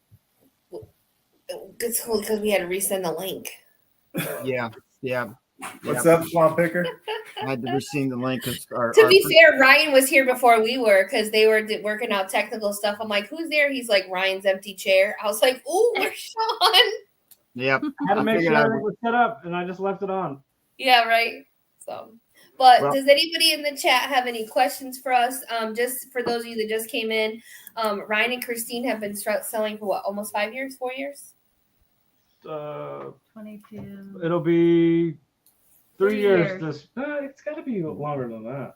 It's cool because we had to resend the link. Yeah. What's up, Swamp Picker? I had to resend the link. To be fair, Ryan was here before we were because they were working out technical stuff. I'm like, who's there? He's like, Ryan's empty chair. I was like, ooh, where's Sean? Yep. I had to make sure it was set up, and I just left it on. Yeah, right. So, but does anybody in the chat have any questions for us? Just for those of you that just came in, Ryan and Christine have been selling for what, almost 5 years, 4 years? 22. It'll be 3 years. It's got to be longer than that.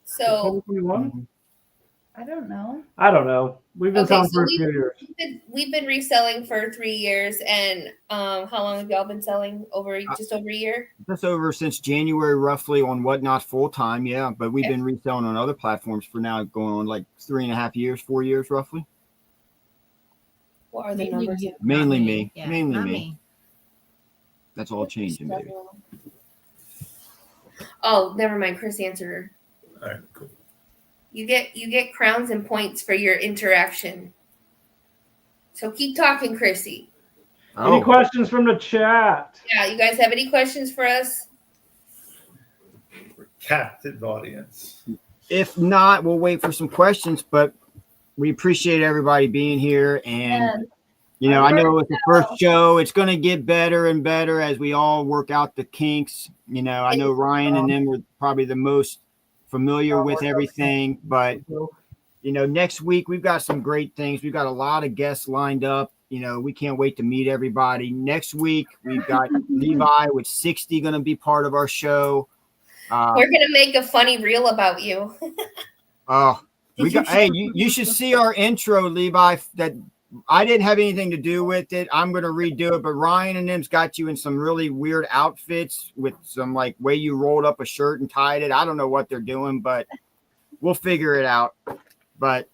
So 2021? I don't know. We've been selling for a few years. We've been reselling for 3 years, and how long have y'all been selling? Just over a year? Just over since January, roughly, on Whatnot full time, yeah. But we've been reselling on other platforms for now going on like 3.5 years, 4 years, roughly. What are the numbers? Mainly me. Yeah, Mainly not me. That's all changing, baby. Oh, never mind. Chris answered her. All right, cool. You get crowns and points for your interaction. So keep talking, Chrissy. Any questions from the chat? Yeah, you guys have any questions for us? We're captive audience. If not, we'll wait for some questions, but we appreciate everybody being here. And, you know, I know it's the first show. It's going to get better and better as we all work out the kinks. You know, I know Ryan and them were probably the most familiar with everything, but, you know, next week we've got some great things. We've got a lot of guests lined up. You know, we can't wait to meet everybody. Next week, we've got Levi with 60 going to be part of our show. We're going to make a funny reel about you. Hey, you should see our intro, Levi, that I didn't have anything to do with it. I'm going to redo it, but Ryan and them's got you in some really weird outfits with some like way you rolled up a shirt and tied it. I don't know what they're doing, but we'll figure it out. But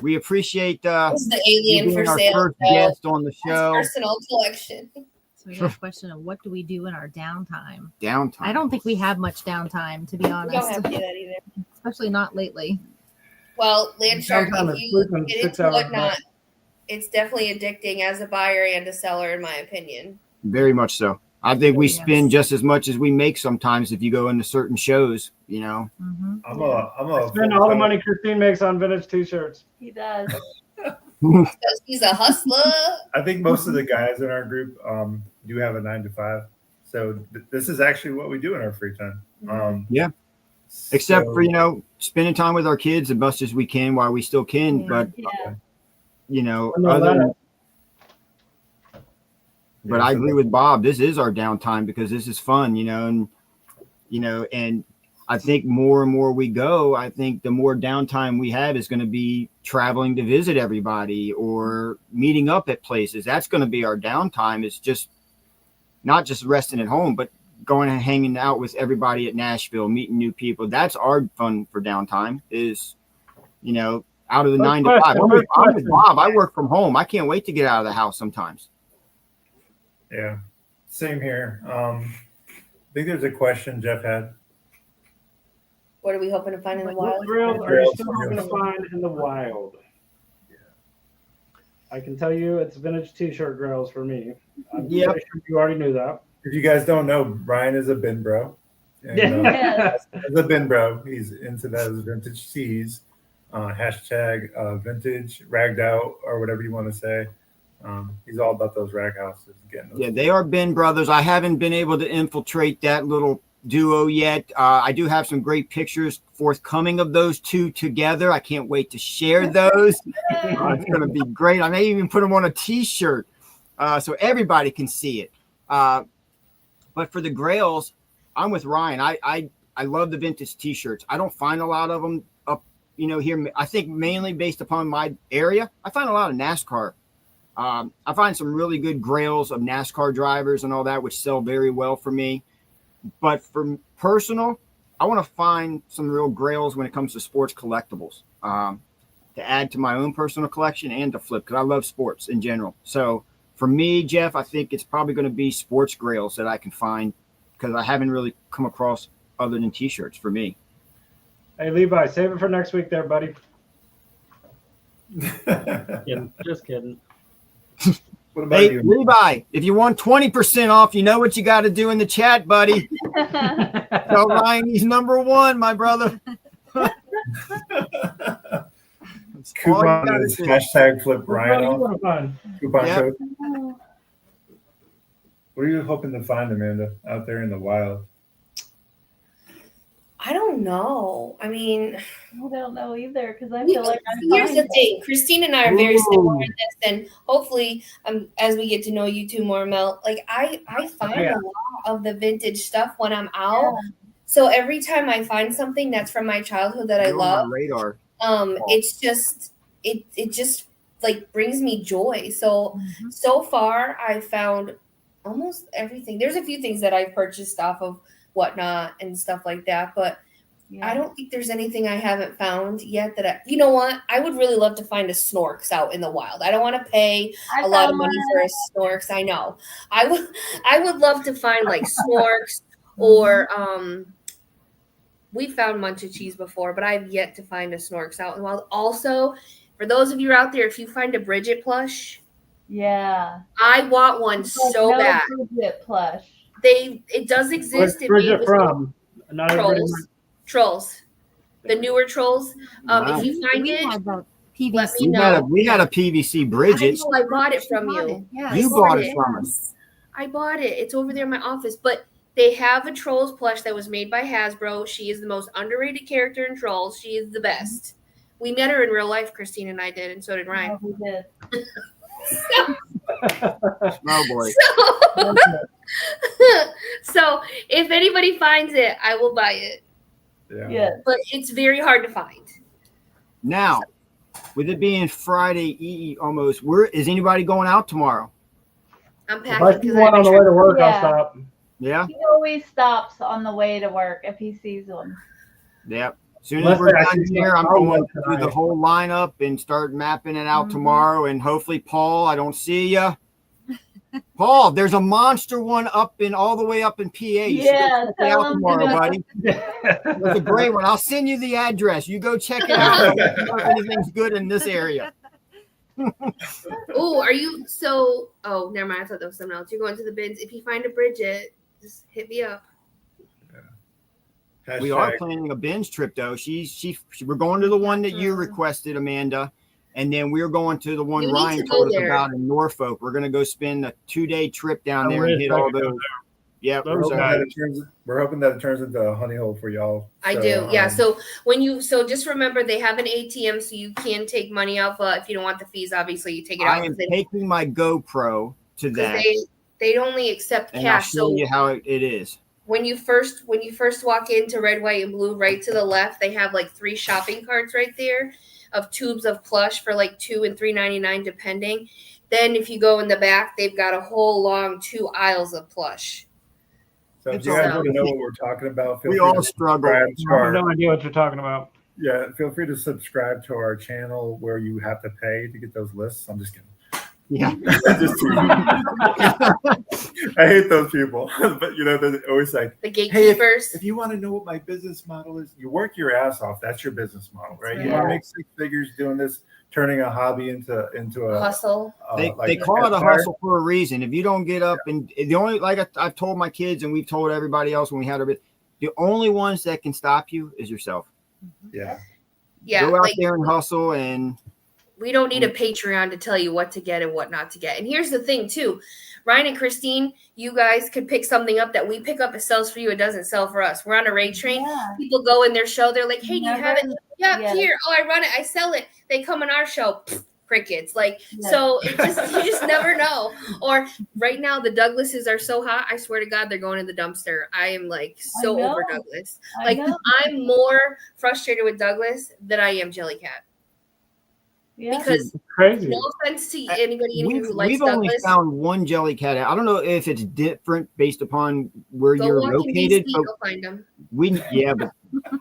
we appreciate this is the alien for our sale. first guest on the show. Personal collection. So we have a question of what do we do in our downtime? Downtime. I don't think we have much downtime, to be We don't honest. have to do that either. Especially not lately. Well, Land Shark, Downtime if is you sleeping get 6 into hours whatnot, it's definitely addicting as a buyer and a seller, in my opinion. Very much so. I think we Yes. spend just as much as we make sometimes if you go into certain shows, you know. Mm-hmm. I'm a Spend all the money Christine makes on vintage t-shirts. He does. Because he's a hustler. I think most of the guys in our group do have a 9 to 5. So this is actually what we do in our free time. Yeah. Except for, you know, spending time with our kids as much as we can while we still can. Yeah. But, Yeah. you know, I know that. but I agree with Bob. This is our downtime because this is fun, you know, and I think more and more we go, I think the more downtime we have is going to be traveling to visit everybody or meeting up at places. That's going to be our downtime. It's just not just resting at home, but going and hanging out with everybody at Nashville, meeting new people. That's our fun for downtime is, you know, out of the 9 to 5. I'm with Bob. I work from home. I can't wait to get out of the house sometimes. Yeah, same here. I think there's a question Jeff had. What are we hoping to find in the wild? What grill are you still hoping to find in the wild? I can tell you it's vintage t-shirt grills for me. I'm pretty sure you already knew that. If you guys don't know, Brian is a bin bro. And, Yes. as a bin bro, he's into those vintage tees, hashtag vintage, ragged out, or whatever you want to say. He's all about those rag houses. Yeah, they are Ben brothers. I haven't been able to infiltrate that little duo yet. I do have some great pictures forthcoming of those two together. I can't wait to share those. It's going to be great. I may even put them on a t-shirt so everybody can see it. But for the grails, I'm with Ryan. I love the vintage t-shirts. I don't find a lot of them up, you know, here. I think mainly based upon my area. I find a lot of NASCAR. I find some really good grails of NASCAR drivers and all that, which sell very well for me. But for personal, I want to find some real grails when it comes to sports collectibles to add to my own personal collection and to flip because I love sports in general. So for me, Jeff, I think it's probably going to be sports grails that I can find because I haven't really come across other than t-shirts for me. Hey, Levi, save it for next week there, buddy. Just kidding. What about Hey, you? Levi, if you want 20% off, you know what you got to do in the chat, buddy. Tell Ryan he's number one, my brother. Coupon is hashtag flip Ryan off. Coupon code. What are you hoping to find, Amanda, out there in the wild? I don't know. I mean, I don't know either because I feel like here's the thing. Christine and I are very similar in this, and hopefully, as we get to know you two more, Mel, like I find a lot of the vintage stuff when I'm out. Yeah. So every time I find something that's from my childhood that I love, radar. It's just it just like brings me joy. So so far I found almost everything. There's a few things that I've purchased off of Whatnot and stuff like that, but Yeah. I don't think there's anything I haven't found yet you know what? I would really love to find a snorks out in the wild. I don't want to pay I a lot of found money one. for a snorks. I know. I would love to find like snorks or we found munch cheese before, but I've yet to find a snorks out in the wild. Also, for those of you out there, if you find a Bridget plush, Yeah. I want one It's like so no bad. Bridget plush. It does exist. Where's It Bridget was from? Not everybody. Trolls. The newer trolls. Wow. If you find we it, had the let me PVC. know. We had a PVC Bridget. I bought it from you. Yeah, You bought it from us. I bought it. It's over there in my office. But they have a Trolls plush that was made by Hasbro. She is the most underrated character in Trolls. She is the best. We met her in real life, Christine and I did, and so did Ryan. Oh, we did. Oh boy. So if anybody finds it, I will buy it. Yeah. Yes. But it's very hard to find. Now, with it being Friday almost, is anybody going out tomorrow? I'm If I packing see because one on the way to work, Yeah. I'll stop. Yeah. He always stops on the way to work if he sees one. Yep. As soon as Unless we're they're done actually here, I'm on going tonight. through the whole lineup and start mapping it out tomorrow. And hopefully, Paul, I don't see you. Paul, there's a monster one all the way up in PA. You should go Yeah, check it tell out him to tomorrow, go. buddy. It's a great one. I'll send you the address. You go check it out. If anything's good in this area. Oh, are you oh, never mind. I thought that was something else. You're going to the bins. If you find a Bridget, just hit me up. We are planning a binge trip though. We're going to the one that you requested, Amanda, and then we're going to the one You need Ryan to told go us there. about in Norfolk. We're going to go spend a 2-day trip down I there and wish hit I all could go those. Yeah, Those so guys. We're hoping that it turns into a honey hole for y'all. I do. Yeah. So just remember they have an ATM so you can take money out, but if you don't want the fees, obviously you take it out. I am taking my GoPro to that, They only accept and I'll cash. show So you how it is. when you first walk into Red, White, and Blue, right to the left, they have like 3 shopping carts right there of tubes of plush for like $2 and $3.99 depending. Then if you go in the back, they've got a whole long 2 aisles of plush. So if you guys want to know what we're talking about, feel We free all to struggle. subscribe to I have our, no idea what you're talking about. yeah, feel free to subscribe to our channel where you have to pay to get those lists. I'm just kidding. Yeah. Just kidding. I hate those people, but they're always like, The hey, gatekeepers. if you want to know what my business model is, you work your ass off. That's your business model, right? You Yeah. want to make 6 figures doing this, turning a hobby into a Hustle. They call it a hustle for a reason. If you don't get up and the only, like I've told my kids and we've told everybody else when we had our bit, the only ones that can stop you is yourself. Yeah. Yeah. Go out Like, there and hustle, and we don't need a Patreon to tell you what to get and what not to get. And here's the thing, too. Ryan and Christine, you guys could pick something up that we pick up. It sells for you. It doesn't sell for us. We're on a raid train. Yeah. People go in their show. They're like, hey, do you have it? Yeah, Yeah. here. Oh, I run it. I sell it. They come in our show. Pfft, crickets. Like, Yeah. so you just never know. Or right now, the Douglases are so hot. I swear to God, they're going in the dumpster. I am like so I know. over Douglas. I Like, know. I'm more frustrated with Douglas than I am Jellycat. Yeah. Because It's crazy. no offense to anybody in here who likes we've only Douglas. found one Jellycat. I don't know if it's different based upon where Go you're walk located, in DC, but you'll find them. but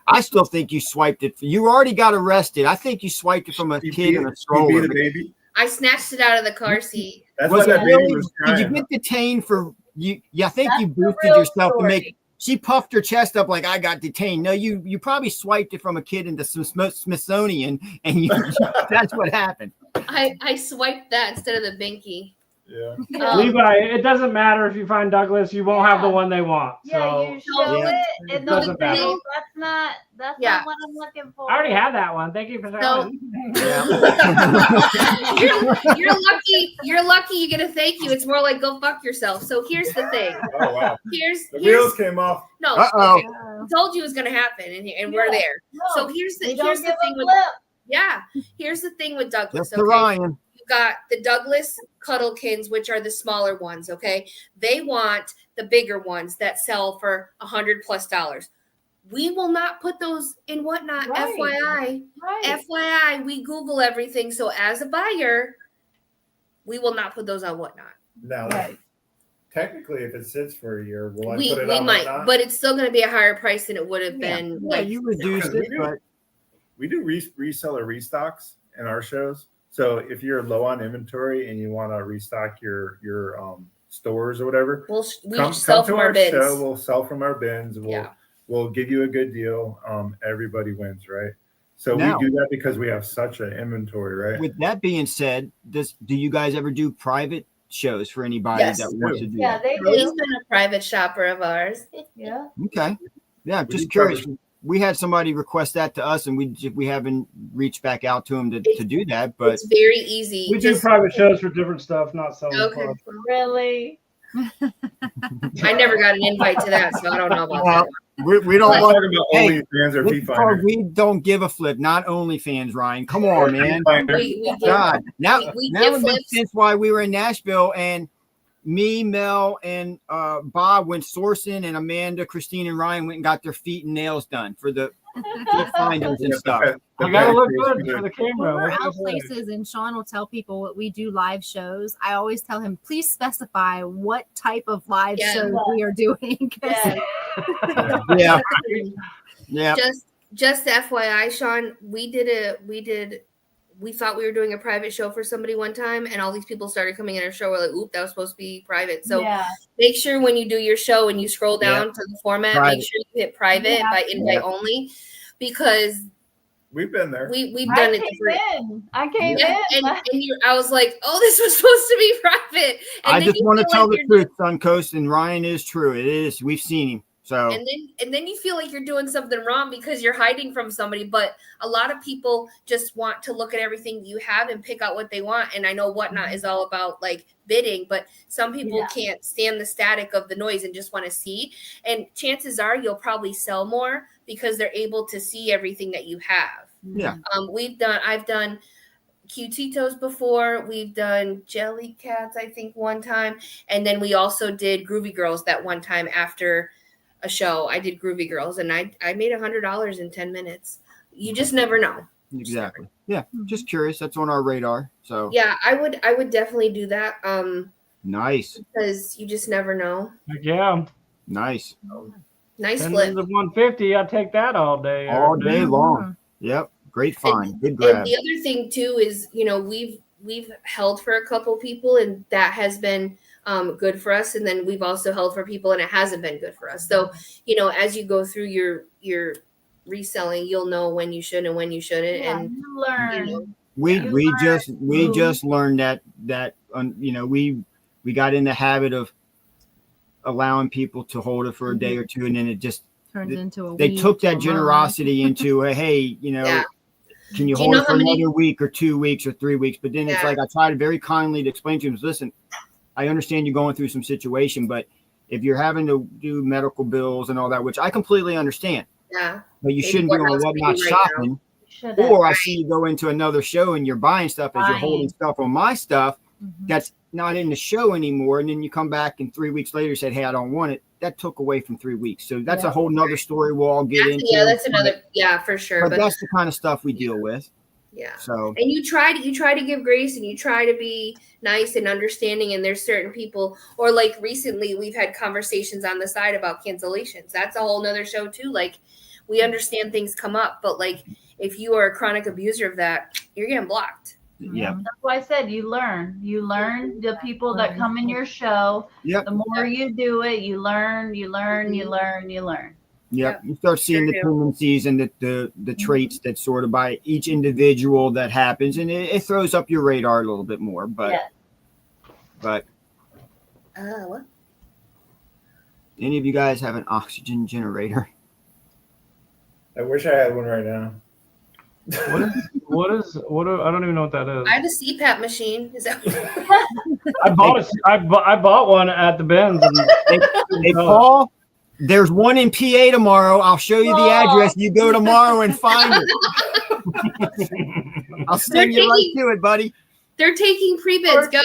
I still think you swiped it. You already got arrested. I think you swiped it from a You kid in a beat stroller. the baby. I snatched it out of the car seat. That's Was what it that baby really? was Did you trying. get detained for you? Yeah, I think That's you the boosted real yourself to make. story. She puffed her chest up like I got detained. No, you probably swiped it from a kid in the Smithsonian, and that's what happened. I swiped that instead of the binky. Yeah. Levi, it doesn't matter if you find Douglas, you won't have the one they want. Yeah, So you show Yeah. it. It It doesn't doesn't matter. That's Yeah. not what I'm looking for. I already have that one. Thank you for telling. You're lucky. You're lucky you get a thank you. It's more like go fuck yourself. So here's the thing. Oh wow. Here's The wheels came off. no. Uh-oh. Okay. I told you it was gonna happen, and we're there. No, So here's the they don't here's the give thing a with flip. here's the thing with Douglas. Just to Okay, Ryan. you got the Douglas Cuddlekins, which are the smaller ones. Okay, they want the bigger ones that sell for $100+. We will not put those in Whatnot. Right. FYI, Right. FYI, we Google everything. So as a buyer, we will not put those on Whatnot. Now, Right. technically, if it sits for a year, will I We put it we on might, whatnot? but it's still going to be a higher price than it would have been. Yeah, Like, you reduced it, but We do reseller restocks in our shows. So if you're low on inventory and you want to restock your stores or whatever, we come sell to from our our bins. show. We'll sell from our bins. Yeah. We'll give you a good deal. Everybody wins, right? So Now- we do that because we have such an inventory, right? with that being said, do you guys ever do private shows for anybody Yes. that wants to do Yeah, that? they He's do. been a private shopper of ours. Yeah. Okay. Yeah, We just do curious. private- We had somebody request that to us, and we haven't reached back out to him to do that. But It's very easy. We do private shows for different stuff, not selling Okay. clubs. Really? I never got an invite to that, so I don't know about that. we don't I'm want. talking about Hey, OnlyFans or we, FeeFinder. we don't give a flip. Not OnlyFans, Ryan. Come on, man. We did. God, now we now give it makes flips. sense why we were in Nashville and me, Mel, and Bob went sourcing, and Amanda, Christine, and Ryan went and got their feet and nails done for the finders and stuff. I gotta look good for the When camera. we're What can I out say? places and Sean will tell people what we do live shows, I always tell him, please specify what type of live Yeah. shows we are doing. 'Cause Yes. Yeah. Just FYI, Sean, we thought we were doing a private show for somebody one time, and all these people started coming in our show. We're like, oop, that was supposed to be private. So yeah. make sure when you do your show and you scroll down to the format, Private. make sure you hit private by invite only, because We've been there. we've I done it. I came Yeah, in. and I was like, oh, this was supposed to be private. And I then just you want to feel tell like the you're truth, Suncoast, and Ryan is true. It is. We've seen him. So And then you feel like you're doing something wrong because you're hiding from somebody. But a lot of people just want to look at everything you have and pick out what they want. And I know Whatnot is all about like bidding, but some people can't stand the static of the noise and just want to see. And chances are you'll probably sell more because they're able to see everything that you have. yeah. I've done Q-Titos before. We've done Jelly Cats, I think, one time. And then we also did Groovy Girls that one time after a show. I did Groovy Girls, and I made $100 in 10 minutes. You just never know. Exactly. Yeah. Just curious. That's on our radar. So Yeah, I would definitely do that. nice. Because you just never know. Like, yeah, Nice. Nice 10 flip. minutes of 150. I take that all day. All every day long. Yep. Great find. Good And grab. the other thing too is, we've held for a couple people, and that has been good for us. And then we've also held for people, and it hasn't been good for us. So, as you go through your reselling, you'll know when you should and when you shouldn't. Yeah, And you learn. We just learned that we got in the habit of allowing people to hold it for a day or two, and then it just turns into a they week took or a that month. generosity into a hey, Yeah. can you Do you hold know it for how many- another week or 2 weeks or 3 weeks? But then it's Yeah. like I tried very kindly to explain to him, listen, I understand you're going through some situation, but if you're having to do medical bills and all that, which I completely understand, Yeah. but you Maybe shouldn't be on Whatnot's Whatnot free right shopping. Should Or I see you go into another show and you're buying stuff as you're holding Buying. stuff on my stuff Mhm. that's not in the show anymore. And then you come back and 3 weeks later said, hey, I don't want it. That took away from 3 weeks. So that's a whole nother story we'll all get into. That's another, for sure. But that's the kind of stuff we deal with. Yeah. So And you try to give grace, and you try to be nice and understanding. And there's certain people, or like recently we've had conversations on the side about cancellations. That's a whole nother show too. Like, we understand things come up, but like if you are a chronic abuser of that, you're getting blocked. yeah. That's why I said you learn. You learn the people that come in your show. Yep. The more you do it, you learn. You Yep. You start seeing the Sure do. tendencies and the traits that sort of by each individual that happens, and it throws up your radar a little bit more. But Yes. but What? any of you guys have an oxygen generator? I wish I had one right now. What is I don't even know what that is. I have a CPAP machine. Is that I bought one at the bins. And Hey, Paul, there's one in PA tomorrow. I'll show you the address. You go tomorrow and find it. I'll send you right to it, buddy. they're taking Or pre-bids? Go. smells.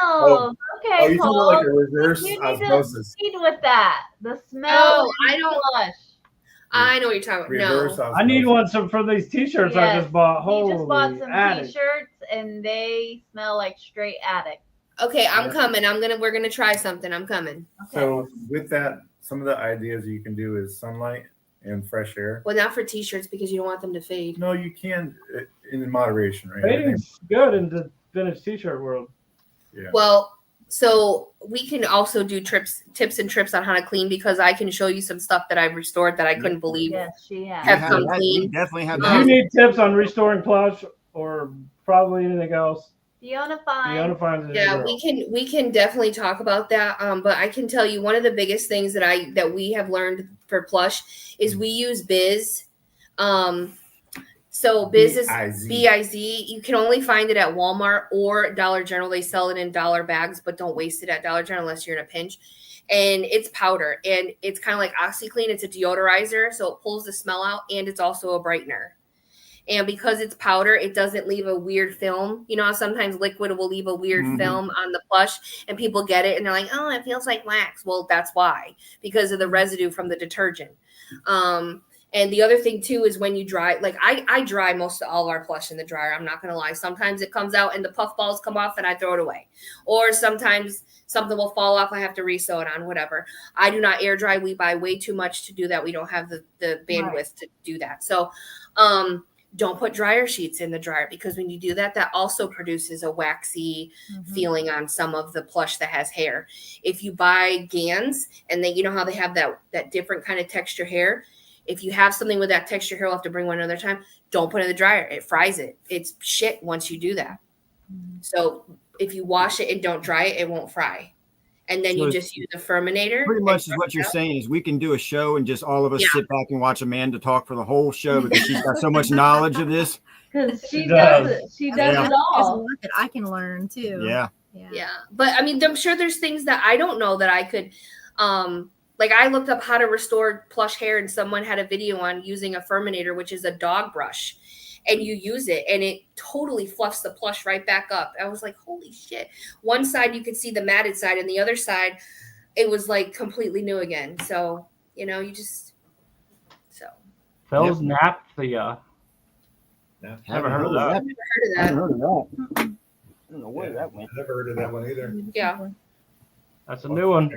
Oh, Okay, you talking Paul. about like a reverse You need osmosis? to lead with that. The smell. Oh, I don't. Flush. I know what you're talking about. Reverse No. osmosis. I need one for these T-shirts I Yes. just bought. He just bought Holy some attic. T-shirts and they smell like straight attic. Okay, I'm coming. We're gonna try something. I'm coming. So with that, some of the ideas you can do is sunlight and fresh air. Well, not for t-shirts because you don't want them to fade. No, you can in moderation, right? Fading's good in the vintage t-shirt world. Yeah. Well, so we can also do tips and trips on how to clean because I can show you some stuff that I've restored that I couldn't believe. Yes, she has. Have come We clean. definitely have If that. you need tips on restoring Plush or probably anything else, Fiona Fiona Fine. finds it. Yeah, we can definitely talk about that. But I can tell you one of the biggest things that we have learned for Plush is we use Biz. So Biz is BIZ. You can only find it at Walmart or Dollar General. They sell it in dollar bags, but don't waste it at Dollar General unless you're in a pinch. And it's powder, and it's kind of like OxyClean. It's a deodorizer, so it pulls the smell out, and it's also a brightener. And because it's powder, it doesn't leave a weird film. You know how sometimes liquid will leave a weird film on the Plush and people get it and they're like, oh, it feels like wax. Well, that's why, because of the residue from the detergent. And the other thing too is when you dry, like I dry most of all of our Plush in the dryer. I'm not going to lie. Sometimes it comes out and the puff balls come off and I throw it away. Or sometimes something will fall off. I have to re-sew it on, whatever. I do not air dry. We buy way too much to do that. We don't have the bandwidth to do that. So, don't put dryer sheets in the dryer because when you do that, that also produces a waxy feeling on some of the Plush that has hair. If you buy Gans and then you know how they have that different kind of texture hair, if you have something with that texture hair, we'll have to bring one another time. Don't put it in the dryer. It fries it. It's shit once you do that. So if you wash it and don't dry it, it won't fry. And then you just use a Furminator. Pretty much is what you're saying is we can do a show and just all of us sit back and watch Amanda talk for the whole show because she's got so much knowledge of this. Because she does it. She does it There's all. a lot that I can learn too. Yeah. But I mean, I'm sure there's things that I don't know that I could, like I looked up how to restore Plush hair and someone had a video on using a Furminator, which is a dog brush. And you use it and it totally fluffs the Plush right back up. I was like, holy shit. One side you could see the matted side and the other side it was like completely new again. So, you know, you just Phil's Napthia. Never heard of that. I haven't heard of that. I don't know where that went. I've never heard of that one either. Yeah. That's a new one.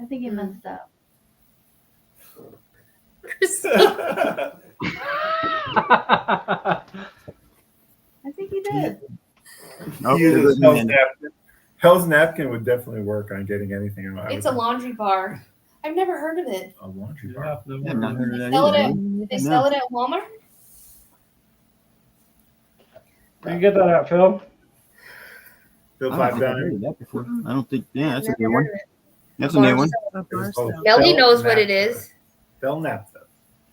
I think he messed up. I think he did. Hell's napkin would definitely work on getting anything out. It's a laundry bar. I've never heard of it. A laundry bar. I've not heard of that Did they sell it at Walmart? Where you get that at, Phil? Phil I don't think I've heard of that before. I don't think. Yeah, that's a new one. That's a new one. Melly knows what it is. Phil Naphtha.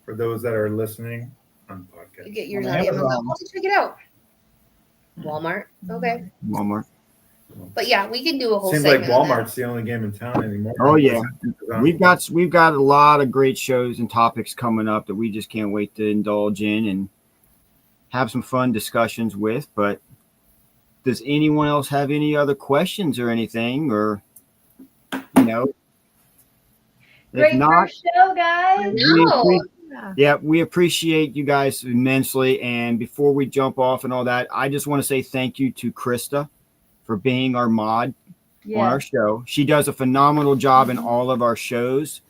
For those that are listening on podcast. You get yours on Amazon. I'll check it out. Walmart. Okay. Walmart. But yeah, we can do a whole Seems like segment on that. Walmart's the only game in town anymore. Oh yeah, we've got a lot of great shows and topics coming up that we just can't wait to indulge in and have some fun discussions with. But does anyone else have any other questions or anything, or you know? Great first show, guys. We appreciate you guys immensely. And before we jump off and all that, I just want to say thank you to Krista for being our mod on our show. She does a phenomenal job in all of our shows.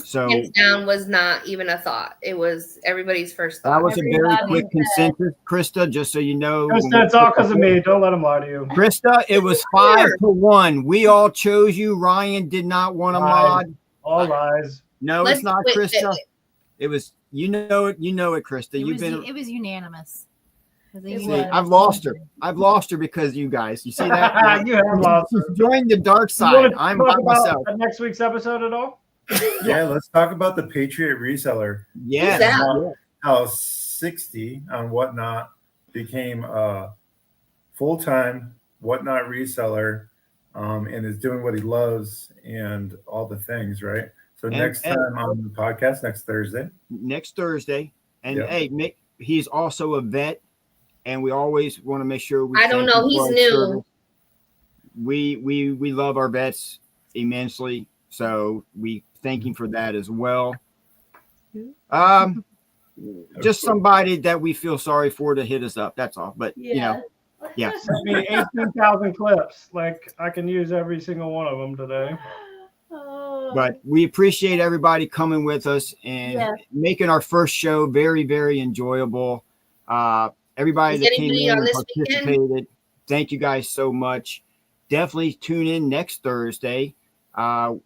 So hands down was not even a thought. It was everybody's first thought. That was a very quick consensus, Krista, just so you know. Krista, it's all because of me. Don't let him lie to you. Krista, it was 5-1. We all chose you. Ryan did not want a mod. All lies. No, it's not Krista. It was, you know it, Krista. It was unanimous. I've lost her. I've lost her because of you guys. You see that? You have lost her. Join the dark side. I'm by myself. Next week's episode at all? Yeah, let's talk about the Patriot Reseller. Yeah. How 60 on Whatnot became a full-time Whatnot reseller and is doing what he loves and all the things, right? So next time on the podcast, next Thursday. And hey, Mick, he's also a vet. And we always want to make sure I don't know. He's new. We love our vets immensely. So we thank him for that as well. Just somebody that we feel sorry for to hit us up. That's all. But you know, Yes. Sent me 18,000 clips. Like I can use every single one of them today. Oh. But we appreciate everybody coming with us and Yes. making our first show very, very enjoyable. Everybody Is that came anybody in on and this weekend? participated, thank you guys so much. Definitely tune in next Thursday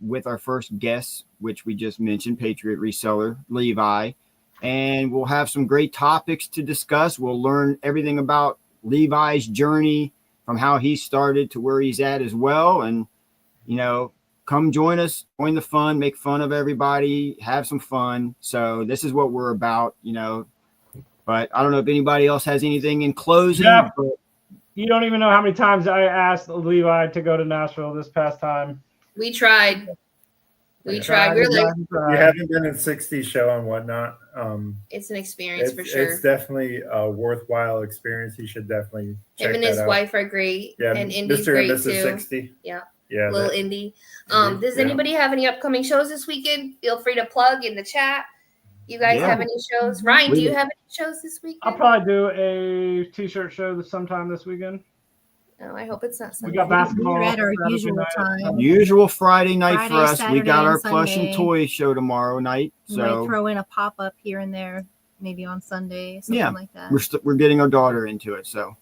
with our first guest, which we just mentioned, Patriot Reseller, Levi. And we'll have some great topics to discuss. We'll learn everything about Levi's journey from how he started to where he's at as well. And, come join us, join the fun, make fun of everybody, have some fun. So this is what we're about, But I don't know if anybody else has anything in closing. Yeah. But You don't even know how many times I asked Levi to go to Nashville this past time. We tried. We tried. We're like, You haven't been in 60 show and whatnot. it's an experience for sure. It's definitely a worthwhile experience. You should definitely check Him and that his out. wife are great. Yeah, And Indy's Mr. great and Mrs. too. 60. Yeah. Yeah. Little Indy. Indy, Does yeah. anybody have any upcoming shows this weekend? Feel free to plug in the chat. You guys Yeah. have any shows? Ryan, do you have any shows this weekend? I'll probably do a t-shirt show sometime this weekend. Oh, I hope it's not We Sunday. got basketball. We're at our Saturday usual night. time. usual Friday night for Friday, us. We got Saturday, our and plush and Sunday. toy show tomorrow night. We might So throw in a pop-up here and there, maybe on Sunday, something Yeah. like that. we're getting our daughter into it. So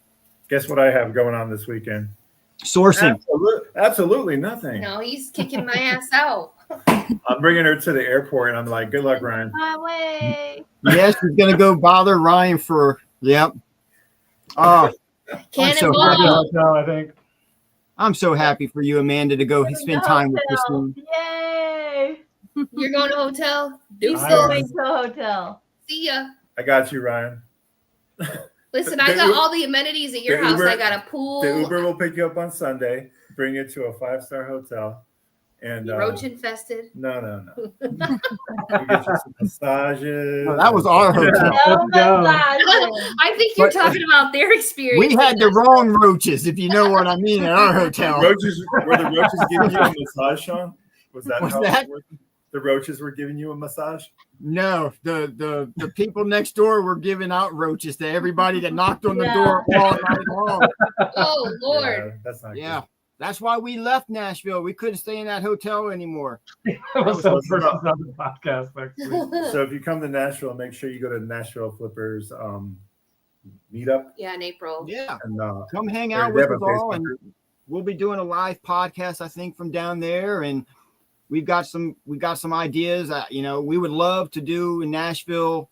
Guess what I have going on this weekend? sourcing. Absolutely nothing. No, he's kicking my ass out. I'm bringing her to the airport, and I'm like, "Good luck, Ryan." My way. Yes, he's gonna go bother Ryan for Oh, Cannonball. Hotel, I think. I'm so happy for you, Amanda, to go spend time with this one. Yay. You're going to hotel? You Deuces. still wait to a hotel. See ya. I got you, Ryan. Listen, I got all the amenities at your the house. Uber- I got a pool, The Uber will pick you up on Sunday, bring you to a 5-star hotel, and roach infested. no. We get you some massages. No, that was our hotel. No go. massage. I think you're But- talking about their experience. We had the wrong roaches, if you know what I mean, at our hotel. Roaches. Were the roaches giving you a massage, Sean? Was that What's how that? it worked? The roaches were giving you a massage? No, the people next door were giving out roaches to everybody that knocked on the Yeah. door all night long. Oh Lord. Yeah, that's not Yeah, that's why we left Nashville. We couldn't stay in that hotel anymore. What's up, what's first up. on the podcast next week? good. So if you come to Nashville, make sure you go to Nashville Flippers meetup. Yeah, in April. Yeah, And come hang Or out they with have a us all, Facebook and group. we'll be doing a live podcast, I think, from down there. And we got some ideas. We would love to do in Nashville.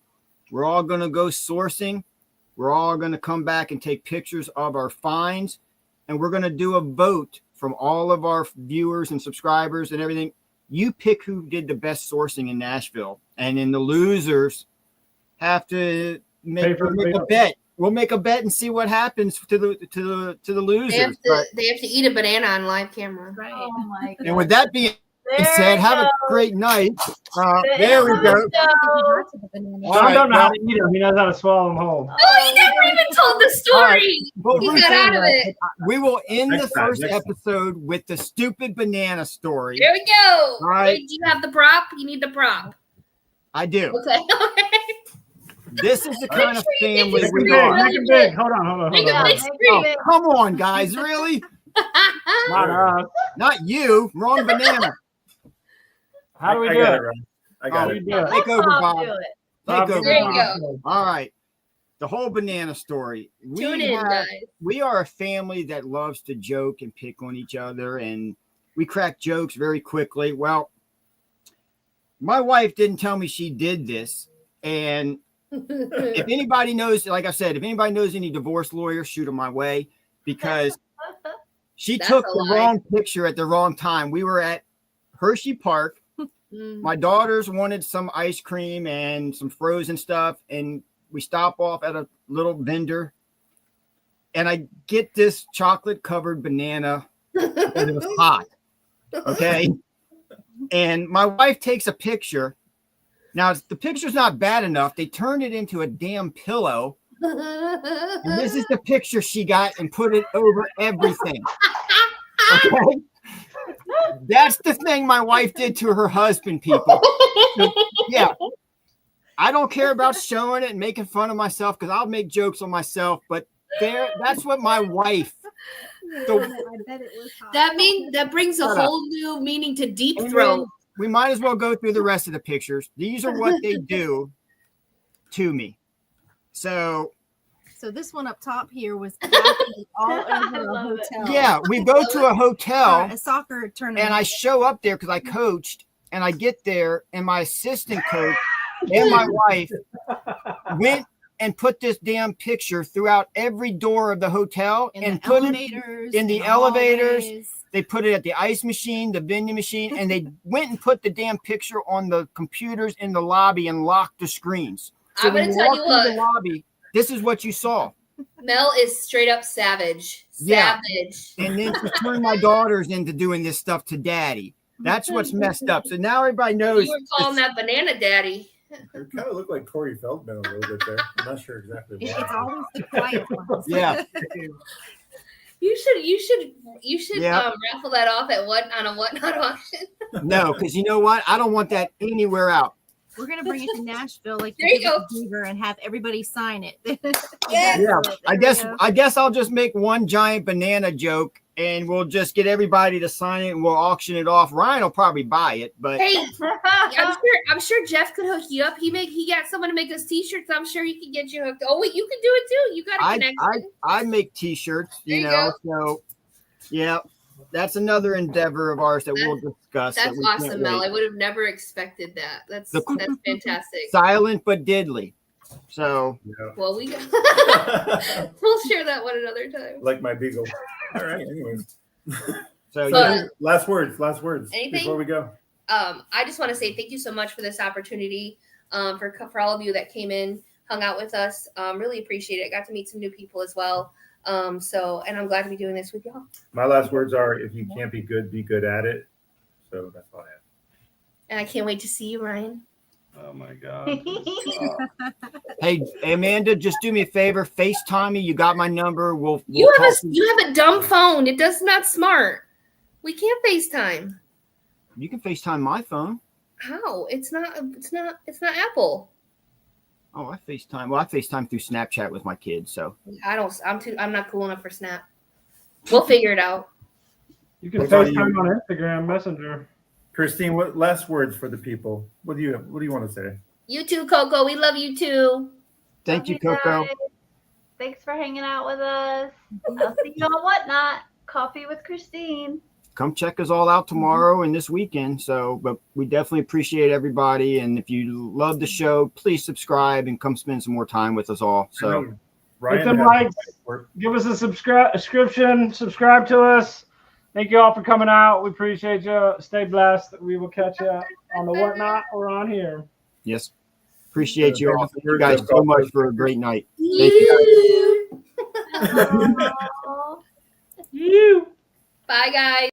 We're all going to go sourcing. We're all going to come back and take pictures of our finds, and we're going to do a vote from all of our viewers and subscribers and everything. You pick who did the best sourcing in Nashville, and then the losers have to make a bet. We'll make a bet and see what happens to the losers. They have to eat a banana on live camera. Right. Oh my god. And with that being There said, you have a go. great night. There There we you go. go. All I right, don't know how well, to eat them. He knows how to swallow them whole. Oh, he never even told the story. well, He Ruth got out Ann, of it. we will end the Next time, first next time. episode with the stupid banana story. There we go. All right. Wait, do you have the prop? You need the prop. I do. Okay. This is the kind of sure you family get we Make this it are. big. Make it big. Hold on. Make it Yeah, big make screen. it Come on, guys. Really? Not us. Not you. Wrong banana. How do we I do got it? it, Ryan. I How got do it. we do it? Take over, Bob, Bob. do it. Take over, There you Bob. go. All right. The whole banana story. Tune in, guys. We are a family that loves to joke and pick on each other, and we crack jokes very quickly. Well, my wife didn't tell me she did this. And if anybody knows, like I said, if anybody knows any divorce lawyers, shoot them my way, because she That's took a the lie. wrong picture at the wrong time. We were at Hershey Park. My daughters wanted some ice cream and some frozen stuff, and we stop off at a little vendor, and I get this chocolate covered banana, and it was hot. Okay. And my wife takes a picture. Now the picture's not bad enough. They turned it into a damn pillow. And this is the picture she got and put it over everything. Okay. That's the thing my wife did to her husband, people. So, yeah. I don't care about showing it and making fun of myself because I'll make jokes on myself, but there. That's what my wife. I bet it was hot. That brings a Shut up. whole new meaning to deep And throat. then we might as well go through the rest of the pictures. These are what they do to me. So this one up top here was exactly all over a hotel. yeah, we go to a hotel, A soccer tournament. and I show up there because I coached, and I get there, and my assistant coach and my wife went and put this damn picture throughout every door of the hotel and put it in the elevators. hallways. They put it at the ice machine, the vending machine, and they went and put the damn picture on the computers in the lobby and locked the screens. So I'm when gonna you tell walk you through the what. lobby, this is what you saw. Mel is straight up savage. Yeah. Savage. And then to turn my daughters into doing this stuff to daddy. That's what's messed up. So now everybody knows. You were calling that banana daddy. You kind of look like Corey Feldman a little bit there. I'm not sure exactly It's why. always the quiet ones. Yeah. You should Yeah. raffle that off at on a whatnot auction. No, because you know what? I don't want that anywhere out. We're gonna bring it to Nashville, like There you go. Beaver, and have everybody sign it. Yeah. Yeah. There we I go. guess I'll just make one giant banana joke and we'll just get everybody to sign it and we'll auction it off. Ryan will probably buy it, but Hey, I'm sure Jeff could hook you up. He got someone to make us t-shirts. I'm sure he can get you hooked. Oh wait, you can do it too. You got a connection. I make t-shirts, There you so yeah, that's another endeavor of ours that we'll discuss. That's that we can't awesome, Mel. wait. I would have never expected that. That's fantastic. Silent but deadly. So Yeah. Well, we'll share that one another time. Like my beagle. All right. Anyways. so So, yeah, Last words. Anything? Before we go. I just want to say thank you so much for this opportunity. For all of you that came in, hung out with us. Really appreciate it. Got to meet some new people as well. And I'm glad to be doing this with y'all. My last words are: if you can't be good at it. So that's all I have. And I can't wait to see you, Ryan. Oh my god. hey Amanda, just do me a favor, FaceTime me. You got my number. We'll You talk. have a dumb phone. It does not smart. We can't FaceTime. You can FaceTime my phone. How? It's not Apple. Oh, I FaceTime. Well, I FaceTime through Snapchat with my kids. So I'm not cool enough for Snap. We'll figure it out. You can What about FaceTime you? on Instagram Messenger. Christine, what last words for the people? What do you want to say? You too, Coco. We love you too. thank you, Love Coco. guys. Thanks for hanging out with us. I'll see you on Whatnot. Coffee with Christine. Come check us all out tomorrow and this weekend. So, but we definitely appreciate everybody. And if you love the show, please subscribe and come spend some more time with us all. I So, know Hit Ryan them has likes. work. Give us a subscription. Subscribe to us. Thank you all for coming out. We appreciate you. Stay blessed. We will catch you on the Whatnot or on here. yes, appreciate you all. Famous Thank you words guys of so God. much for a great night. Thank you. Aw. You. Bye, guys.